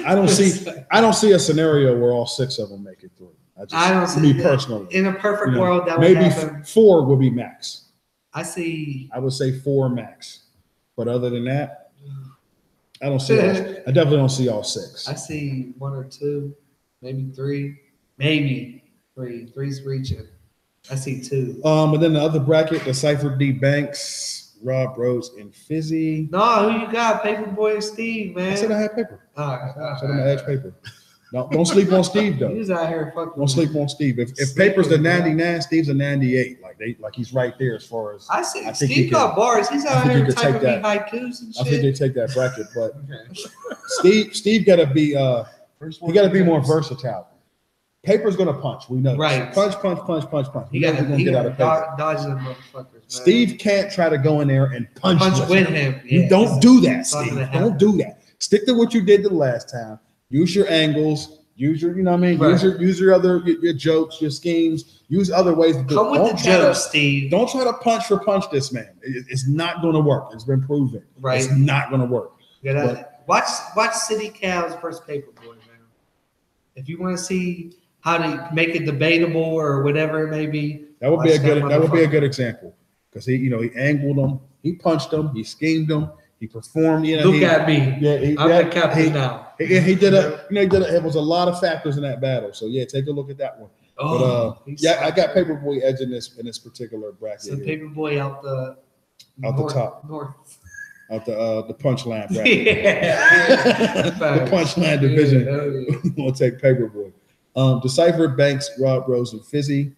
Speaker 3: I don't see a scenario where all 6 of them make it through.
Speaker 2: I don't see
Speaker 3: me
Speaker 2: that.
Speaker 3: personally.
Speaker 2: In a perfect world, that would
Speaker 3: maybe
Speaker 2: happen.
Speaker 3: 4 would be max.
Speaker 2: I see.
Speaker 3: I would say 4 max. But other than that, I don't see. I definitely don't see all 6.
Speaker 2: I see 1 or 2, maybe 3, maybe 3. 3's reaching. I see 2.
Speaker 3: But then the other bracket, the Cypher D Banks, Rob Rhodes, and Fizzy.
Speaker 2: No, who you got? Paperboy and Steve, man.
Speaker 3: I said I had paper.
Speaker 2: All right.
Speaker 3: I said I'm gonna edge paper. No, don't sleep on Steve though.
Speaker 2: He's out here fucking.
Speaker 3: Don't sleep on Steve. If
Speaker 2: Sleep
Speaker 3: paper's the
Speaker 2: with him,
Speaker 3: 99, Steve's a 98. Like he's right there as far as.
Speaker 2: I see.
Speaker 3: I think he
Speaker 2: Steve got
Speaker 3: could-
Speaker 2: bars. He's
Speaker 3: I
Speaker 2: out
Speaker 3: think he
Speaker 2: here
Speaker 3: could
Speaker 2: typing
Speaker 3: take
Speaker 2: me haikus and
Speaker 3: I think they
Speaker 2: shit.
Speaker 3: take that bracket, but
Speaker 2: Okay.
Speaker 3: Steve got to be he got to be more versatile. Paper's gonna punch. We know.
Speaker 2: Right.
Speaker 3: Punch.
Speaker 2: He
Speaker 3: We know
Speaker 2: got
Speaker 3: we're gonna
Speaker 2: he
Speaker 3: get out
Speaker 2: got
Speaker 3: of paper.
Speaker 2: dodge them motherfuckers. Man.
Speaker 3: Steve can't try to go in there and punch
Speaker 2: with him.
Speaker 3: You
Speaker 2: Yeah,
Speaker 3: don't do that,
Speaker 2: it's not
Speaker 3: Steve.
Speaker 2: gonna happen.
Speaker 3: Don't do that. Stick to what you did the last time. Use your angles. Use your, you know what I mean?
Speaker 2: Right.
Speaker 3: Use your other your jokes, your schemes. Use other ways to do
Speaker 2: Come
Speaker 3: it.
Speaker 2: with
Speaker 3: Don't
Speaker 2: the
Speaker 3: try to-
Speaker 2: jokes, Steve.
Speaker 3: Don't try to punch for punch this man. It's not going to work. It's been proven.
Speaker 2: Right.
Speaker 3: It's not going to work.
Speaker 2: You gotta watch City Cows versus Paperboy, man. If you want to see how to make it debatable or whatever it may be,
Speaker 3: That would be a
Speaker 2: watch
Speaker 3: good. That would be a
Speaker 2: motherfucker.
Speaker 3: good example because he angled him, he punched him, he schemed him, he performed.
Speaker 2: Look at me.
Speaker 3: Yeah,
Speaker 2: I'm the captain now.
Speaker 3: He did it was a lot of factors in that battle. So yeah, take a look at that one.
Speaker 2: He's
Speaker 3: I got
Speaker 2: so-
Speaker 3: Paperboy edge in this particular bracket.
Speaker 2: So
Speaker 3: here.
Speaker 2: Paperboy out the
Speaker 3: top.
Speaker 2: north.
Speaker 3: Out the punchline bracket.
Speaker 2: Yeah.
Speaker 3: The punchline division.
Speaker 2: Yeah.
Speaker 3: We'll take Paperboy. Decipher, Banks, Rob Rose, and Fizzy.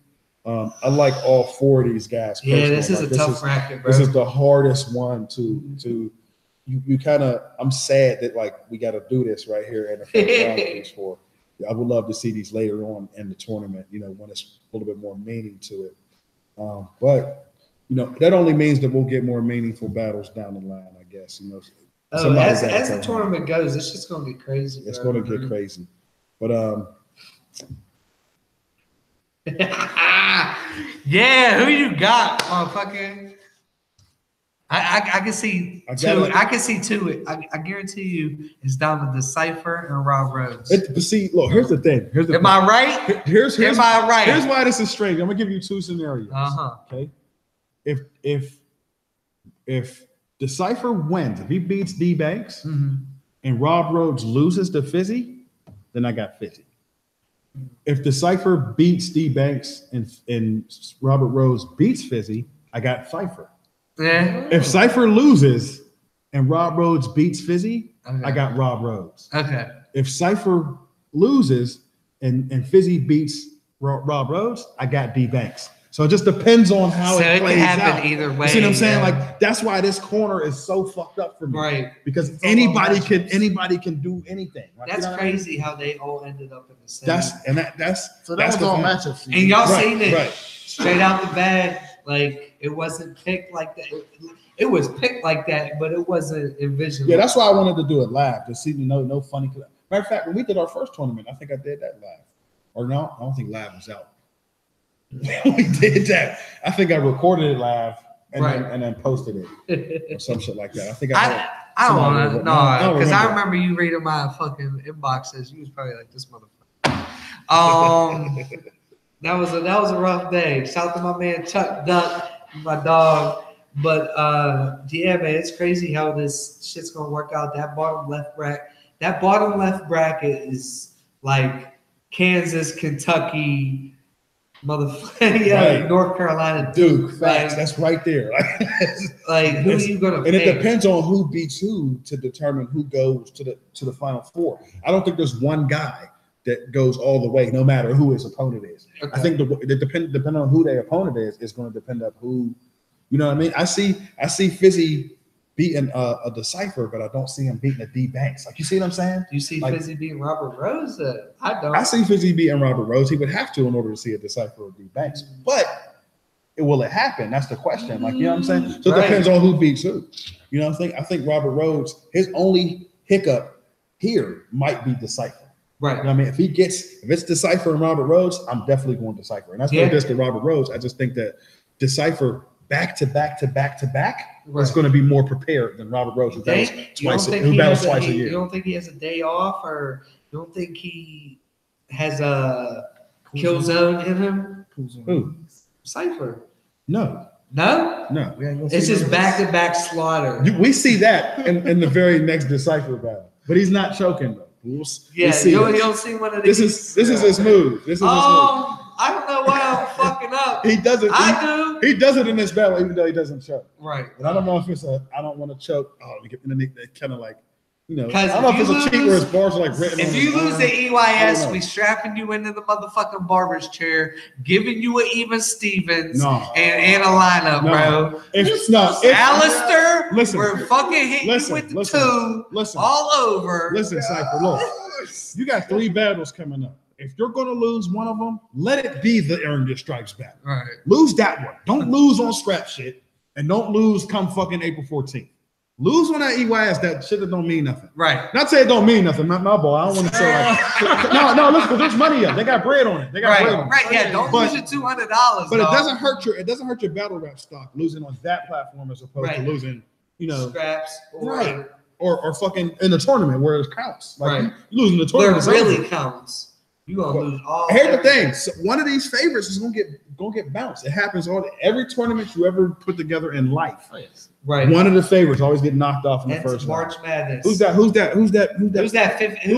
Speaker 3: I like all 4 of these guys.
Speaker 2: Yeah, this is
Speaker 3: personally.
Speaker 2: a tough bracket, bro.
Speaker 3: This is the hardest one to you kind of. I'm sad that like we got to do this right here in the first round of these 4. I would love to see these later on in the tournament. When it's a little bit more meaning to it. But that only means that we'll get more meaningful battles down the line. I guess
Speaker 2: as the tournament goes, it's just gonna get crazy.
Speaker 3: It's
Speaker 2: bro.
Speaker 3: going to get crazy. But
Speaker 2: yeah, who you got, motherfucker? I can see
Speaker 3: I got
Speaker 2: two.
Speaker 3: it.
Speaker 2: I can see 2. I guarantee you, it's down to Decipher and Rob Rhodes.
Speaker 3: but see, look, here's the thing.
Speaker 2: Am I right?
Speaker 3: Here's
Speaker 2: Am I right?
Speaker 3: Here's why this is strange. I'm gonna give you 2 scenarios.
Speaker 2: Uh-huh.
Speaker 3: Okay. If Decipher wins, if he beats D Banks
Speaker 2: Mhm.
Speaker 3: and Rob Rhodes loses to Fizzy, then I got Fizzy. If Decipher beats D Banks and Robert Rhodes beats Fizzy, I got Cypher.
Speaker 2: Yeah.
Speaker 3: If Cypher loses and Rob Rhodes beats Fizzy,
Speaker 2: Okay.
Speaker 3: I got Rob Rhodes.
Speaker 2: Okay.
Speaker 3: If Cypher loses and Fizzy beats Rob Rhodes, I got D Banks. So it just depends on how
Speaker 2: So
Speaker 3: it
Speaker 2: it can
Speaker 3: plays
Speaker 2: happen
Speaker 3: out.
Speaker 2: either
Speaker 3: You
Speaker 2: way.
Speaker 3: see what I'm saying?
Speaker 2: yeah.
Speaker 3: Like that's why this corner is so fucked up for me.
Speaker 2: Right.
Speaker 3: Because
Speaker 2: It's all
Speaker 3: anybody
Speaker 2: about
Speaker 3: can
Speaker 2: matchups.
Speaker 3: do anything. Like,
Speaker 2: That's
Speaker 3: you know what I mean?
Speaker 2: crazy how they all ended up in the same.
Speaker 3: That's
Speaker 1: So that
Speaker 3: that's
Speaker 1: was
Speaker 3: the
Speaker 1: all
Speaker 3: thing.
Speaker 1: matchups.
Speaker 2: And y'all
Speaker 3: Right,
Speaker 2: seen it
Speaker 3: right.
Speaker 2: straight out the bag. Like it wasn't picked like that. It was picked like that, but it wasn't envisioned.
Speaker 3: Yeah, that's why I wanted to do it live to see no funny. Matter of fact, when we did our first tournament, I think I did that live. Or no, I don't think live was out. We did that. I think I recorded it live and then posted it or some shit like that. I think I had
Speaker 2: I don't
Speaker 3: somebody
Speaker 2: want
Speaker 3: over-
Speaker 2: to,
Speaker 3: no, I don't
Speaker 2: because I
Speaker 3: remember.
Speaker 2: remember you reading my fucking inboxes. You was probably like this motherfucker. That was a rough day. Shout out to my man Chuck Duck, my dog. But yeah, man, it's crazy how this shit's gonna work out. That bottom left bracket is like Kansas, Kentucky, motherfucker,
Speaker 3: Right.
Speaker 2: North Carolina,
Speaker 3: Duke, facts.
Speaker 2: Like,
Speaker 3: That's right there.
Speaker 2: like who are you gonna
Speaker 3: and
Speaker 2: pick?
Speaker 3: it depends on who beats who to determine who goes to the Final Four. I don't think there's one guy that goes all the way, no matter who his opponent is.
Speaker 2: Okay.
Speaker 3: I think depending on who their opponent is going to depend on who, you know what I mean? I see Fizzy beating a Decipher, but I don't see him beating a D Banks. Like, you see what I'm saying?
Speaker 2: Do you see
Speaker 3: like-
Speaker 2: Fizzy beating Robert Rose? I don't.
Speaker 3: I see Fizzy beating Robert Rose. He would have to in order to see a Decipher or D Banks. But will it happen? That's the question. Like, you know what I'm saying? So it
Speaker 2: Right.
Speaker 3: depends on who beats who. You know what I think Robert Rose, his only hiccup here might be Decipher.
Speaker 2: Right.
Speaker 3: You know what I mean? If it's Decipher and Robert Rose, I'm definitely going Decipher. And that's
Speaker 2: Yeah.
Speaker 3: not just to Robert Rose. I just think that Decipher back to back is
Speaker 2: Right.
Speaker 3: going to be more prepared than Robert Rose, who battles twice a year.
Speaker 2: You don't think he has a day off, or you don't think he has a kill zone in him?
Speaker 3: Who?
Speaker 2: Cypher.
Speaker 3: No.
Speaker 2: No?
Speaker 3: No.
Speaker 1: We ain't gonna
Speaker 2: It's
Speaker 1: see
Speaker 2: just
Speaker 1: none of
Speaker 2: back-to-back slaughter.
Speaker 3: We see that in the very next Decipher battle. But he's not choking, though. We'll
Speaker 2: Yeah,
Speaker 3: see
Speaker 2: you
Speaker 3: that.
Speaker 2: don't see one of
Speaker 3: This
Speaker 2: these.
Speaker 3: is his move. This is his move.
Speaker 2: I don't know why I'm fucking up.
Speaker 3: He does it.
Speaker 2: I do.
Speaker 3: He does it in this battle, even though he doesn't choke.
Speaker 2: Right.
Speaker 3: And I don't know if it's I don't want to choke. Oh, we get in the kind of like, you know, I
Speaker 2: 'Cause
Speaker 3: don't know if
Speaker 2: if
Speaker 3: it's
Speaker 2: you
Speaker 3: a cheat where his bars are like written on
Speaker 2: If
Speaker 3: his
Speaker 2: you lose
Speaker 3: arm.
Speaker 2: the
Speaker 3: I
Speaker 2: EYS,
Speaker 3: don't know.
Speaker 2: we strapping you into the motherfucking barber's chair, giving you an Even Stevens
Speaker 3: No.
Speaker 2: and a lineup,
Speaker 3: No.
Speaker 2: bro.
Speaker 3: If it's not, if,
Speaker 2: Alistair,
Speaker 3: Listen.
Speaker 2: we're fucking hitting
Speaker 3: Listen,
Speaker 2: you with the
Speaker 3: listen,
Speaker 2: two
Speaker 3: listen.
Speaker 2: all over.
Speaker 3: Listen, Cypher, look, you got 3 battles coming up. If you're going to lose one of them, let it be the Earn Your Stripes battle.
Speaker 2: Right.
Speaker 3: Lose that one. Don't lose on scrap shit, and don't lose come fucking April 14th. Lose on that EYS, that shit that don't mean nothing.
Speaker 2: Right.
Speaker 3: Not say it don't mean nothing, my boy. I don't want to say like, no, listen, 'cause there's money up. They got bread on it. They got bread on
Speaker 2: Right.
Speaker 3: it.
Speaker 2: Yeah. Don't
Speaker 3: But-
Speaker 2: lose your $200.
Speaker 3: But it
Speaker 2: dog.
Speaker 3: doesn't hurt your battle rap stock losing on that platform as opposed to
Speaker 2: Right.
Speaker 3: losing, you know,
Speaker 2: Scraps. Or
Speaker 3: right. or fucking in the tournament where it counts. Like
Speaker 2: Right.
Speaker 3: you losing the
Speaker 2: where
Speaker 3: tournament.
Speaker 2: it
Speaker 3: it's
Speaker 2: really
Speaker 3: over.
Speaker 2: counts. You gonna
Speaker 3: Well,
Speaker 2: lose all.
Speaker 3: Here's the
Speaker 2: everything.
Speaker 3: thing: so one of these favorites is gonna get bounced. It happens every tournament you ever put together in life.
Speaker 2: Right.
Speaker 3: One of the favorites always get knocked off in the
Speaker 2: That's
Speaker 3: first
Speaker 2: March
Speaker 3: round.
Speaker 2: Madness.
Speaker 3: Who's that? Who's that?
Speaker 2: Who's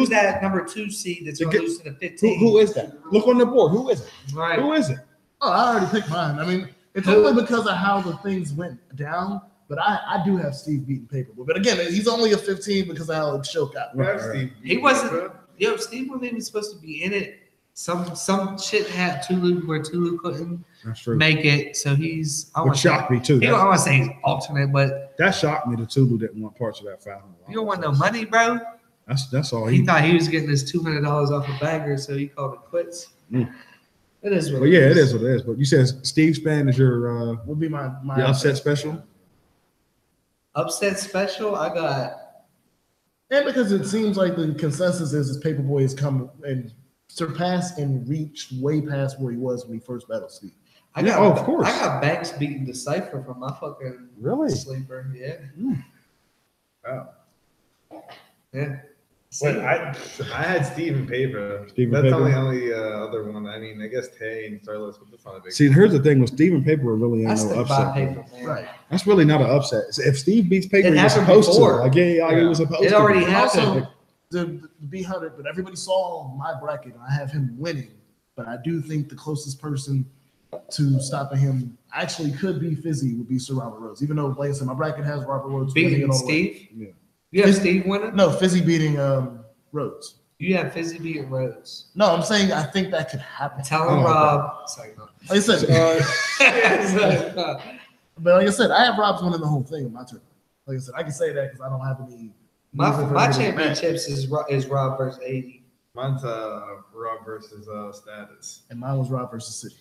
Speaker 2: that number 2 seed that's
Speaker 3: To
Speaker 2: gonna
Speaker 3: get-
Speaker 2: lose to the 15?
Speaker 3: Who is that? Look on the board. Who is it?
Speaker 2: Right.
Speaker 3: Who is it?
Speaker 1: Oh, I already picked mine. I mean, it's
Speaker 2: Who?
Speaker 1: only because of how the things went down. But I do have Steve beating Paperboy. But again, he's only a 15 because of how the show got.
Speaker 3: Right.
Speaker 2: He wasn't. Yo, Steve wasn't even supposed to be in it. Some shit had Tulu where Tulu couldn't
Speaker 3: That's true.
Speaker 2: make it, so he's. I
Speaker 3: Which
Speaker 2: want to say,
Speaker 3: shocked me too.
Speaker 2: I
Speaker 3: That,
Speaker 2: want to say he's alternate, but
Speaker 3: that shocked me. The Tulu didn't want parts of that $500.
Speaker 2: you don't want no money, bro.
Speaker 3: That's all
Speaker 2: He
Speaker 3: he.
Speaker 2: thought he was getting his $200 off a bagger, so he called it quits.
Speaker 3: Mm.
Speaker 2: It is what
Speaker 3: But yeah, it is what it is. But you said Steve Span is your
Speaker 1: Will be my
Speaker 3: upset special.
Speaker 2: Upset special. I got.
Speaker 1: And because it seems like the consensus is Paperboy has come and surpassed and reached way past where he was when he first battled Steve.
Speaker 2: I
Speaker 3: Yeah,
Speaker 2: got.
Speaker 3: oh, of course.
Speaker 2: I got Banks beating Decipher from my fucking
Speaker 3: Really?
Speaker 2: sleeper. Yeah.
Speaker 4: Wow.
Speaker 2: Yeah.
Speaker 4: Wait, I had Steven Paper.
Speaker 3: Steven
Speaker 4: That's
Speaker 3: Paper.
Speaker 4: the only other one. I mean, I guess Tay and Starless, but that's not a big.
Speaker 3: See, here's the thing with Stephen Paper, really
Speaker 2: I
Speaker 3: ain't no
Speaker 2: stick by
Speaker 3: upset.
Speaker 2: Paper, man.
Speaker 1: Right.
Speaker 3: That's really not an upset. If Steve beats Paper,
Speaker 2: It
Speaker 3: he was
Speaker 2: happened
Speaker 3: supposed
Speaker 2: before.
Speaker 3: to. Like, yeah, he
Speaker 4: Yeah.
Speaker 3: was supposed
Speaker 2: It
Speaker 3: to.
Speaker 2: already
Speaker 3: be.
Speaker 2: happened.
Speaker 1: Also, the B100, but everybody saw my bracket. I have him winning, but I do think the closest person to stopping him actually could be Fizzy would be Sir Robert Rhodes. Even though, like I said, my bracket has Robert Rhodes winning it
Speaker 2: Beating
Speaker 1: all the way.
Speaker 2: Steve.
Speaker 3: Yeah.
Speaker 2: You have Steve winning.
Speaker 1: No, Fizzy beating Rhodes.
Speaker 2: You have Fizzy beating Rhodes.
Speaker 1: No, I'm saying I think that could happen.
Speaker 2: Tell
Speaker 3: Oh,
Speaker 2: him
Speaker 3: okay.
Speaker 2: Rob. Sorry, no.
Speaker 1: Like I said,
Speaker 2: Uh,
Speaker 1: but like I said, I have Rob's winning the whole thing in my tournament. Like I said, I can say that because I don't have any.
Speaker 2: my
Speaker 1: reason for
Speaker 2: my
Speaker 1: everybody to match.
Speaker 2: championships is Rob versus 80.
Speaker 4: Mine's Rob versus Status.
Speaker 1: And mine was Rob versus City.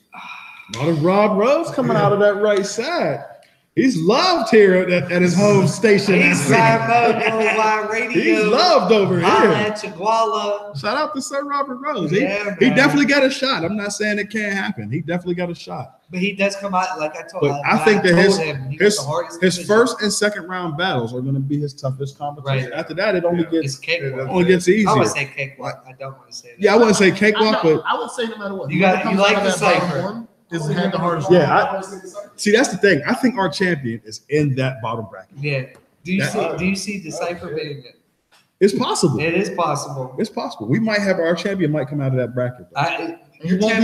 Speaker 3: A lot of Rob Rose coming out of that right side. He's loved here at his home station.
Speaker 2: He's live on radio.
Speaker 3: He's loved over
Speaker 2: Holla
Speaker 3: here.
Speaker 2: at Chiguala.
Speaker 3: Shout out to Sir Robert Rose.
Speaker 2: Yeah,
Speaker 3: he
Speaker 2: man.
Speaker 3: definitely got a shot. I'm not saying it can't happen. He definitely got a shot.
Speaker 2: But he does come out like I told.
Speaker 3: But I think that
Speaker 2: told him, he got
Speaker 3: his
Speaker 2: the hardest
Speaker 3: his
Speaker 2: division.
Speaker 3: first and second round battles are going to be his toughest competition.
Speaker 2: Right.
Speaker 3: After that, it only
Speaker 4: Yeah.
Speaker 2: It's
Speaker 3: gets
Speaker 2: cakewalk.
Speaker 3: only gets
Speaker 2: I
Speaker 3: easier.
Speaker 2: would say cakewalk. I don't want to say that.
Speaker 3: Yeah, I wouldn't say
Speaker 1: I,
Speaker 3: cakewalk,
Speaker 1: know,
Speaker 3: but
Speaker 1: I would say no matter what.
Speaker 2: You got-
Speaker 1: whoever
Speaker 2: you like
Speaker 1: comes
Speaker 2: the
Speaker 1: out of that bottom
Speaker 2: cipher.
Speaker 1: one is had the hardest.
Speaker 3: Yeah,
Speaker 1: one.
Speaker 3: see, that's the thing. I think our champion is in that bottom bracket.
Speaker 2: Yeah. Do you
Speaker 3: That-
Speaker 2: see Decipher beating it?
Speaker 3: It's possible.
Speaker 2: It is possible.
Speaker 3: It's possible. We might have our champion might come out of that bracket.
Speaker 1: You won't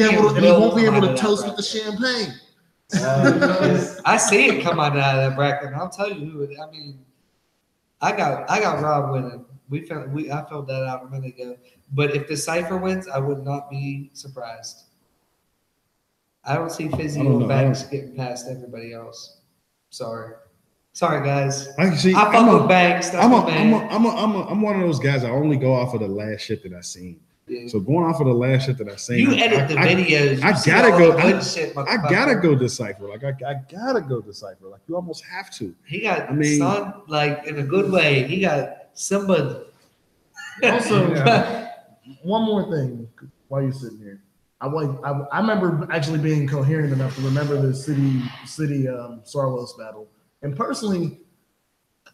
Speaker 1: be able to toast with the champagne.
Speaker 2: I see it come out of that bracket. And I'll tell you who. I mean, I got Rob winning. I felt that out a minute ago. But if the Cypher wins, I would not be surprised. I don't see Fizzy or Banks getting past everybody else. Sorry, guys. I fuck with Banks. That's
Speaker 3: I'm one of those guys. I only go off of the last shit that I seen. Yeah. So going off of the last shit that I seen,
Speaker 2: you edit the videos.
Speaker 3: I gotta go decipher. Like I gotta go decipher. Like you almost have to.
Speaker 2: He got son, like in a good way. He got Simba.
Speaker 1: Also, one more thing while you're sitting here. I remember actually being coherent enough to remember the city Sarlos battle. And personally,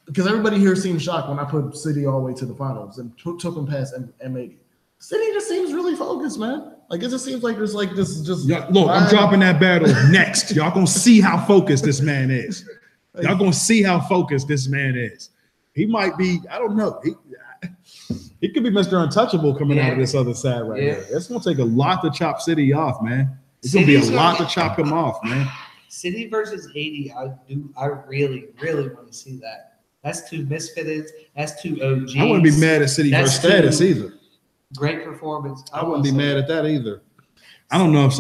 Speaker 1: because everybody here seemed shocked when I put City all the way to the finals and took them past M80. City just seems really focused, man. Like it just seems like there's like this just.
Speaker 3: Yeah, look, I'm dropping that battle next. Y'all gonna see how focused this man is. Y'all gonna see how focused this man is. He might be. I don't know. He could be Mr. Untouchable coming out of this other side right here. It's gonna take a lot to chop City off, man. It's gonna be a lot to chop him off, man.
Speaker 2: City versus 80. I really want to see that. That's two misfitted. That's two OGs.
Speaker 3: I wouldn't be mad at City versus Status either.
Speaker 2: Great performance.
Speaker 3: I wouldn't be mad at that either. I don't know if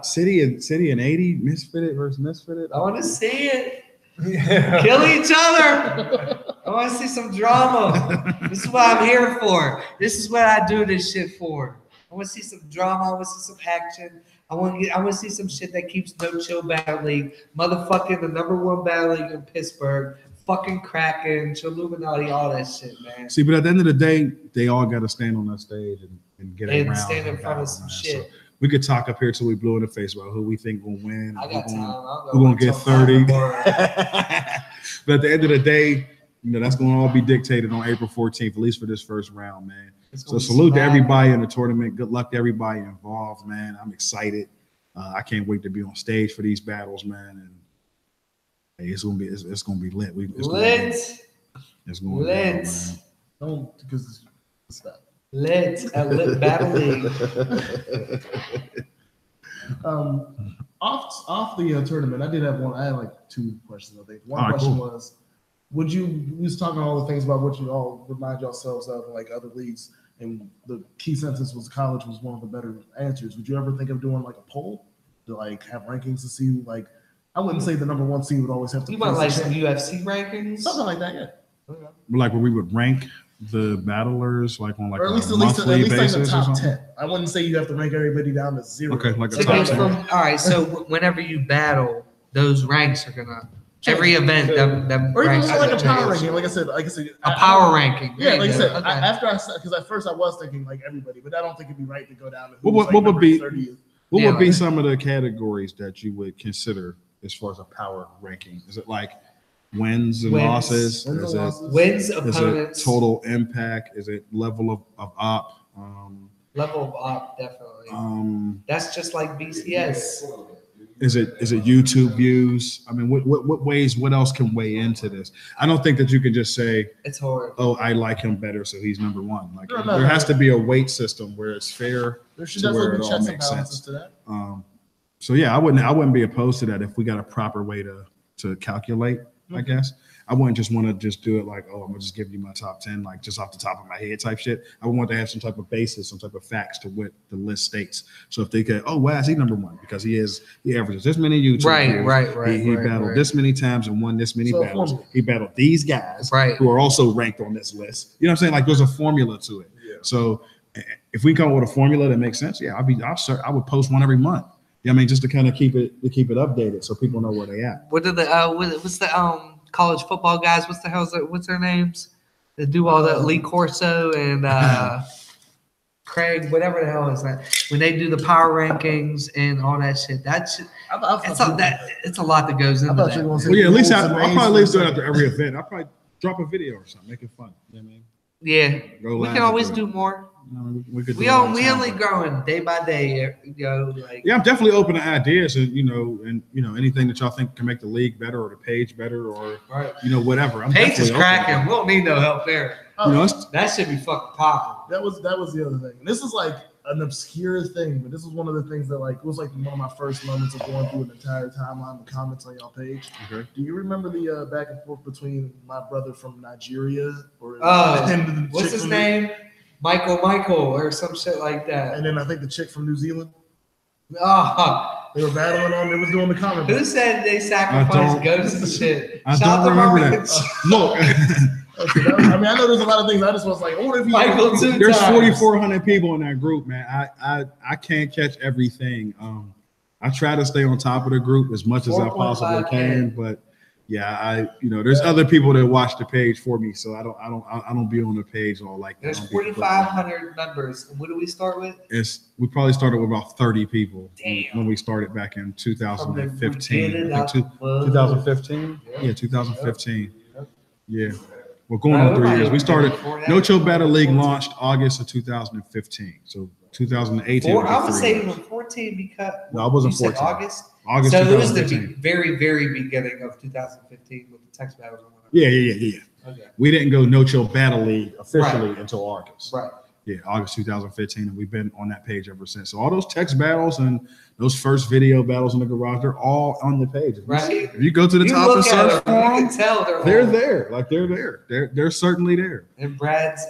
Speaker 3: City and 80 misfitted versus misfitted.
Speaker 2: I want to see it. Yeah. Kill each other. I want to see some drama. This is what I'm here for. This is what I do this shit for. I want to see some drama. I want to see some action. I want to see some shit that keeps No Chill Battle League. Motherfucking the #1 battle league in Pittsburgh. Fucking Kraken, Illuminati, all that shit, man.
Speaker 3: See, but at the end of the day, they all got to stand on that stage and get around.
Speaker 2: Stand in front of some shit. So
Speaker 3: we could talk up here till we blue in the face about who we think will win.
Speaker 2: I got time.
Speaker 3: Who's going to get 30. But at the end of the day, that's going to all be dictated on April 14th, at least for this first round, man. So salute to everybody in the tournament. Good luck to everybody involved, man. I'm excited. I can't wait to be on stage for these battles, man. And hey, it's gonna be lit. It's gonna be lit.
Speaker 1: Don't because it's that.
Speaker 2: Lit battle league.
Speaker 1: Off the tournament, I did have one. I had like two questions. I think one question was, you was talking all the things about what you all remind yourselves of like other leagues, and the key sentence was college was one of the better answers. Would you ever think of doing like a poll to like have rankings to see like? I wouldn't say the #1 seed would always have to.
Speaker 2: You want like some UFC rankings,
Speaker 1: something like that, yeah.
Speaker 3: Like where we would rank the battlers, like on like
Speaker 1: or at least
Speaker 3: a monthly basis
Speaker 1: like the top
Speaker 3: or something?
Speaker 1: 10. I wouldn't say you have to rank everybody down to 0.
Speaker 3: Okay, like a top 10.
Speaker 2: All right, so whenever you battle, those ranks are gonna every event that
Speaker 1: or even like a power ranking. Like I said,
Speaker 2: a power ranking.
Speaker 1: Yeah, like I said, because at first I was thinking like everybody, but I don't think it'd be right to go down to
Speaker 3: what would be 30th. What would be some of the categories that you would consider as far as a power ranking? Is it like wins and losses?
Speaker 2: Wins, opponents.
Speaker 3: Is it total impact? Is it level of op?
Speaker 2: Level of op, definitely. That's just like BCS.
Speaker 3: Is it YouTube views? I mean, what ways? What else can weigh into this? I don't think that you can just say
Speaker 2: it's hard.
Speaker 3: Oh, I like him better, so he's #1. Like there has to be a weight system where it's fair.
Speaker 1: There should definitely be checks and balances to that.
Speaker 3: So yeah, I wouldn't be opposed to that if we got a proper way to calculate. I guess I wouldn't just want to just do it like, oh, I'm gonna just give you my top 10, like just off the top of my head type shit. I would want to have some type of basis, some type of facts to what the list states. So if they could, oh, why is he #1? Because he averages this many YouTube views. Right. He battled this many times and won this many battles. He battled these guys who are also ranked on this list. You know what I'm saying? Like there's a formula to it. Yeah. So if we come up with a formula that makes sense, yeah, I would post one every month. Yeah, I mean, just to kind of keep it updated so people know where they at.
Speaker 2: What are the what's the college football guys? What's their names? That do all that, Lee Corso and Craig, whatever the hell is that? When they do the power rankings and all that shit, it's a lot that goes into that.
Speaker 3: Well, yeah, at least I'll probably at least do it after every event. I'll probably drop a video or something, make it fun. You know what I mean?
Speaker 2: Yeah, we can always do more. We only growing day by day.
Speaker 3: Yeah, I'm definitely open to ideas, and anything that y'all think can make the league better or the page better or whatever.
Speaker 2: Page is cracking. We don't need no help there.
Speaker 3: You know, it's,
Speaker 2: That should be fucking popping.
Speaker 1: That was the other thing. And this is like an obscure thing, but this was one of the things that like was like one of my first moments of going through an entire timeline of comments on y'all page.
Speaker 3: okay.
Speaker 1: Do you remember the back and forth between my brother from Nigeria
Speaker 2: Oh, what's
Speaker 1: chick
Speaker 2: his
Speaker 1: from
Speaker 2: name? Michael or some shit like that.
Speaker 1: and then I think the chick from New Zealand?
Speaker 2: Oh,
Speaker 1: They were battling on. They was doing the comment.
Speaker 2: who said they sacrificed
Speaker 3: don't-
Speaker 2: goats and shit?
Speaker 3: I
Speaker 2: Shout out
Speaker 3: don't
Speaker 2: to
Speaker 3: remember
Speaker 2: Marcus.
Speaker 3: that. Look,
Speaker 1: Okay, I mean, I know there's a lot of things. I just was like, I wonder if
Speaker 2: Michael too.
Speaker 3: there's
Speaker 2: times.
Speaker 3: 4,400 people in that group, man. I can't catch everything. I try to stay on top of the group as much as I possibly
Speaker 2: 4.5K.
Speaker 3: can, but yeah, there's other people that watch the page for me, so I don't be on the page all like that.
Speaker 2: There's
Speaker 3: I don't be-
Speaker 2: 4,500 members. What do we start with?
Speaker 3: We probably started with about 30 people
Speaker 2: Damn.
Speaker 3: when we started back in 2015.
Speaker 2: From the
Speaker 3: I think 2015? Yeah, 2015. Yeah. We're going on 3 years. We started No Chill Battle League launched August of 2015. So 2018.
Speaker 2: I would say even 14 because
Speaker 3: No, I wasn't
Speaker 2: you said
Speaker 3: 14.
Speaker 2: August.
Speaker 3: August
Speaker 2: So it was the
Speaker 3: 2015.
Speaker 2: very, very beginning of 2015 with the text battles and whatever.
Speaker 3: Yeah.
Speaker 2: Okay.
Speaker 3: We didn't go No Chill Battle League officially until August.
Speaker 2: Right.
Speaker 3: Yeah, August 2015, and we've been on that page ever since. So all those text battles and those first video battles in the garage, they're all on the page.
Speaker 2: Right.
Speaker 3: If you go to the
Speaker 2: You
Speaker 3: top and
Speaker 2: look at
Speaker 3: search
Speaker 2: them,
Speaker 3: for
Speaker 2: you
Speaker 3: them,
Speaker 2: can tell
Speaker 3: they're
Speaker 2: all
Speaker 3: there. Like they're there. They're certainly there.
Speaker 2: in Brad's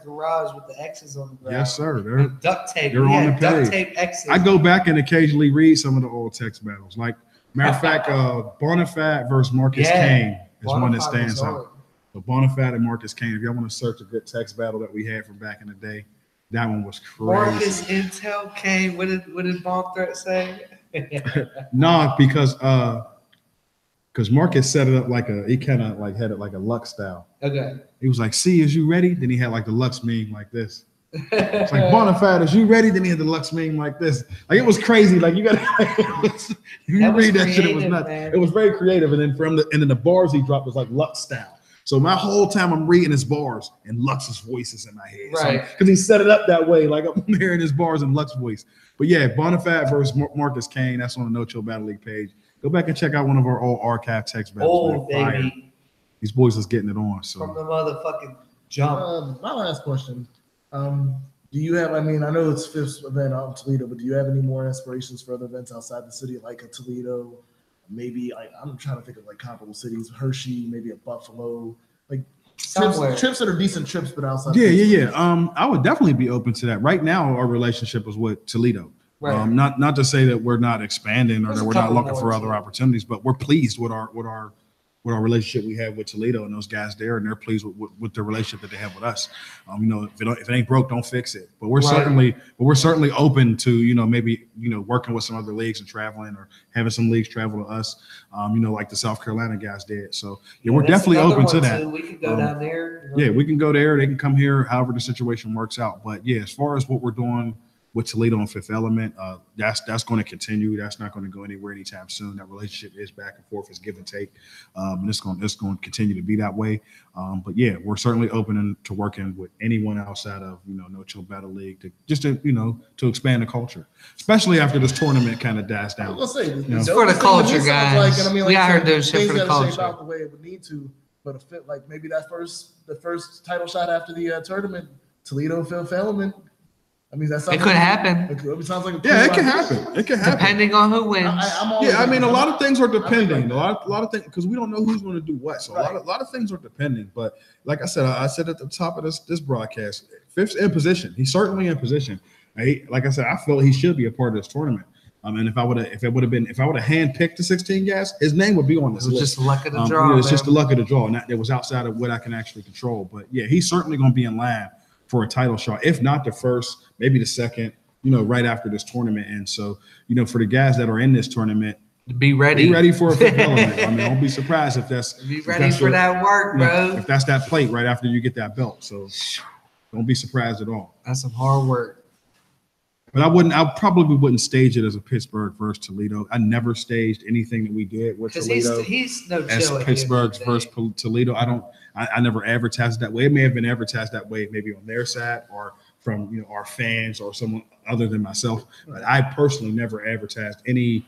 Speaker 2: garage with the X's on the ground.
Speaker 3: Yes, sir. They're
Speaker 2: And duct tape.
Speaker 3: they're
Speaker 2: We
Speaker 3: on
Speaker 2: had
Speaker 3: the
Speaker 2: duct
Speaker 3: page.
Speaker 2: tape X's.
Speaker 3: I go back and occasionally read some of the old text battles. Like, matter of fact, Bonafat versus Marcus Kane is one that
Speaker 2: Bonafide
Speaker 3: stands
Speaker 2: was
Speaker 3: out.
Speaker 2: hard.
Speaker 3: So Bonafat and Marcus Kane, if y'all want to search a good text battle that we had from back in the day, that one was crazy.
Speaker 2: Marcus Intel Kane. What did Bomb Threat say?
Speaker 3: No, because Marcus set it up like he kind of like had it like a Lux style.
Speaker 2: Okay.
Speaker 3: He was like, "See, is you ready?" Then he had like the Lux meme like this. It's like Bonafide, is you ready? Then he had the Lux meme like this. Like it was crazy. Like you got if you
Speaker 2: That was
Speaker 3: read that shit, it was
Speaker 2: creative,
Speaker 3: nuts.
Speaker 2: man.
Speaker 3: It was very creative. And then the bars he dropped was like Lux style. So my whole time I'm reading his bars and Lux's voice is in my head.
Speaker 2: Right.
Speaker 3: Because he set it up that way. Like I'm hearing his bars and Lux voice. But yeah, Bonafide versus Marcus Kane. That's on the No Chill Battle League page. Go back and check out one of our old archive text battles.
Speaker 2: Old
Speaker 3: man. Fire.
Speaker 2: baby
Speaker 3: These boys is getting it on.
Speaker 2: from
Speaker 3: So
Speaker 2: the motherfucking jump.
Speaker 1: My last question. Do you have, I mean, I know it's fifth event out in Toledo, but do you have any more aspirations for other events outside the city, like a Toledo? Maybe I'm trying to think of like comparable cities, Hershey, maybe a Buffalo, like
Speaker 2: Somewhere.
Speaker 1: trips that are decent trips, but outside.
Speaker 3: yeah. I would definitely be open to that. Right now, our relationship is with Toledo.
Speaker 2: Right.
Speaker 3: Not to say that we're not expanding or
Speaker 2: There's
Speaker 3: that
Speaker 2: a
Speaker 3: we're not
Speaker 2: couple
Speaker 3: looking
Speaker 2: more,
Speaker 3: for other
Speaker 2: too.
Speaker 3: opportunities, but we're pleased with our relationship we have with Toledo and those guys there, and they're pleased with the relationship that they have with us. If it ain't broke, don't fix it. But we're
Speaker 2: Right.
Speaker 3: certainly open to maybe working with some other leagues and traveling or having some leagues travel to us. Like the South Carolina guys did. So yeah, we're
Speaker 2: That's
Speaker 3: definitely
Speaker 2: another
Speaker 3: open to
Speaker 2: one,
Speaker 3: that.
Speaker 2: too. We could go down there.
Speaker 3: Yeah, we can go there. They can come here, however the situation works out. But yeah, as far as what we're doing with Toledo and Fifth Element, that's going to continue. That's not going to go anywhere anytime soon. That relationship is back and forth, it's give and take, and it's going to continue to be that way. But yeah, we're certainly open to working with anyone outside of No Chill Battle League to expand the culture, especially after this tournament kind of dies down.
Speaker 1: Let's say
Speaker 2: It's for the culture, guys. We out here doing shit for the
Speaker 1: Shape
Speaker 2: culture.
Speaker 1: out the way it would need to, but a fit like maybe the first title shot after the tournament, Toledo Fifth Element. I mean, that sounds
Speaker 2: It could happen,
Speaker 1: It sounds like
Speaker 3: Yeah, it can happen. It can happen.
Speaker 2: depending on who wins.
Speaker 1: I'm always
Speaker 3: Yeah, I mean, a lot of things are depending.
Speaker 1: like
Speaker 3: A lot of things because we don't know who's going to do what. So
Speaker 1: Right.
Speaker 3: a lot of things are depending. But like I said at the top of this broadcast, Fifth's in position. He's certainly in position. Like I said, I felt he should be a part of this tournament. And if I would have handpicked the 16 guys, his name would be on
Speaker 2: It
Speaker 3: this
Speaker 2: was
Speaker 3: list.
Speaker 2: just luck of the draw.
Speaker 3: It's just the
Speaker 2: man.
Speaker 3: luck of the draw, and that it was outside of what I can actually control. But yeah, he's certainly going to be in line for a title shot, if not the first, maybe the second. Right after this tournament, and so for the guys that are in this tournament,
Speaker 2: Be ready.
Speaker 3: be ready for a Fifth Element. I mean, don't be surprised if that's
Speaker 2: Be
Speaker 3: if
Speaker 2: ready
Speaker 3: that's
Speaker 2: for
Speaker 3: your-
Speaker 2: that work, bro.
Speaker 3: if that's that plate right after you get that belt. So don't be surprised at all.
Speaker 2: That's some hard work.
Speaker 3: But I probably wouldn't stage it as a Pittsburgh versus Toledo. I never staged anything that we did with
Speaker 2: Because
Speaker 3: Toledo
Speaker 2: he's no
Speaker 3: as
Speaker 2: chill.
Speaker 3: Pittsburgh's versus Toledo. I never advertised that way. It may have been advertised that way, maybe on their side or from our fans or someone other than myself. But I personally never advertised any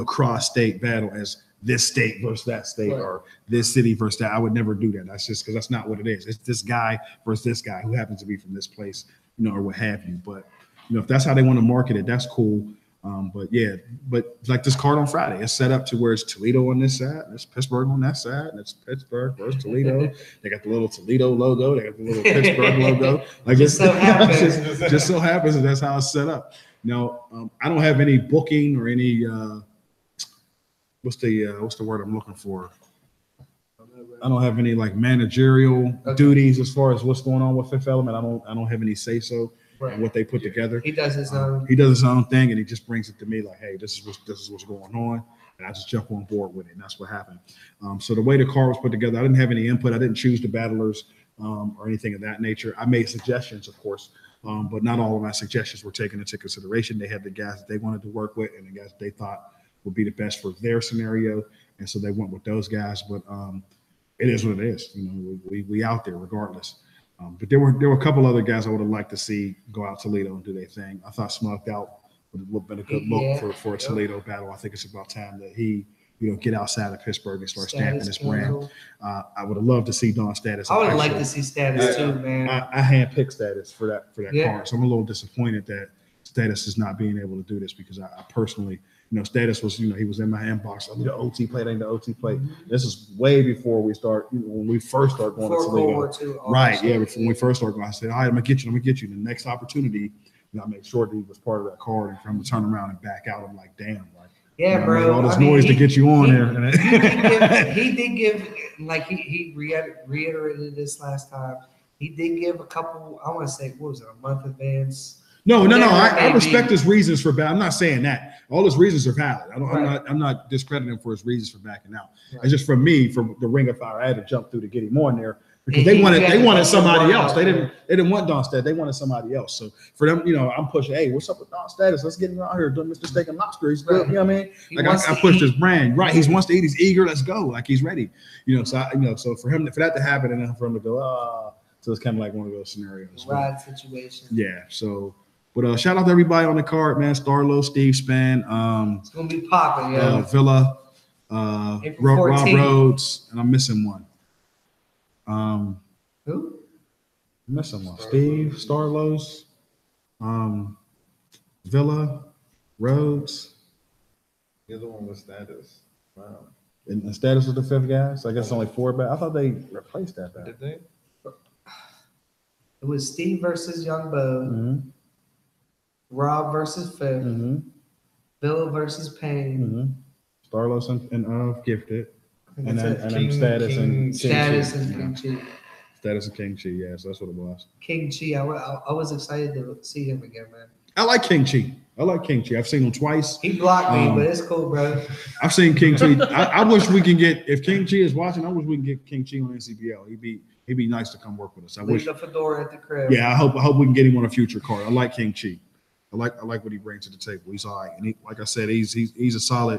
Speaker 3: cross-state battle as this state versus that state
Speaker 1: Right.
Speaker 3: or this city versus that. I would never do that. That's just because that's not what it is. It's this guy versus this guy who happens to be from this place, or what have you. But if that's how they want to market it, that's cool. But like this card on Friday, it's set up to where it's Toledo on this side, and it's Pittsburgh on that side, and it's Pittsburgh versus Toledo. They got the little Toledo logo, they got the little Pittsburgh logo. Like
Speaker 2: Just so happens.
Speaker 3: just so happens that that's how it's set up. I don't have any booking or any what's the word I'm looking for? I don't have any like managerial duties as far as what's going on with Fifth Element. I don't have any say so. Right. What they put together.
Speaker 2: He does his own.
Speaker 3: He does his own thing, and he just brings it to me like, "Hey, this is what's going on," and I just jump on board with it, and that's what happened. So the way the card was put together, I didn't have any input. I didn't choose the battlers or anything of that nature. I made suggestions, of course, but not all of my suggestions were taken into consideration. They had the guys that they wanted to work with, and the guys that they thought would be the best for their scenario, and so they went with those guys. But it is what it is. We out there regardless. But there were a couple other guys I would have liked to see go out Toledo and do their thing. I thought Smugged Out would have been a good look for a Toledo battle. I think it's about time that he, get outside of Pittsburgh and start stamping his brand. I would have loved to see Don Status.
Speaker 2: I would have liked to see Status too, man.
Speaker 3: I handpicked Status for that card, so I'm a little disappointed that Status is not being able to do this because I personally. Status was, he was in my inbox. I need the OT plate. I need the OT plate. This is way before we start, when we first start going to Toledo. Right, yeah. Before we first started going, I said, all right, I'm going to get you. The next opportunity, I made sure that he was part of that card. And for him to turn around and back out, I'm like, damn.
Speaker 2: Yeah, bro.
Speaker 3: All this noise to get you on there.
Speaker 2: He did give, like he reiterated this last time. He did give a couple, I want to say, what was it, a month advance?
Speaker 3: No. I respect his reasons for backing. I'm not saying that. All his reasons are valid. I'm not discrediting him for his reasons for backing out. Right. It's just for me, from the Ring of Fire, I had to jump through to get him on there because they wanted somebody else. They didn't want Don Status. They wanted somebody else. So for them, I'm pushing. Hey, what's up with Don Status? Let's get him out here doing Mr. Steak and Lobster. He's good. You know what I mean? Like I pushed his brand. Right. He wants to eat. He's eager. Let's go. Like he's ready. So for that to happen and then for him to go, so it's kind of like one of those scenarios.
Speaker 2: Ride situation.
Speaker 3: Yeah. So. But shout out to everybody on the card, man. Starlo, Steve Span,
Speaker 2: it's gonna be popping, yeah.
Speaker 3: Villa, Rob Rhodes, and I'm missing one.
Speaker 2: Who?
Speaker 3: I'm missing one. Steve, Starlos, Villa, Rhodes.
Speaker 4: The other one was Status. Wow.
Speaker 3: And the Status was the fifth guy, so I guess only four back. I thought they replaced that back.
Speaker 4: Did they?
Speaker 2: It was Steve versus Young Bo.
Speaker 3: Mm-hmm.
Speaker 2: Rob versus Fifth, Villa versus Payne,
Speaker 3: Starlos and Gifted, and then
Speaker 2: Status
Speaker 3: and
Speaker 2: King Chi.
Speaker 3: Status and King Chi, yeah, so that's what it was.
Speaker 2: King Chi, I was excited to see him again, man.
Speaker 3: I like King Chi. I've seen him twice.
Speaker 2: He blocked me, but it's cool, bro.
Speaker 3: I've seen King Chi. I wish we can get, if King Chi is watching, I wish we can get King Chi on NCBL. He'd be nice to come work with us. I wish.
Speaker 2: Leave the fedora at the crib.
Speaker 3: Yeah, I hope we can get him on a future card. I like King Chi. I like what he brings to the table. He's all right, and like I said, he's a solid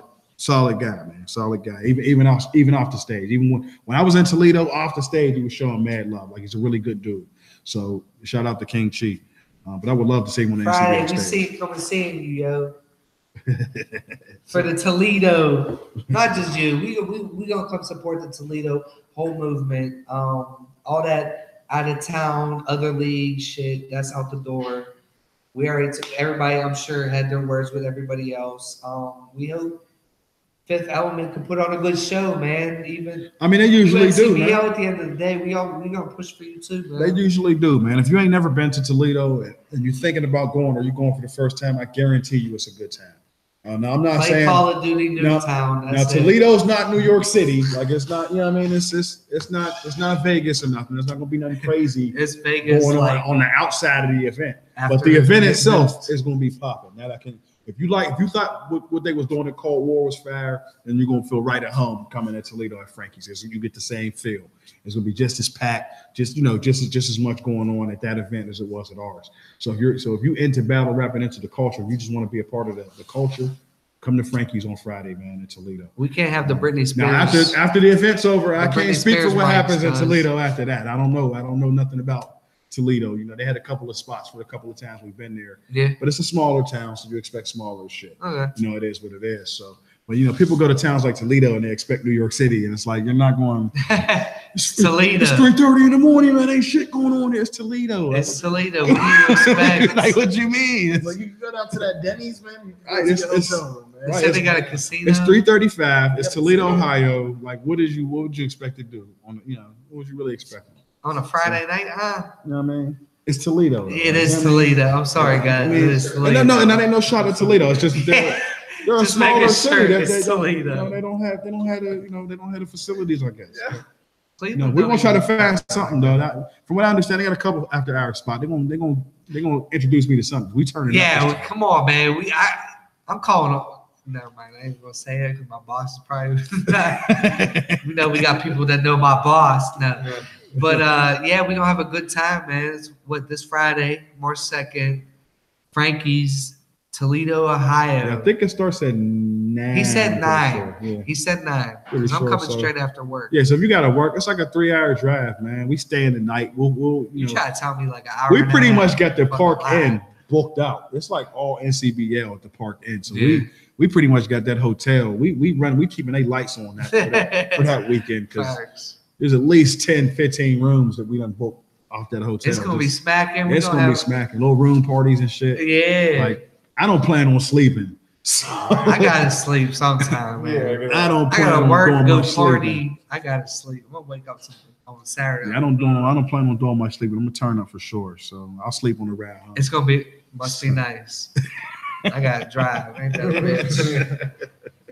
Speaker 3: guy, man. Solid guy. Even off the stage. Even when I was in Toledo off the stage, he was showing mad love. Like he's a really good dude. So shout out to King Chi. But I would love to see him on the
Speaker 2: Friday,
Speaker 3: NCAA stage.
Speaker 2: Come and seeing you, yo. For the Toledo, not just you. We gonna come support the Toledo whole movement. All that out of town, other league shit. That's out the door. We already took everybody, I'm sure, had their words with everybody else. We hope Fifth Element can put on a good show, man.
Speaker 3: They usually do, man.
Speaker 2: At the end of the day, we gonna push for you too, man.
Speaker 3: They usually do, man. If you ain't never been to Toledo and you're thinking about going or you're going for the first time, I guarantee you it's a good time. Now I'm not saying
Speaker 2: Call of Duty Newtown.
Speaker 3: Now Toledo's not New York City. Like it's not, it's not Vegas or nothing. It's not gonna be nothing crazy.
Speaker 2: It's Vegas
Speaker 3: going on the outside of the event. But the event itself is gonna be popping. That I can. If you thought what they was doing at Cold War was fair, then you're gonna feel right at home coming to Toledo at Frankie's. You get the same feel. It's gonna be just as packed, just as much going on at that event as it was at ours. So if you into battle rap and into the culture, you just want to be a part of the culture, come to Frankie's on Friday, man, in Toledo.
Speaker 2: We can't have the Britney Spears.
Speaker 3: Now after the event's over, I can't speak for what happens in Toledo after that. I don't know nothing about Toledo. They had a couple of spots for a couple of times we've been there.
Speaker 2: Yeah.
Speaker 3: But it's a smaller town, so you expect smaller shit.
Speaker 2: Okay.
Speaker 3: It is what it is. So, But people go to towns like Toledo and they expect New York City, and it's like you're not going.
Speaker 2: Toledo.
Speaker 3: It's 3:30 in the morning, man. Ain't shit going on here. It's Toledo.
Speaker 2: It's Toledo. What do you expect?
Speaker 3: Like, what you mean?
Speaker 1: Like you can go down to that Denny's, man. You can
Speaker 3: Right,
Speaker 1: go
Speaker 3: it's-
Speaker 1: to the hotel room, man.
Speaker 2: They
Speaker 3: Right,
Speaker 2: said they got a casino.
Speaker 3: It's 3:35. It's
Speaker 1: Yep.
Speaker 3: Toledo, Ohio. Like, what would you expect to do on? What would you really expect?
Speaker 2: On a Friday night,
Speaker 3: You know what I mean? It's Toledo. Though.
Speaker 2: It is
Speaker 3: You know what I mean?
Speaker 2: Toledo. I'm sorry, guys.
Speaker 3: I mean,
Speaker 2: It is Toledo.
Speaker 3: and that ain't no shot at Toledo. It's just that they're a
Speaker 2: Just
Speaker 3: smaller
Speaker 2: making
Speaker 3: city.
Speaker 2: sure
Speaker 3: That
Speaker 2: it's
Speaker 3: they don't,
Speaker 2: Toledo.
Speaker 3: they don't have the facilities, I guess.
Speaker 4: Yeah.
Speaker 2: Cleveland
Speaker 3: We're
Speaker 2: don't
Speaker 3: gonna try to
Speaker 2: even-
Speaker 3: find something though. From what I understand, they got a couple after hour spot. They're gonna introduce me to something. We turning
Speaker 2: Yeah,
Speaker 3: up.
Speaker 2: well, come on, man. I'm calling up. Never mind. I ain't gonna say it because my boss is probably. We know we got people that know my boss now.
Speaker 4: Yeah.
Speaker 2: But yeah, we're gonna have a good time, man. It's this Friday, March 2nd, Frankie's, Toledo, Ohio.
Speaker 3: Yeah, I think it starts at 9.
Speaker 2: He said
Speaker 3: I'm
Speaker 2: 9.
Speaker 3: pretty sure. Yeah.
Speaker 2: He said 9.
Speaker 3: Pretty
Speaker 2: 'Cause I'm
Speaker 3: sure,
Speaker 2: coming
Speaker 3: so-
Speaker 2: straight after work.
Speaker 3: Yeah, so if you gotta work, it's like a 3-hour drive, man. We stay in the night. We'll
Speaker 2: You
Speaker 3: know.
Speaker 2: try to tell me like an hour.
Speaker 3: We
Speaker 2: and a
Speaker 3: pretty
Speaker 2: half.
Speaker 3: much got the
Speaker 2: Fucking
Speaker 3: park
Speaker 2: lie.
Speaker 3: inn booked out. It's like all NCBL at the park inn. So
Speaker 2: Yeah.
Speaker 3: we pretty much got that hotel. We keeping they lights on that for that weekend because
Speaker 2: Facts.
Speaker 3: there's at least 10, 15 rooms that we done booked off that hotel.
Speaker 2: It's gonna be
Speaker 3: Just-
Speaker 2: smacking. We
Speaker 3: it's gonna be
Speaker 2: have,
Speaker 3: smacking. Little room parties and shit.
Speaker 2: Yeah.
Speaker 3: Like I don't plan on sleeping. So
Speaker 2: I gotta sleep sometime, man.
Speaker 4: Yeah,
Speaker 3: I don't
Speaker 2: I
Speaker 3: plan
Speaker 2: gotta
Speaker 3: on
Speaker 2: work,
Speaker 3: doing
Speaker 2: go
Speaker 3: much
Speaker 2: party.
Speaker 3: sleeping.
Speaker 2: I gotta sleep. I'm gonna wake up on Saturday.
Speaker 3: Yeah, I don't plan on doing much sleeping. I'm gonna turn up for sure. So I'll sleep on the ride home.
Speaker 2: It's gonna be must be nice. I gotta drive. Ain't that a bitch?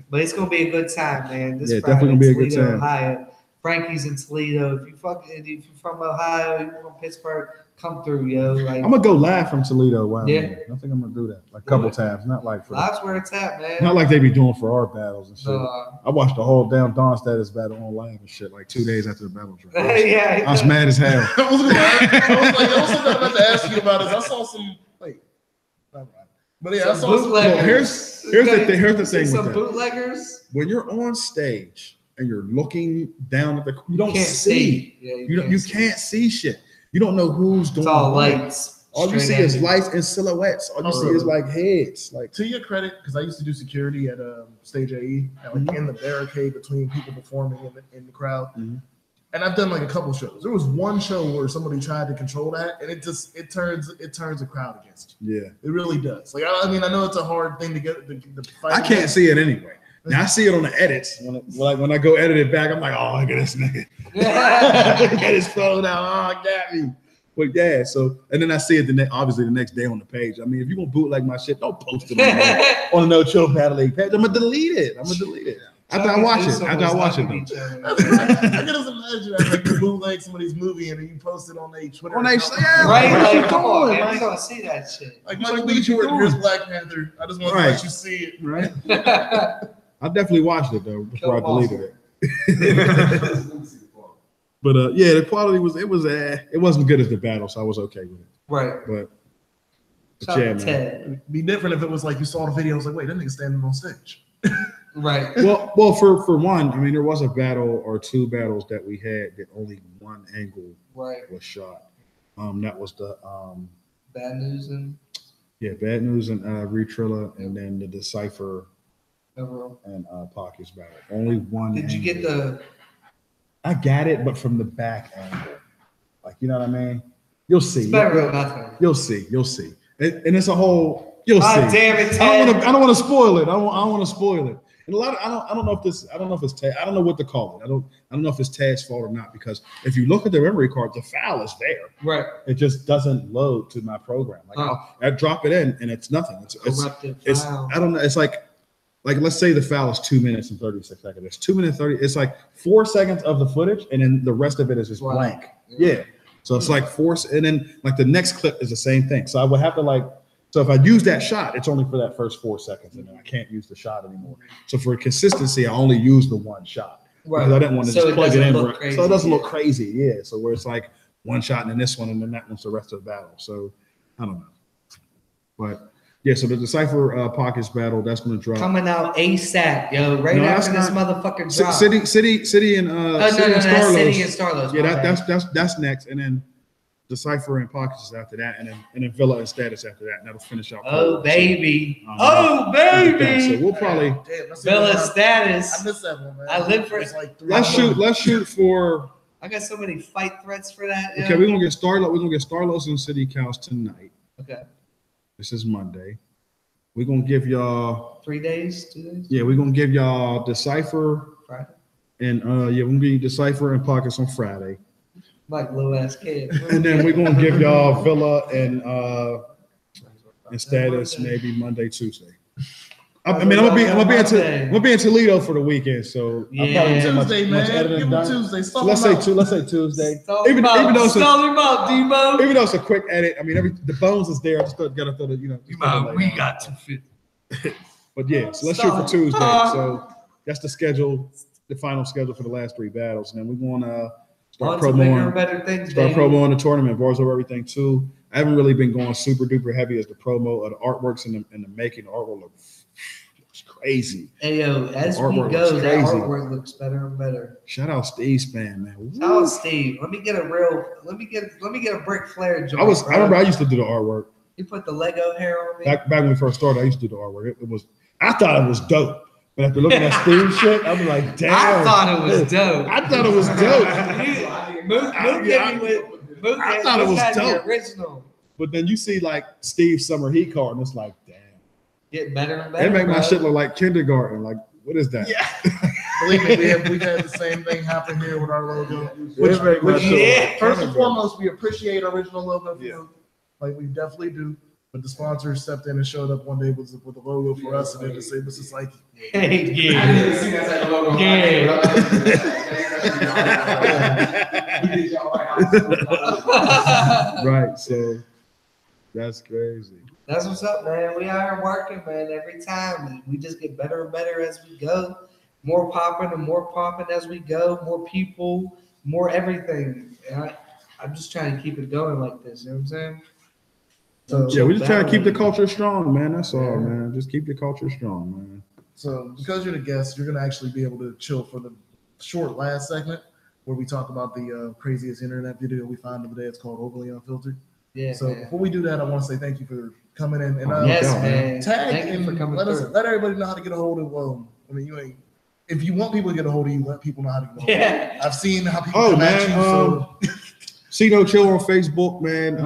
Speaker 2: But it's gonna be a good time, man. This
Speaker 3: Yeah,
Speaker 2: Friday,
Speaker 3: definitely gonna be a good
Speaker 2: Toledo,
Speaker 3: time.
Speaker 2: Ohio. Frankie's in Toledo. If you're from Ohio, you're from Pittsburgh, come through, yo. Like
Speaker 3: I'm gonna go live from Toledo. Wow,
Speaker 2: Yeah.
Speaker 3: man. I think I'm gonna do that like a couple times. Not like for
Speaker 2: live's where it's at, man.
Speaker 3: not like they be doing for our battles and shit.
Speaker 2: Uh,
Speaker 3: I watched the whole damn Dawn Status battle online and shit like 2 days after the battle drop.
Speaker 2: yeah,
Speaker 3: I was mad as hell.
Speaker 1: I was something about to ask you about is I saw some wait. All right. But yeah, I
Speaker 2: Some
Speaker 1: saw some
Speaker 2: bootleggers.
Speaker 3: Well, here's the thing
Speaker 2: Some
Speaker 3: with that.
Speaker 2: bootleggers.
Speaker 3: When you're on stage and you're looking down at you don't
Speaker 2: Can't
Speaker 3: see.
Speaker 2: Yeah,
Speaker 3: You can't see shit. You don't know who's doing
Speaker 2: It's all
Speaker 3: what.
Speaker 2: lights.
Speaker 3: All you see
Speaker 2: straight
Speaker 3: is
Speaker 2: at you.
Speaker 3: lights and silhouettes. All you
Speaker 1: Oh,
Speaker 3: see
Speaker 1: really?
Speaker 3: is like heads. Like
Speaker 1: to your credit, because I used to do security at Stage AE, and like in the barricade between people performing in the crowd.
Speaker 3: Mhm.
Speaker 1: And I've done like a couple shows. There was one show where somebody tried to control that, and it turns a crowd against you.
Speaker 3: yeah.
Speaker 1: It really does. Like I mean, I know it's a hard thing to get the fight.
Speaker 3: I can't see it anyway. Now I see it on the edits. When I go edit it back, I'm like, oh, look at this nigga. Get his phone out. Oh, got me. But yeah, so and then I see it obviously the next day on the page. I mean, if you're gonna bootleg my shit, don't post it on the No Chill Battle League page. I'm gonna delete it. After I watch it.
Speaker 1: I can just imagine that like you bootleg somebody's movie and then you post it on their Twitter.
Speaker 3: On their
Speaker 1: account.
Speaker 3: yeah,
Speaker 2: Right?
Speaker 3: what you
Speaker 2: Like, come on,
Speaker 3: doing?
Speaker 2: man.
Speaker 3: Like,
Speaker 2: We gonna see that shit.
Speaker 1: Like
Speaker 3: Like,
Speaker 1: Michael
Speaker 3: what
Speaker 1: B.
Speaker 3: you
Speaker 1: Jordan,
Speaker 3: doing?
Speaker 1: here's Black Panther. I just want to
Speaker 3: Right.
Speaker 1: let you see it.
Speaker 3: right? I definitely watched it though before I
Speaker 2: Kill
Speaker 3: deleted it. But yeah, the quality it wasn't good as the battle, so I was okay with it.
Speaker 2: Right.
Speaker 3: But
Speaker 2: Shout
Speaker 3: yeah,
Speaker 2: out
Speaker 3: man.
Speaker 2: to Ted.
Speaker 1: It'd be different if it was like you saw the video. It was like, wait, that nigga standing on stage.
Speaker 2: Right.
Speaker 3: Well, for one, I mean, there was a battle or two battles that we had that only one angle
Speaker 2: Right.
Speaker 3: was shot. That was the
Speaker 2: Bad news and
Speaker 3: Bad News and Retrilla, and then the Decipher
Speaker 2: overall.
Speaker 3: and Pockets battle. Only one.
Speaker 2: Did you get
Speaker 3: angle.
Speaker 2: the?
Speaker 3: I got it, but from the back angle. Like, you know what I mean? You'll see.
Speaker 2: It's better than nothing.
Speaker 3: You'll see. And it's a whole. You'll
Speaker 2: God
Speaker 3: see.
Speaker 2: damn it,
Speaker 3: I
Speaker 2: Ted.
Speaker 3: don't want to spoil it. I don't want to spoil it. And a lot of I don't know if it's Tad. I don't know what to call it. I don't know if it's Tad's fault or not, because if you look at the memory card, the file is there.
Speaker 2: Right.
Speaker 3: It just doesn't load to my program. Like I drop it in and it's nothing.
Speaker 2: Corrupted
Speaker 3: It's
Speaker 2: file.
Speaker 3: I don't know. It's like let's say the file is 2 minutes and 36 seconds. It's 2 minutes 30. It's like 4 seconds of the footage, and then the rest of it is just
Speaker 2: Wow.
Speaker 3: blank. Yeah. So it's like and then like the next clip is the same thing. So I would have to so if I use that shot, it's only for that first 4 seconds, and then I can't use the shot anymore. So for consistency, I only use the one shot.
Speaker 2: Right.
Speaker 3: Because I didn't want to
Speaker 2: So
Speaker 3: just
Speaker 2: it
Speaker 3: plug it
Speaker 2: doesn't
Speaker 3: in.
Speaker 2: look crazy.
Speaker 3: So it doesn't look crazy. Yeah. So where it's like one shot and then this one and then that one's the rest of the battle. So I don't know. But yeah, so the Decipher Pockets battle, that's going to drop.
Speaker 2: Coming out ASAP, yo. Right
Speaker 3: No,
Speaker 2: after
Speaker 3: that's
Speaker 2: this
Speaker 3: not-
Speaker 2: motherfucking drop.
Speaker 3: City and
Speaker 2: Oh, no,
Speaker 3: City and
Speaker 2: that's
Speaker 3: Starlos.
Speaker 2: City and Starlos.
Speaker 3: Yeah,
Speaker 2: my bad.
Speaker 3: that's next. And then Decipher and Pockets is after that, and then Villa and Status after that. And that'll finish out.
Speaker 2: Oh baby,
Speaker 3: So
Speaker 2: baby.
Speaker 3: we'll probably
Speaker 2: Villa Status.
Speaker 1: I missed that one, man.
Speaker 2: I live for
Speaker 1: It's like
Speaker 3: let's shoot for.
Speaker 2: I got so many fight threats for that.
Speaker 3: Okay, we're gonna get Starlos. We're gonna get Starlos and City Counts tonight.
Speaker 2: Okay.
Speaker 3: This is Monday. We're gonna give y'all
Speaker 2: 3 days, 2 days.
Speaker 3: Yeah, we're gonna give y'all Decipher
Speaker 2: Friday.
Speaker 3: and we're gonna give you Decipher and Pockets on Friday.
Speaker 2: Like little ass kid.
Speaker 3: And then we're gonna give y'all Villa and Status maybe Monday, Tuesday. I mean, I'm gonna be in Toledo for the weekend, so
Speaker 2: Yeah.
Speaker 1: Tuesday, man. Give them Tuesday.
Speaker 3: So let's say Tuesday. Even though it's a quick edit. I mean, the bones is there. I just gotta throw the
Speaker 2: We got to fit.
Speaker 3: But yeah, so let's shoot for Tuesday. So that's the schedule, the final schedule for the last 3 battles, and then we're gonna start promoting the tournament. Bars over everything too. I haven't really been going super duper heavy as the promo of the artworks and the making. The artwork looks crazy.
Speaker 2: Hey yo, as we go, that artwork looks better and better.
Speaker 3: Shout out Steve Span, man.
Speaker 2: Shout out Steve. Let me get a brick Flair joint.
Speaker 3: I remember I used to do the artwork.
Speaker 2: You put the Lego hair on me.
Speaker 3: Back when we first started, I used to do the artwork. I thought it was dope. But after looking at Steve's shit, I'm like, damn.
Speaker 2: I thought it was dope.
Speaker 3: I thought it was dope.
Speaker 2: I thought it was dope. Original.
Speaker 3: But then you see like Steve's summer heat card, and it's like, damn.
Speaker 2: Get better and better.
Speaker 3: They make my shit look like kindergarten. Like, what is that?
Speaker 1: Yeah. Believe me, we've had the same thing happen here with our logo. First and foremost, we appreciate original logo. Like we definitely do. But the sponsors stepped in and showed up one day with the logo for us, and it was just like,
Speaker 2: hey,
Speaker 3: Right. So that's crazy.
Speaker 2: That's what's up, man. We out here working, man. Every time we just get better and better as we go. More popping and more popping as we go. More people, more everything. And I'm just trying to keep it going like this. You know what I'm saying?
Speaker 3: So, yeah, we just trying to keep the culture strong, man. That's all, man. Just keep the culture strong, man.
Speaker 1: So because you're the guest, you're gonna actually be able to chill for the short last segment where we talk about the craziest internet video we found of the day. It's called Overly Unfiltered.
Speaker 2: Yeah.
Speaker 1: So before we do that, I want to say thank you for coming in and
Speaker 2: man.
Speaker 1: tag and let everybody know how to get a hold of. I mean, if you want people to get a hold of you, let people know how to get a hold of you. Yeah. I've seen how people come at you.
Speaker 3: CeeNo Chill on Facebook, man.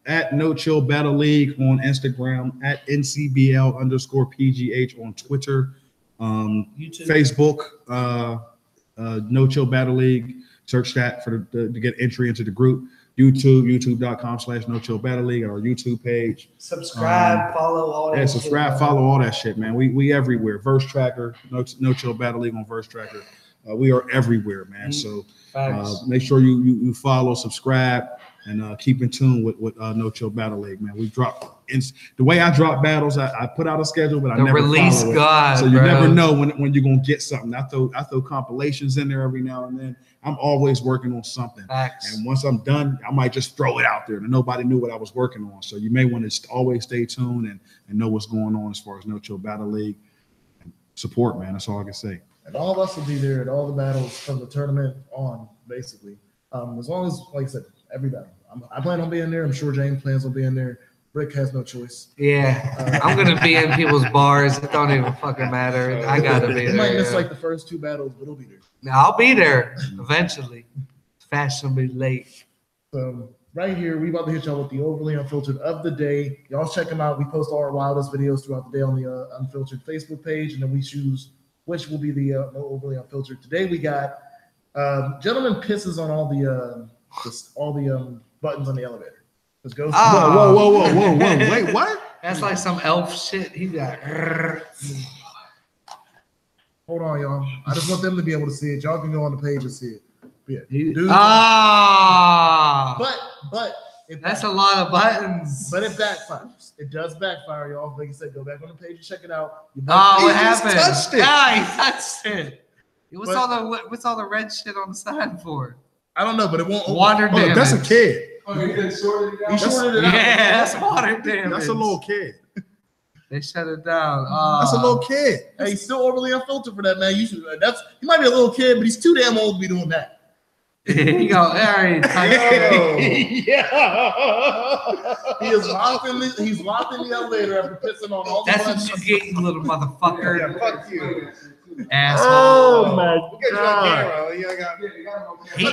Speaker 3: At No Chill Battle League on Instagram, at NCBL_PGH on Twitter, YouTube. Facebook, No Chill Battle League. Search that to get entry into the group. YouTube.com/No Chill Battle League, our YouTube page.
Speaker 2: Subscribe, follow all that.
Speaker 3: Subscribe, follow all that shit, man. We everywhere. Verse Tracker, No Chill Battle League on Verse Tracker. We are everywhere, man. So make sure you follow, subscribe, and keep in tune with No Chill Battle League, man. We drop the way I drop battles. I put out a schedule, but I never release God. So you never know when you're gonna get something. I throw compilations in there every now and then. I'm always working on something.
Speaker 2: Facts.
Speaker 3: And once I'm done, I might just throw it out there, and nobody knew what I was working on. So you may want to always stay tuned and know what's going on as far as No Chill Battle League. Support, man. That's all I can say.
Speaker 1: And all of us will be there at all the battles from the tournament on, basically. As long as, like I said, every battle. I plan on being there. I'm sure James plans on being there. Rick has no choice.
Speaker 2: Yeah, I'm gonna be in people's bars. It don't even fucking matter. I gotta be there.
Speaker 1: It might miss like the first 2 battles, but it'll be there.
Speaker 2: Now I'll be there eventually. Fashionably late.
Speaker 1: So right here, we about to hit y'all with the Overly Unfiltered of the day. Y'all check them out. We post all our wildest videos throughout the day on the Unfiltered Facebook page, and then we choose which will be the Overly Unfiltered. Today we got gentleman pisses on all the buttons on the elevator. Let's go.
Speaker 3: Whoa. Wait, what?
Speaker 2: That's like some elf shit. He got.
Speaker 1: Hold on, y'all. I just want them to be able to see it. Y'all can go on the page and see it. Yeah. Dude. But
Speaker 2: that's a lot of buttons.
Speaker 1: But it backfires. It does backfire, y'all. Like I said, go back on the page and check it out.
Speaker 2: What happened? Touched it. He touched it. What's all the red shit on the side for?
Speaker 1: I don't know, but it won't open.
Speaker 2: Water damage.
Speaker 3: That's a kid.
Speaker 1: He shorted it out.
Speaker 2: Yeah, that's water damage.
Speaker 3: That's a little kid.
Speaker 2: They shut it down.
Speaker 3: That's a little kid.
Speaker 1: Hey, he's still overly unfiltered for that, man. He might be a little kid, but he's too damn old to be doing that.
Speaker 2: You go, all right.
Speaker 1: He's locked in the elevator after pissing on all the
Speaker 2: That's
Speaker 1: buttons.
Speaker 2: what you get, you little motherfucker.
Speaker 4: Yeah, fuck you.
Speaker 2: Asshole.
Speaker 1: Oh my
Speaker 4: We'll get you on
Speaker 1: god.
Speaker 4: camera. You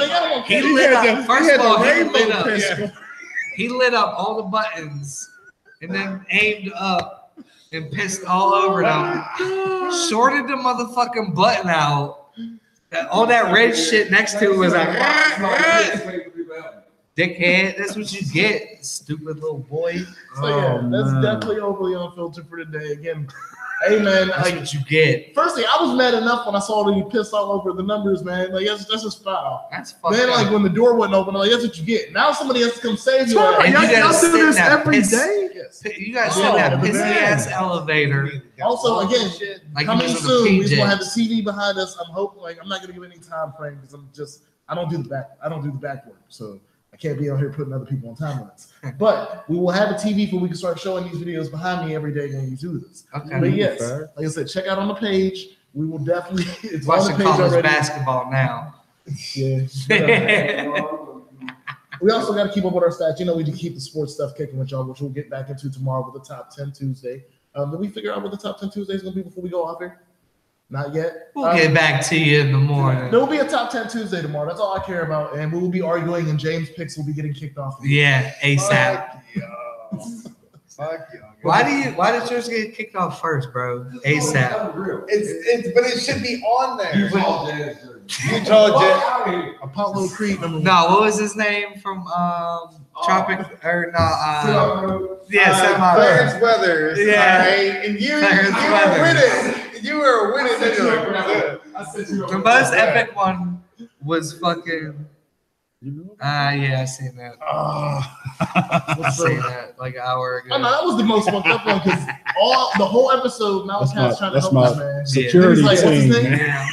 Speaker 4: got
Speaker 2: He lit up. First of all, he lit up. He lit up all the buttons and then aimed up and pissed all over them. Shorted the motherfucking button out. All that red shit next to it was like, dickhead. That's what you get, stupid little boy.
Speaker 1: So yeah, that's definitely overly unfiltered for today. Again, hey man,
Speaker 2: That's what you get.
Speaker 1: firstly, I was mad enough when I saw that he pissed all over the numbers, man. Like that's just foul.
Speaker 2: That's fucked
Speaker 1: Then
Speaker 2: up.
Speaker 1: like when the door wasn't open, like that's what you get. Now somebody has to come save you.
Speaker 2: And you gotta sit in that piss-
Speaker 1: Yes.
Speaker 2: You guys sit in that pissy ass elevator.
Speaker 1: Also, again,
Speaker 2: Like
Speaker 1: coming
Speaker 2: you was on
Speaker 1: soon,
Speaker 2: the
Speaker 1: we're gonna have the
Speaker 2: PJs.
Speaker 1: TV behind us. I'm hoping, like, I'm not gonna give any time frame because I don't do the back work, so I can't be out here putting other people on time limits. But we will have a TV so we can start showing these videos behind me every day when you do this.
Speaker 2: Okay.
Speaker 1: But yes, like I said, check out on the page. We will definitely it's on the
Speaker 2: Watching
Speaker 1: page
Speaker 2: college
Speaker 1: already.
Speaker 2: basketball now.
Speaker 1: Yeah. We also got to keep up with our stats. You know, we do keep the sports stuff kicking with y'all, which we'll get back into tomorrow with the top 10 Tuesday. Did we figure out what the top 10 Tuesday is going to be before we go off here? Not yet.
Speaker 2: We'll get back to you in the morning.
Speaker 1: There will be a top 10 Tuesday tomorrow. That's all I care about. And we will be arguing, and James' picks will be getting kicked off.
Speaker 2: Yeah, ASAP.
Speaker 4: Fuck you.
Speaker 2: Why did yours get kicked off first, bro? ASAP.
Speaker 4: But it should be on there. You told Jay.
Speaker 1: Apollo Creed number 1.
Speaker 2: No, what was his name from Tropic or no? Yeah,
Speaker 4: Clarence Weathers.
Speaker 2: Yeah.
Speaker 4: Right? And you
Speaker 2: Clarence
Speaker 4: were
Speaker 2: Weathers.
Speaker 4: winning. You were winning. Then you're like,
Speaker 2: The most epic one was fucking. Yeah, I seen that. I seen that like an hour ago.
Speaker 1: Oh, no, that was the most fucked up one because the whole episode, Malakat's trying to help us, man.
Speaker 3: security
Speaker 1: He's like, what's his
Speaker 3: team.
Speaker 1: name?
Speaker 2: Yeah,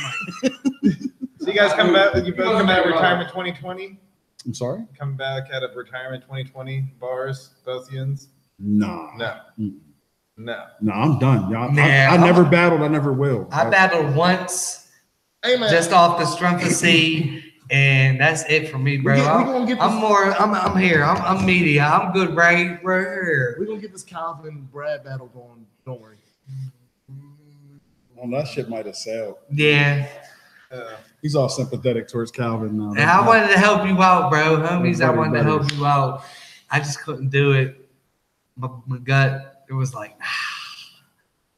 Speaker 4: So you guys come back? You both come out of retirement 2020?
Speaker 3: I'm sorry?
Speaker 4: Come back out of retirement 2020 bars, both yins?
Speaker 3: No.
Speaker 4: No.
Speaker 3: Mm.
Speaker 4: No.
Speaker 3: No, I'm done, y'all.
Speaker 2: Nah,
Speaker 3: I never battled. I never will.
Speaker 2: I battled once,
Speaker 1: Hey, man.
Speaker 2: just off the strength of C, and that's it for me, bro.
Speaker 1: We gonna get this,
Speaker 2: I'm here. I'm media. I'm good right here.
Speaker 1: we're going to get this Calvin and Brad battle going. Don't worry.
Speaker 3: Well, that shit might have sailed.
Speaker 2: Yeah.
Speaker 3: He's all sympathetic towards Calvin now.
Speaker 2: And I wanted to help you out, bro. Homies, I wanted to help you out. I just couldn't do it. My gut, it was like,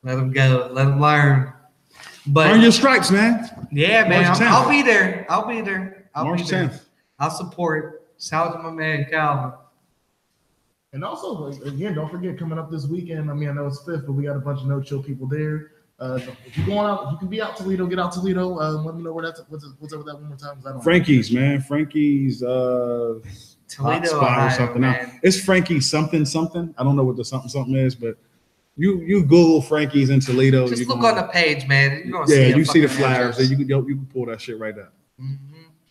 Speaker 2: let him go. Let him learn. But
Speaker 3: Earn your stripes, man.
Speaker 2: yeah, man,
Speaker 3: March 10th.
Speaker 2: I'll be there. I'll be there.
Speaker 3: March
Speaker 2: be there.
Speaker 3: 10th.
Speaker 2: I'll support. Shout out to my man, Calvin.
Speaker 1: And also, like, again, don't forget coming up this weekend. I mean, I know it's 5th, but we got a bunch of no chill people there. If you're going out, if you can be out Toledo, get out Toledo. Let me know where that's what's up with that one more time. 'Cause I don't know.
Speaker 3: Frankie's, man. Frankie's
Speaker 2: Toledo,
Speaker 3: hot spot
Speaker 2: Ohio,
Speaker 3: or something.
Speaker 2: man.
Speaker 3: It's Frankie's something. I don't know what the something is, but you Google Frankie's in Toledo.
Speaker 2: Just
Speaker 3: you
Speaker 2: look
Speaker 3: gonna-
Speaker 2: on the page, man. You're gonna
Speaker 3: Yeah,
Speaker 2: see
Speaker 3: you see the
Speaker 2: fucking
Speaker 3: flyers.
Speaker 2: address.
Speaker 3: You can pull that shit right up.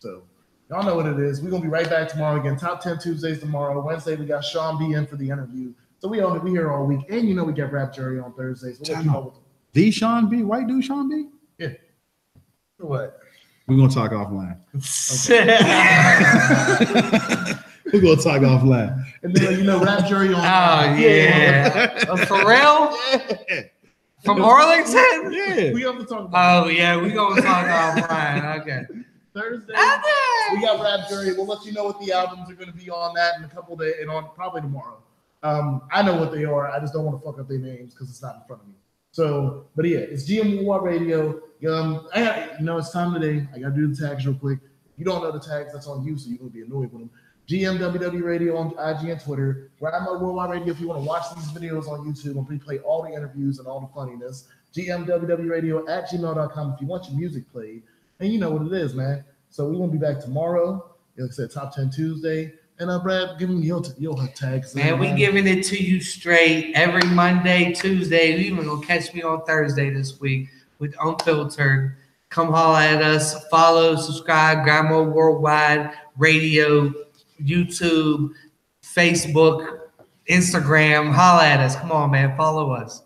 Speaker 1: So y'all know what it is. We're gonna be right back tomorrow again. Top 10 Tuesdays tomorrow. Wednesday we got Sean B in for the interview. So we here all week, and you know we get Rap Jerry on Thursdays. We'll let you know what-
Speaker 3: The Sean B, white dude Sean B.
Speaker 1: Yeah.
Speaker 4: What?
Speaker 3: We're gonna talk offline. We're gonna talk offline.
Speaker 1: And then you know Rap Jerry on.
Speaker 2: Oh yeah. For real? From Arlington?
Speaker 3: Yeah.
Speaker 1: We have to talk about
Speaker 2: Oh yeah, we gonna talk offline. Okay.
Speaker 1: Thursday.
Speaker 2: Okay.
Speaker 1: We got Rap Jerry. We'll let you know what the albums are going to be on that in a couple of days and on probably tomorrow. I know what they are. I just don't want to fuck up their names because it's not in front of me. So, but yeah, it's GM Radio. It's time today. I got to do the tags real quick. You don't know the tags, that's on you, so you're going to be annoyed with them. GMWW Radio on IG and Twitter. Grandma Worldwide Radio if you want to watch these videos on YouTube and replay all the interviews and all the funniness. GMWW Radio at gmail.com if you want your music played. And you know what it is, man. So we won't be back tomorrow. Like I said, Top 10 Tuesday. And Brad, give me your tags.
Speaker 2: Man, we giving it to you straight every Monday, Tuesday. You even gonna catch me on Thursday this week with Unfiltered. Come holler at us. Follow, subscribe, Grandma Worldwide Radio, YouTube, Facebook, Instagram. Holla at us. Come on, man. Follow us.